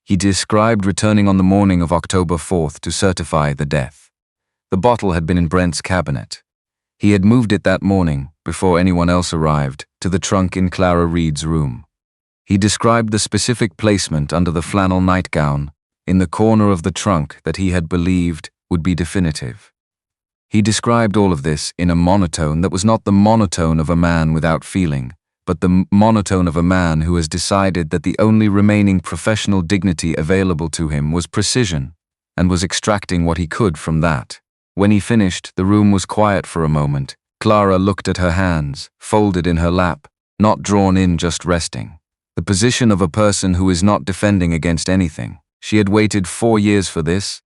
Speaker 1: He described returning on the morning of October 4th to certify the death. The bottle had been in Brent's cabinet. He had moved it that morning, before anyone else arrived, to the trunk in Clara Reed's room. He described the specific placement under the flannel nightgown, in the corner of the trunk that he had believed would be definitive. He described all of this in a monotone that was not the monotone of a man without feeling, but the monotone of a man who has decided that the only remaining professional dignity available to him was precision, and was extracting what he could from that. When he finished, the room was quiet for a moment. Clara looked at her hands, folded in her lap, not drawn in, just resting. The position of a person who is not defending against anything. She had waited 4 years for this,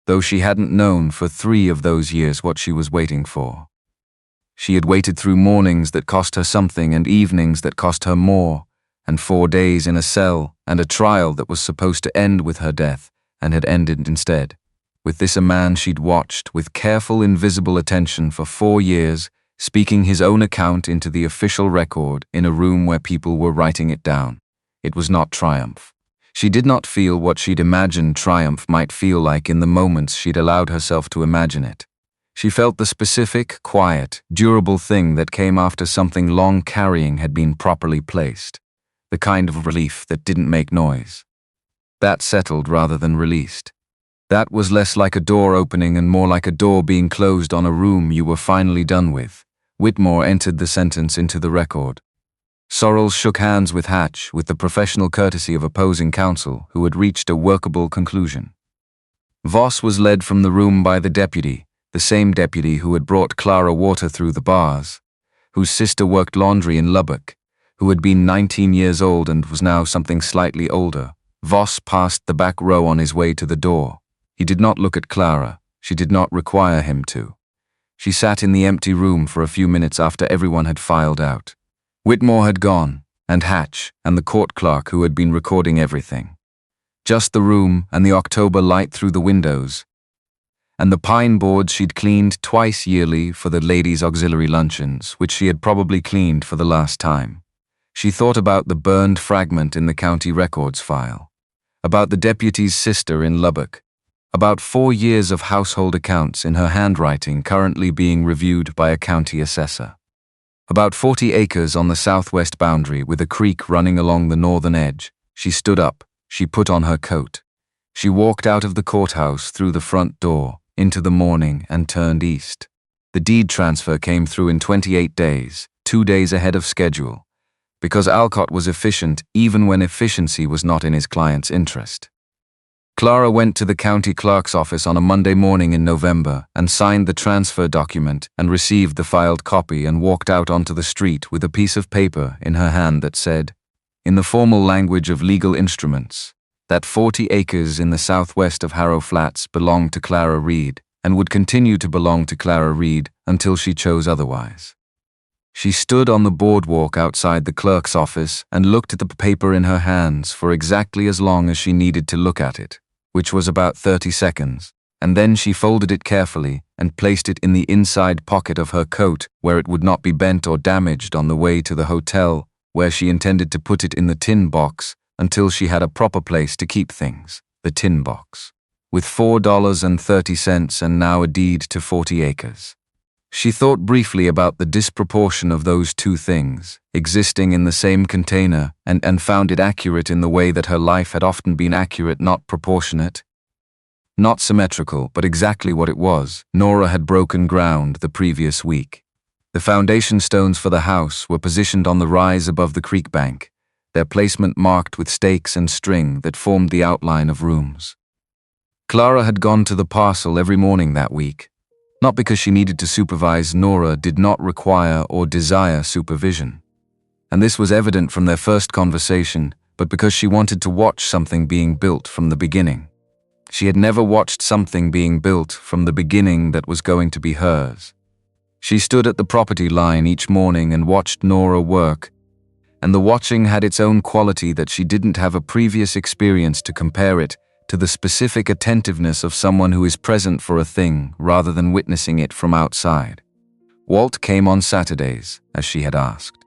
Speaker 1: though she hadn't known for 3 of those years what she was waiting for. She had waited through mornings that cost her something and evenings that cost her more, and 4 days in a cell and a trial that was supposed to end with her death and had ended instead. With this a man she'd watched with careful invisible attention for 4 years, speaking his own account into the official record in a room where people were writing it down. It was not triumph. She did not feel what she'd imagined triumph might feel like in the moments she'd allowed herself to imagine it. She felt the specific, quiet, durable thing that came after something long carrying had been properly placed. The kind of relief that didn't make noise. That settled rather than released. That was less like a door opening and more like a door being closed on a room you were finally done with. Whitmore entered the sentence into the record. Sorrells shook hands with Hatch with the professional courtesy of opposing counsel who had reached a workable conclusion. Voss was led from the room by the deputy, the same deputy who had brought Clara water through the bars, whose sister worked laundry in Lubbock, who had been 19 years old and was now something slightly older. Voss passed the back row on his way to the door. He did not look at Clara. She did not require him to. She sat in the empty room for a few minutes after everyone had filed out. Whitmore had gone, and Hatch, and the court clerk who had been recording everything. Just the room and the October light through the windows, and the pine boards she'd cleaned twice yearly for the ladies' auxiliary luncheons, which she had probably cleaned for the last time. She thought about the burned fragment in the county records file, about the deputy's sister in Lubbock, about 4 years of household accounts in her handwriting currently being reviewed by a county assessor. About 40 acres on the southwest boundary with a creek running along the northern edge. She stood up. She put on her coat. She walked out of the courthouse through the front door, into the morning, and turned east. The deed transfer came through in 28 days, 2 days ahead of schedule, because Alcott was efficient even when efficiency was not in his client's interest. Clara went to the county clerk's office on a Monday morning in November and signed the transfer document and received the filed copy and walked out onto the street with a piece of paper in her hand that said, in the formal language of legal instruments, that 40 acres in the southwest of Harrow Flats belonged to Clara Reed and would continue to belong to Clara Reed until she chose otherwise. She stood on the boardwalk outside the clerk's office and looked at the paper in her hands for exactly as long as she needed to look at it, which was about 30 seconds, and then she folded it carefully and placed it in the inside pocket of her coat where it would not be bent or damaged on the way to the hotel, where she intended to put it in the tin box until she had a proper place to keep things, the tin box. with $4.30 and now a deed to 40 acres. She thought briefly about the disproportion of those two things, existing in the same container, and found it accurate in the way that her life had often been accurate, not proportionate. Not symmetrical, but exactly what it was. Nora had broken ground the previous week. The foundation stones for the house were positioned on the rise above the creek bank, their placement marked with stakes and string that formed the outline of rooms. Clara had gone to the parcel every morning that week, not because she needed to supervise. Nora did not require or desire supervision. And this was evident from their first conversation, but because she wanted to watch something being built from the beginning. She had never watched something being built from the beginning that was going to be hers. She stood at the property line each morning and watched Nora work, and the watching had its own quality that she didn't have a previous experience to compare it to the specific attentiveness of someone who is present for a thing rather than witnessing it from outside. Walt came on Saturdays, as she had asked.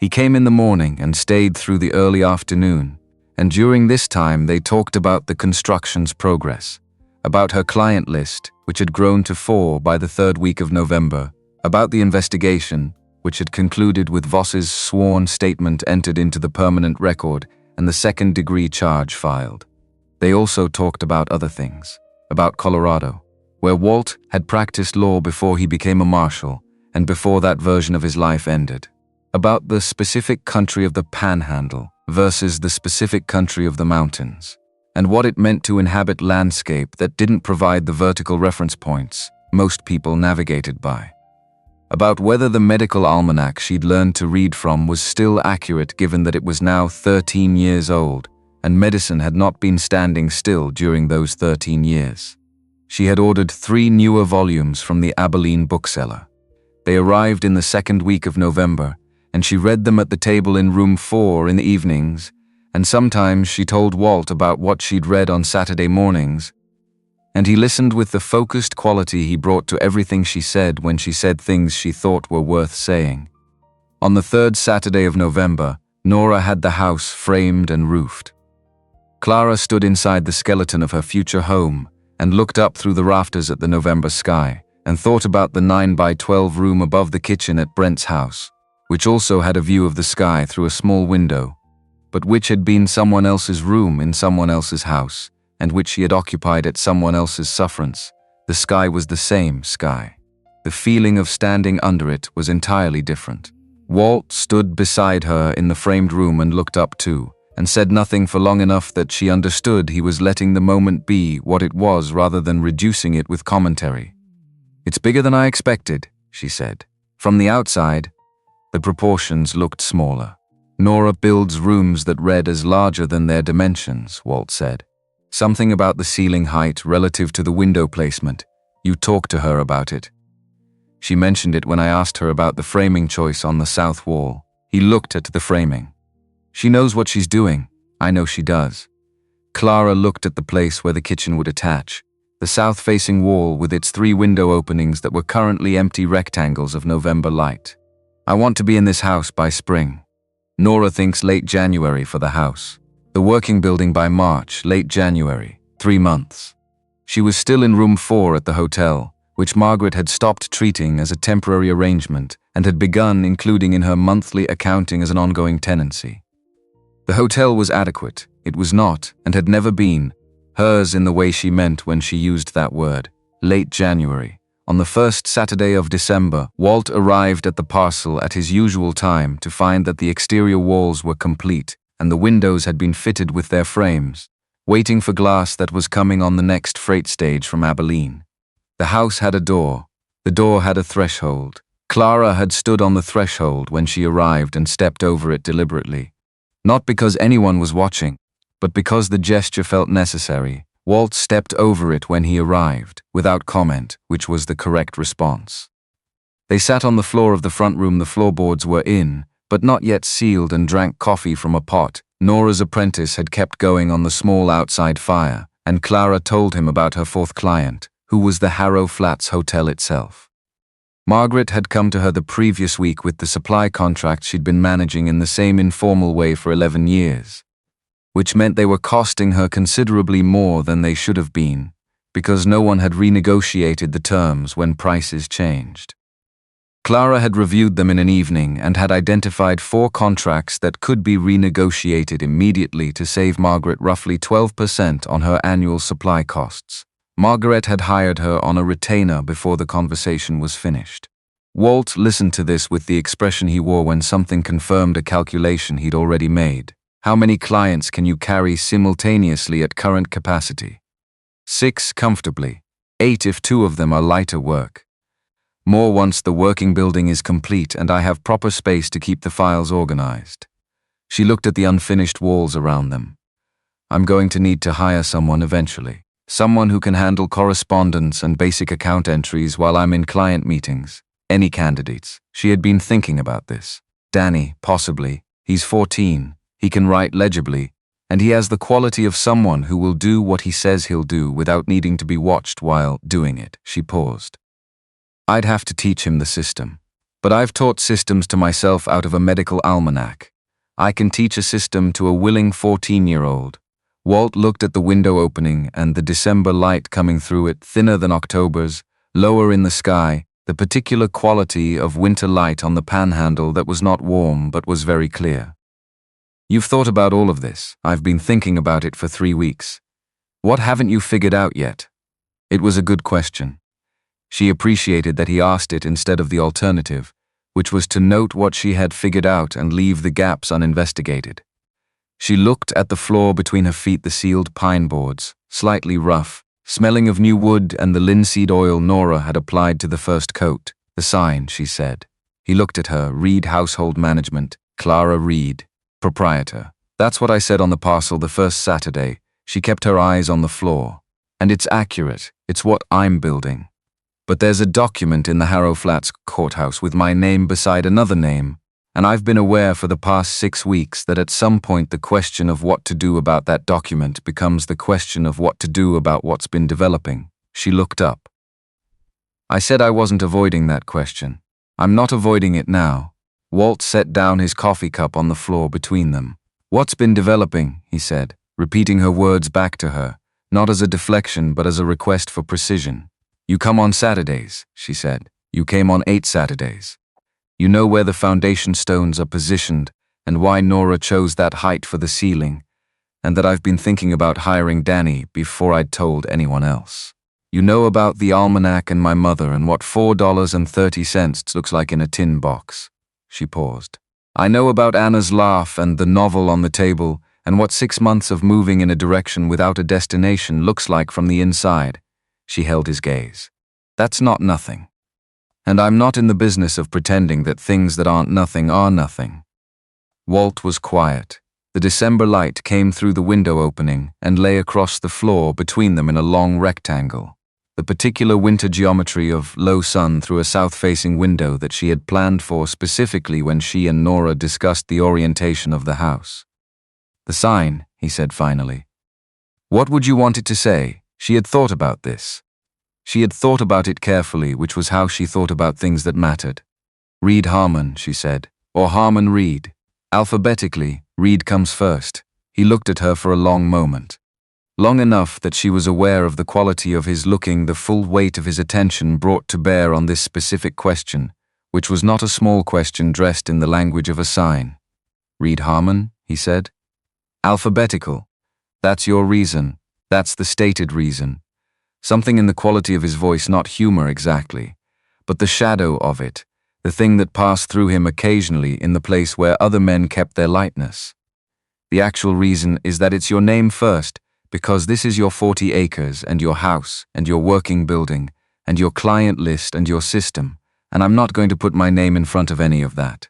Speaker 1: He came in the morning and stayed through the early afternoon, and during this time they talked about the construction's progress, about her client list, which had grown to 4 by the 3rd week of November, about the investigation, which had concluded with Voss's sworn statement entered into the permanent record and the second-degree charge filed. They also talked about other things, about Colorado, where Walt had practiced law before he became a marshal and before that version of his life ended, about the specific country of the Panhandle versus the specific country of the mountains, and what it meant to inhabit landscape that didn't provide the vertical reference points most people navigated by. About whether the medical almanac she'd learned to read from was still accurate given that it was now 13 years old, and medicine had not been standing still during those 13 years. She had ordered 3 newer volumes from the Abilene bookseller. They arrived in the 2nd week of November, and she read them at the table in room 4 in the evenings, and sometimes she told Walt about what she'd read on Saturday mornings, and he listened with the focused quality he brought to everything she said when she said things she thought were worth saying. On the 3rd Saturday of November, Nora had the house framed and roofed. Clara stood inside the skeleton of her future home and looked up through the rafters at the November sky and thought about the 9 by 12 room above the kitchen at Brent's house, which also had a view of the sky through a small window, but which had been someone else's room in someone else's house, and which she had occupied at someone else's sufferance. The sky was the same sky. The feeling of standing under it was entirely different. Walt stood beside her in the framed room and looked up too, and said nothing for long enough that she understood he was letting the moment be what it was rather than reducing it with commentary. "It's bigger than I expected," she said. From the outside, the proportions looked smaller. "Nora builds rooms that read as larger than their dimensions," Walt said. "Something about the ceiling height relative to the window placement. You talked to her about it." She mentioned it when I asked her about the framing choice on the south wall. He looked at the framing. "She knows what she's doing. I know she does." Clara looked at the place where the kitchen would attach, the south-facing wall with its 3 window openings that were currently empty rectangles of November light. "I want to be in this house by spring." Nora thinks late January for the house. The working building by March, late January, 3 months. She was still in room 4 at the hotel, which Margaret had stopped treating as a temporary arrangement and had begun including in her monthly accounting as an ongoing tenancy. The hotel was adequate. It was not, and had never been, hers in the way she meant when she used that word. Late January. On the 1st Saturday of December, Walt arrived at the parcel at his usual time to find that the exterior walls were complete and the windows had been fitted with their frames, waiting for glass that was coming on the next freight stage from Abilene. The house had a door. The door had a threshold. Clara had stood on the threshold when she arrived and stepped over it deliberately. Not because anyone was watching, but because the gesture felt necessary. Walt stepped over it when he arrived, without comment, which was the correct response. They sat on the floor of the front room. The floorboards were in, but not yet sealed, and drank coffee from a pot. Nora's apprentice had kept going on the small outside fire, and Clara told him about her 4th client, who was the Harrow Flats hotel itself. Margaret had come to her the previous week with the supply contract she'd been managing in the same informal way for 11 years. which meant they were costing her considerably more than they should have been, because no one had renegotiated the terms when prices changed. Clara had reviewed them in an evening and had identified 4 contracts that could be renegotiated immediately to save Margaret roughly 12% on her annual supply costs. Margaret had hired her on a retainer before the conversation was finished. Walt listened to this with the expression he wore when something confirmed a calculation he'd already made. How many clients can you carry simultaneously at current capacity? 6 comfortably. 8 if 2 of them are lighter work. More once the working building is complete and I have proper space to keep the files organized. She looked at the unfinished walls around them. I'm going to need to hire someone eventually. Someone who can handle correspondence and basic account entries while I'm in client meetings. Any candidates? She had been thinking about this. Danny, possibly. He's 14. He can write legibly. And he has the quality of someone who will do what he says he'll do without needing to be watched while doing it. She paused. I'd have to teach him the system. But I've taught systems to myself out of a medical almanac. I can teach a system to a willing 14-year-old. Walt looked at the window opening and the December light coming through it, thinner than October's, lower in the sky, the particular quality of winter light on the panhandle that was not warm but was very clear. You've thought about all of this. I've been thinking about it for 3 weeks. What haven't you figured out yet? It was a good question. She appreciated that he asked it instead of the alternative, which was to note what she had figured out and leave the gaps uninvestigated. She looked at the floor between her feet, the sealed pine boards, slightly rough, smelling of new wood and the linseed oil Nora had applied to the first coat. The sign, she said. He looked at her. Reed Household Management, Clara Reed, proprietor. That's what I said on the parcel the first Saturday. She kept her eyes on the floor. And it's accurate. It's what I'm building. But there's a document in the Harrow Flats courthouse with my name beside another name, and I've been aware for the past 6 weeks that at some point the question of what to do about that document becomes the question of what to do about what's been developing. She looked up. I said I wasn't avoiding that question. I'm not avoiding it now. Walt set down his coffee cup on the floor between them. What's been developing, he said, repeating her words back to her, not as a deflection but as a request for precision. You come on Saturdays, she said. You came on 8 Saturdays. You know where the foundation stones are positioned and why Nora chose that height for the ceiling, and that I've been thinking about hiring Danny before I'd told anyone else. You know about the almanac and my mother and what $4.30 looks like in a tin box. She paused. I know about Anna's laugh and the novel on the table and what 6 months of moving in a direction without a destination looks like from the inside. She held his gaze. That's not nothing. And I'm not in the business of pretending that things that aren't nothing are nothing. Walt was quiet. The December light came through the window opening and lay across the floor between them in a long rectangle. The particular winter geometry of low sun through a south-facing window that she had planned for specifically when she and Nora discussed the orientation of the house. The sign, he said finally. What would you want it to say? She had thought about this. She had thought about it carefully, which was how she thought about things that mattered. Reed Harmon, she said, or Harmon Reed. Alphabetically, Reed comes first. He looked at her for a long moment. Long enough that she was aware of the quality of his looking, the full weight of his attention brought to bear on this specific question, which was not a small question dressed in the language of a sign. Reed Harmon, he said. Alphabetical. That's your reason. That's the stated reason. Something in the quality of his voice, not humor exactly, but the shadow of it, the thing that passed through him occasionally in the place where other men kept their lightness. The actual reason is that it's your name first, because this is your 40 acres and your house and your working building and your client list and your system, and I'm not going to put my name in front of any of that.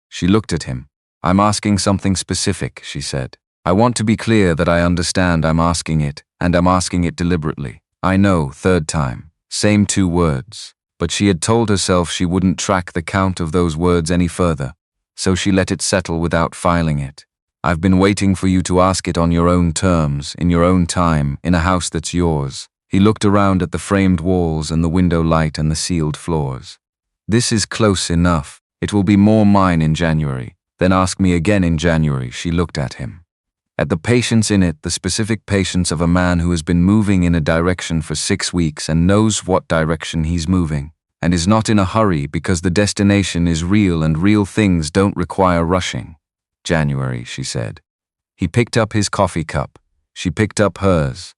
Speaker 1: She looked at him. I'm asking something specific, she said. I want to be clear that I understand I'm asking it, and I'm asking it deliberately. I know, 3rd time. Same 2 words. But she had told herself she wouldn't track the count of those words any further, so she let it settle without filing it. I've been waiting for you to ask it on your own terms, in your own time, in a house that's yours. He looked around at the framed walls and the window light and the sealed floors. This is close enough. It will be more mine in January. Then ask me again in January. She looked at him. At the patience in it, the specific patience of a man who has been moving in a direction for 6 weeks and knows what direction he's moving, and is not in a hurry because the destination is real and real things don't require rushing. January, she said. He picked up his coffee cup. She picked up hers.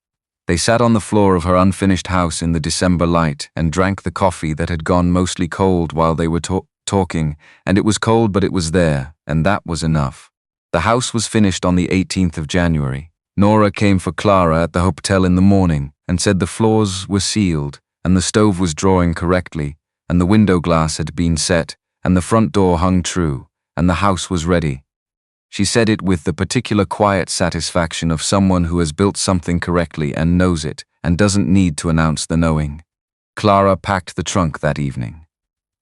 Speaker 1: They sat on the floor of her unfinished house in the December light and drank the coffee that had gone mostly cold while they were talking, and it was cold but it was there, and that was enough. The house was finished on the 18th of January. Nora came for Clara at the hotel in the morning and said the floors were sealed, and the stove was drawing correctly, and the window glass had been set, and the front door hung true, and the house was ready. She said it with the particular quiet satisfaction of someone who has built something correctly and knows it, and doesn't need to announce the knowing. Clara packed the trunk that evening.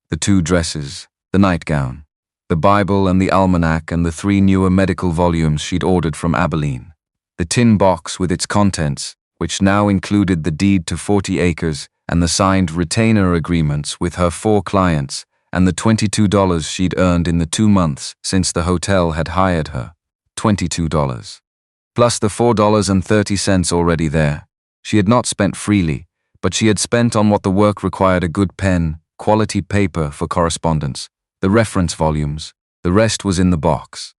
Speaker 1: The 2 dresses, the nightgown, the Bible and the almanac and the 3 newer medical volumes she'd ordered from Abilene. The tin box with its contents, which now included the deed to 40 acres and the signed retainer agreements with her 4 clients, and the $22 she'd earned in the 2 months since the hotel had hired her. $22. Plus the $4.30 already there. She had not spent freely, but she had spent on what the work required: a good pen, quality paper for correspondence, the reference volumes. The rest was in the box.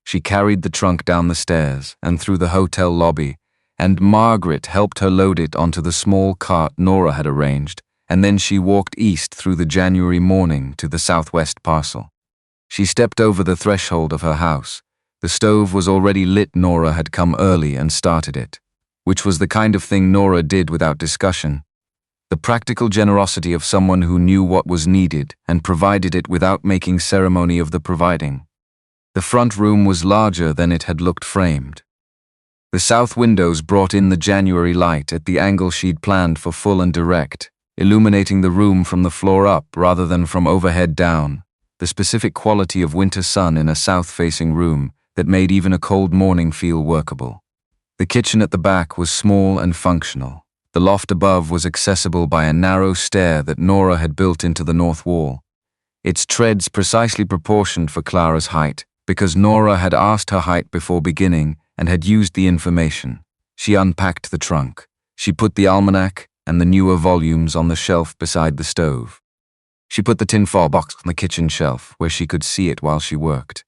Speaker 1: She carried the trunk down the stairs and through the hotel lobby, and Margaret helped her load it onto the small cart Nora had arranged, and then she walked east through the January morning to the southwest parcel. She stepped over the threshold of her house. The stove was already lit. Nora had come early and started it, which was the kind of thing Nora did without discussion. The practical generosity of someone who knew what was needed and provided it without making ceremony of the providing. The front room was larger than it had looked framed. The south windows brought in the January light at the angle she'd planned for full and direct, illuminating the room from the floor up rather than from overhead down, the specific quality of winter sun in a south-facing room that made even a cold morning feel workable. The kitchen at the back was small and functional. The loft above was accessible by a narrow stair that Nora had built into the north wall, its treads precisely proportioned for Clara's height, because Nora had asked her height before beginning and had used the information. She unpacked the trunk. She put the almanac and the newer volumes on the shelf beside the stove. She put the tinfoil box on the kitchen shelf where she could see it while she worked.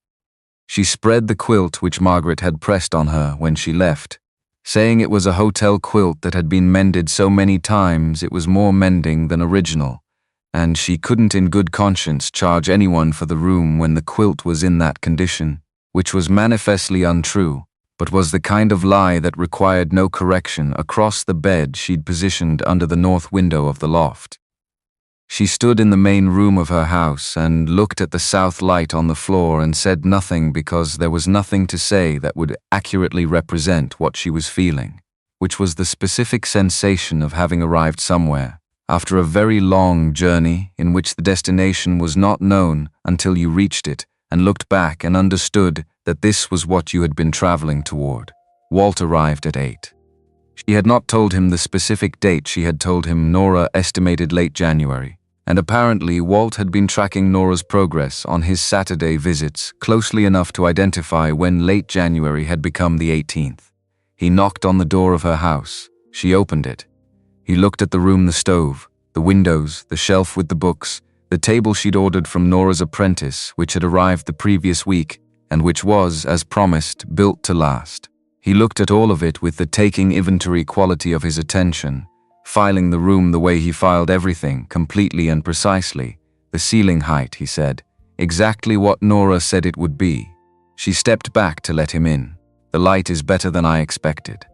Speaker 1: She spread the quilt which Margaret had pressed on her when she left, saying it was a hotel quilt that had been mended so many times it was more mending than original, and she couldn't in good conscience charge anyone for the room when the quilt was in that condition, which was manifestly untrue, but was the kind of lie that required no correction, across the bed she'd positioned under the north window of the loft. She stood in the main room of her house and looked at the south light on the floor and said nothing because there was nothing to say that would accurately represent what she was feeling, which was the specific sensation of having arrived somewhere, after a very long journey in which the destination was not known until you reached it and looked back and understood that this was what you had been traveling toward. Walt arrived at 8. She had not told him the specific date. She had told him Nora estimated late January, and apparently Walt had been tracking Nora's progress on his Saturday visits closely enough to identify when late January had become the 18th. He knocked on the door of her house. She opened it. He looked at the room, the stove, the windows, the shelf with the books, the table she'd ordered from Nora's apprentice, which had arrived the previous week, and which was, as promised, built to last. He looked at all of it with the taking inventory quality of his attention, filing the room the way he filed everything, completely and precisely. The ceiling height, he said, exactly what Nora said it would be. She stepped back to let him in. The light is better than I expected.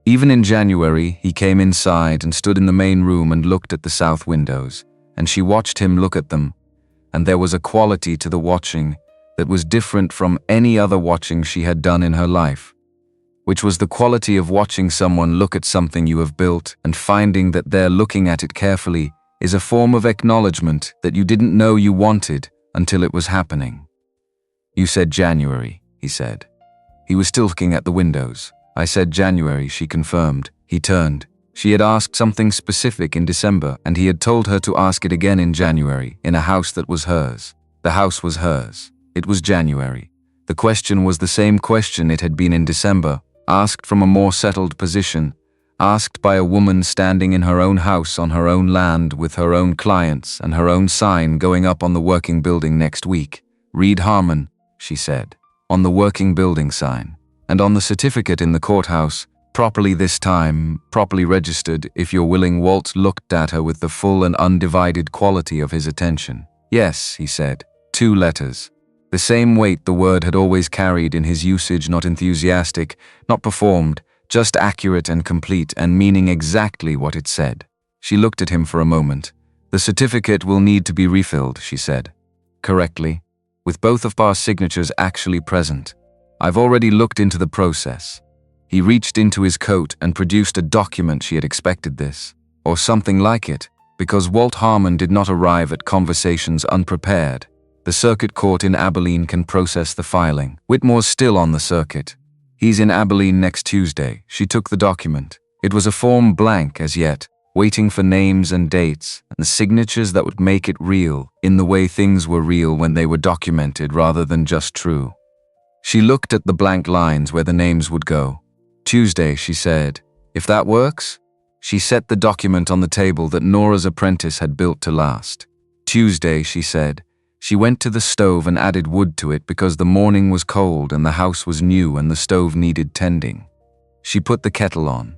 Speaker 1: Even in January, he came inside and stood in the main room and looked at the south windows, and she watched him look at them, and there was a quality to the watching that was different from any other watching she had done in her life, which was the quality of watching someone look at something you have built and finding that they're looking at it carefully is a form of acknowledgement that you didn't know you wanted until it was happening. You said January, he said. He was still looking at the windows. I said January, she confirmed. He turned. She had asked something specific in December, and he had told her to ask it again in January, in a house that was hers. The house was hers. It was January. The question was the same question it had been in December, asked from a more settled position, asked by a woman standing in her own house on her own land with her own clients and her own sign going up on the working building next week. Reed Harmon, she said, on the working building sign. And on the certificate in the courthouse, properly this time, properly registered, if you're willing. Walt looked at her with the full and undivided quality of his attention. Yes, he said, 2 letters. The same weight the word had always carried in his usage, not enthusiastic, not performed, just accurate and complete and meaning exactly what it said. She looked at him for a moment. The certificate will need to be refilled, she said. Correctly, with both of our signatures actually present. I've already looked into the process. He reached into his coat and produced a document. She had expected this, or something like it, because Walt Harmon did not arrive at conversations unprepared. The circuit court in Abilene can process the filing. Whitmore's still on the circuit. He's in Abilene next Tuesday. She took the document. It was a form blank as yet, waiting for names and dates and the signatures that would make it real, in the way things were real when they were documented rather than just true. She looked at the blank lines where the names would go. Tuesday, she said. If that works? She set the document on the table that Nora's apprentice had built to last. Tuesday, she said. She went to the stove and added wood to it because the morning was cold and the house was new and the stove needed tending. She put the kettle on.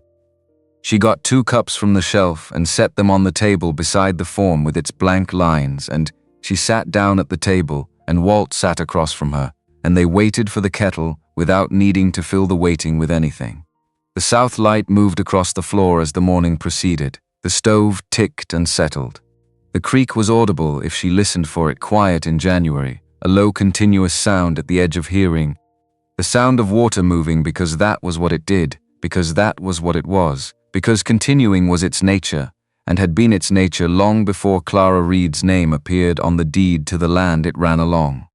Speaker 1: She got 2 cups from the shelf and set them on the table beside the form with its blank lines, and she sat down at the table and Walt sat across from her, and they waited for the kettle without needing to fill the waiting with anything. The south light moved across the floor as the morning proceeded. The stove ticked and settled. The creak was audible if she listened for it, quiet in January, a low continuous sound at the edge of hearing. The sound of water moving because that was what it did, because that was what it was, because continuing was its nature, and had been its nature long before Clara Reed's name appeared on the deed to the land it ran along.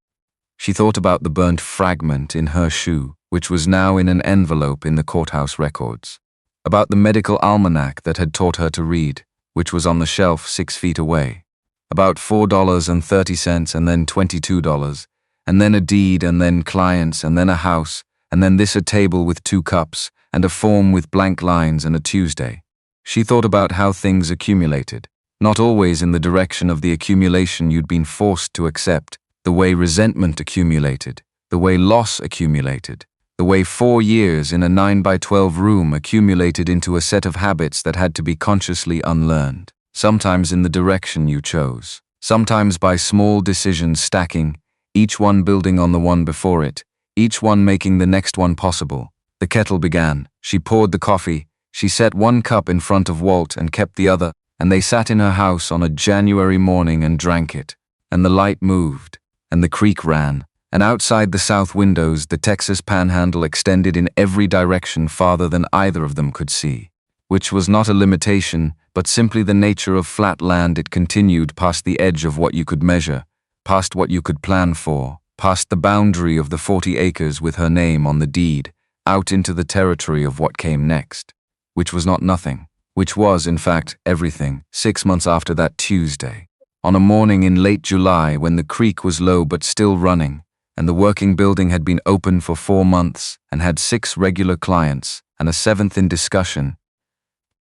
Speaker 1: She thought about the burnt fragment in her shoe, which was now in an envelope in the courthouse records. About the medical almanac that had taught her to read, which was on the shelf 6 feet away. About $4.30 and then $22, and then a deed and then clients and then a house, and then this, a table with 2 cups and a form with blank lines and a Tuesday. She thought about how things accumulated, not always in the direction of the accumulation you'd been forced to accept, the way resentment accumulated, the way loss accumulated, the way 4 years in a 9x12 room accumulated into a set of habits that had to be consciously unlearned, sometimes in the direction you chose, sometimes by small decisions stacking, each one building on the one before it, each one making the next one possible. The kettle began. She poured the coffee. She set 1 cup in front of Walt and kept the other, and they sat in her house on a January morning and drank it. And the light moved, and the creek ran, and outside the south windows the Texas panhandle extended in every direction farther than either of them could see, which was not a limitation, but simply the nature of flat land. It continued past the edge of what you could measure, past what you could plan for, past the boundary of the 40 acres with her name on the deed, out into the territory of what came next, which was not nothing, which was, in fact, everything. 6 months after that Tuesday, on a morning in late July when the creek was low but still running, and the working building had been open for 4 months and had 6 regular clients and a 7th in discussion,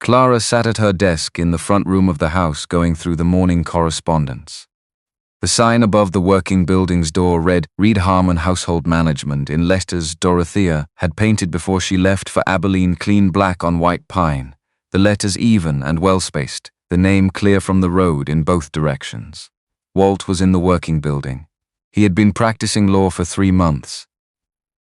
Speaker 1: Clara sat at her desk in the front room of the house going through the morning correspondence. The sign above the working building's door read, Reed Harmon Household Management, in letters Dorothea had painted before she left for Abilene, clean black on white pine, the letters even and well-spaced, the name clear from the road in both directions. Walt was in the working building. He had been practicing law for 3 months,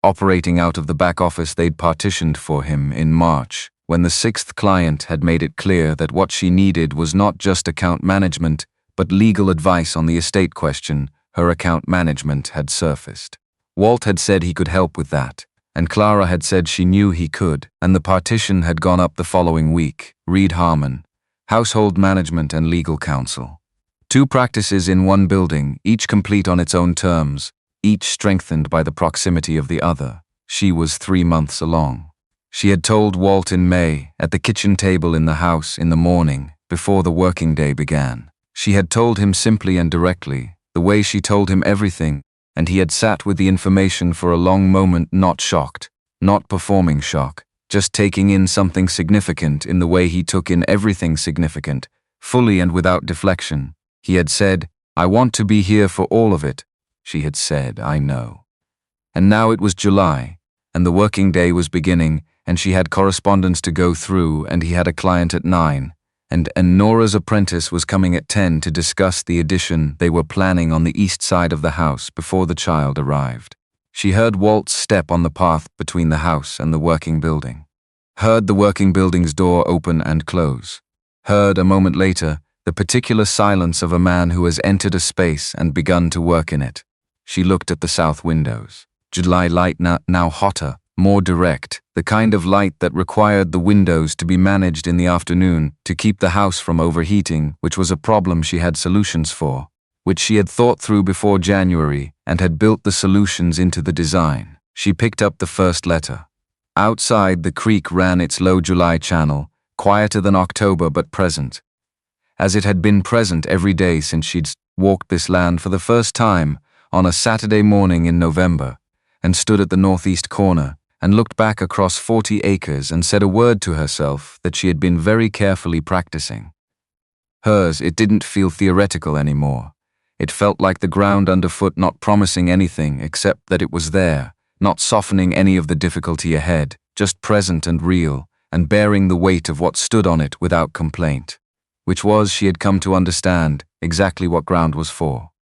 Speaker 1: operating out of the back office they'd partitioned for him in March, when the 6th client had made it clear that what she needed was not just account management, but legal advice on the estate question. Her account management had surfaced. Walt had said he could help with that, and Clara had said she knew he could, and the partition had gone up the following week. Reed Harmon, Household Management and Legal Counsel. 2 practices in 1 building, each complete on its own terms, each strengthened by the proximity of the other. She was 3 months along. She had told Walt in May, at the kitchen table in the house in the morning, before the working day began. She had told him simply and directly, the way she told him everything, and he had sat with the information for a long moment, not shocked, not performing shock, just taking in something significant in the way he took in everything significant, fully and without deflection. He had said, "I want to be here for all of it." She had said, "I know." And now it was July, and the working day was beginning, and she had correspondence to go through, and he had a client at 9, and Nora's apprentice was coming at 10 to discuss the addition they were planning on the east side of the house before the child arrived. She heard Walt's step on the path between the house and the working building. Heard the working building's door open and close. Heard, a moment later, the particular silence of a man who has entered a space and begun to work in it. She looked at the south windows. July light now hotter, more direct, the kind of light that required the windows to be managed in the afternoon to keep the house from overheating, which was a problem she had solutions for, which she had thought through before January and had built the solutions into the design. She picked up the first letter. Outside, the creek ran its low July channel, quieter than October but present, as it had been present every day since she'd walked this land for the first time on a Saturday morning in November, and stood at the northeast corner and looked back across 40 acres and said a word to herself that she had been very carefully practicing. Hers, it didn't feel theoretical anymore. It felt like the ground underfoot, not promising anything except that it was there, not softening any of the difficulty ahead, just present and real, and bearing the weight of what stood on it without complaint, which was, she had come to understand, exactly what ground was for.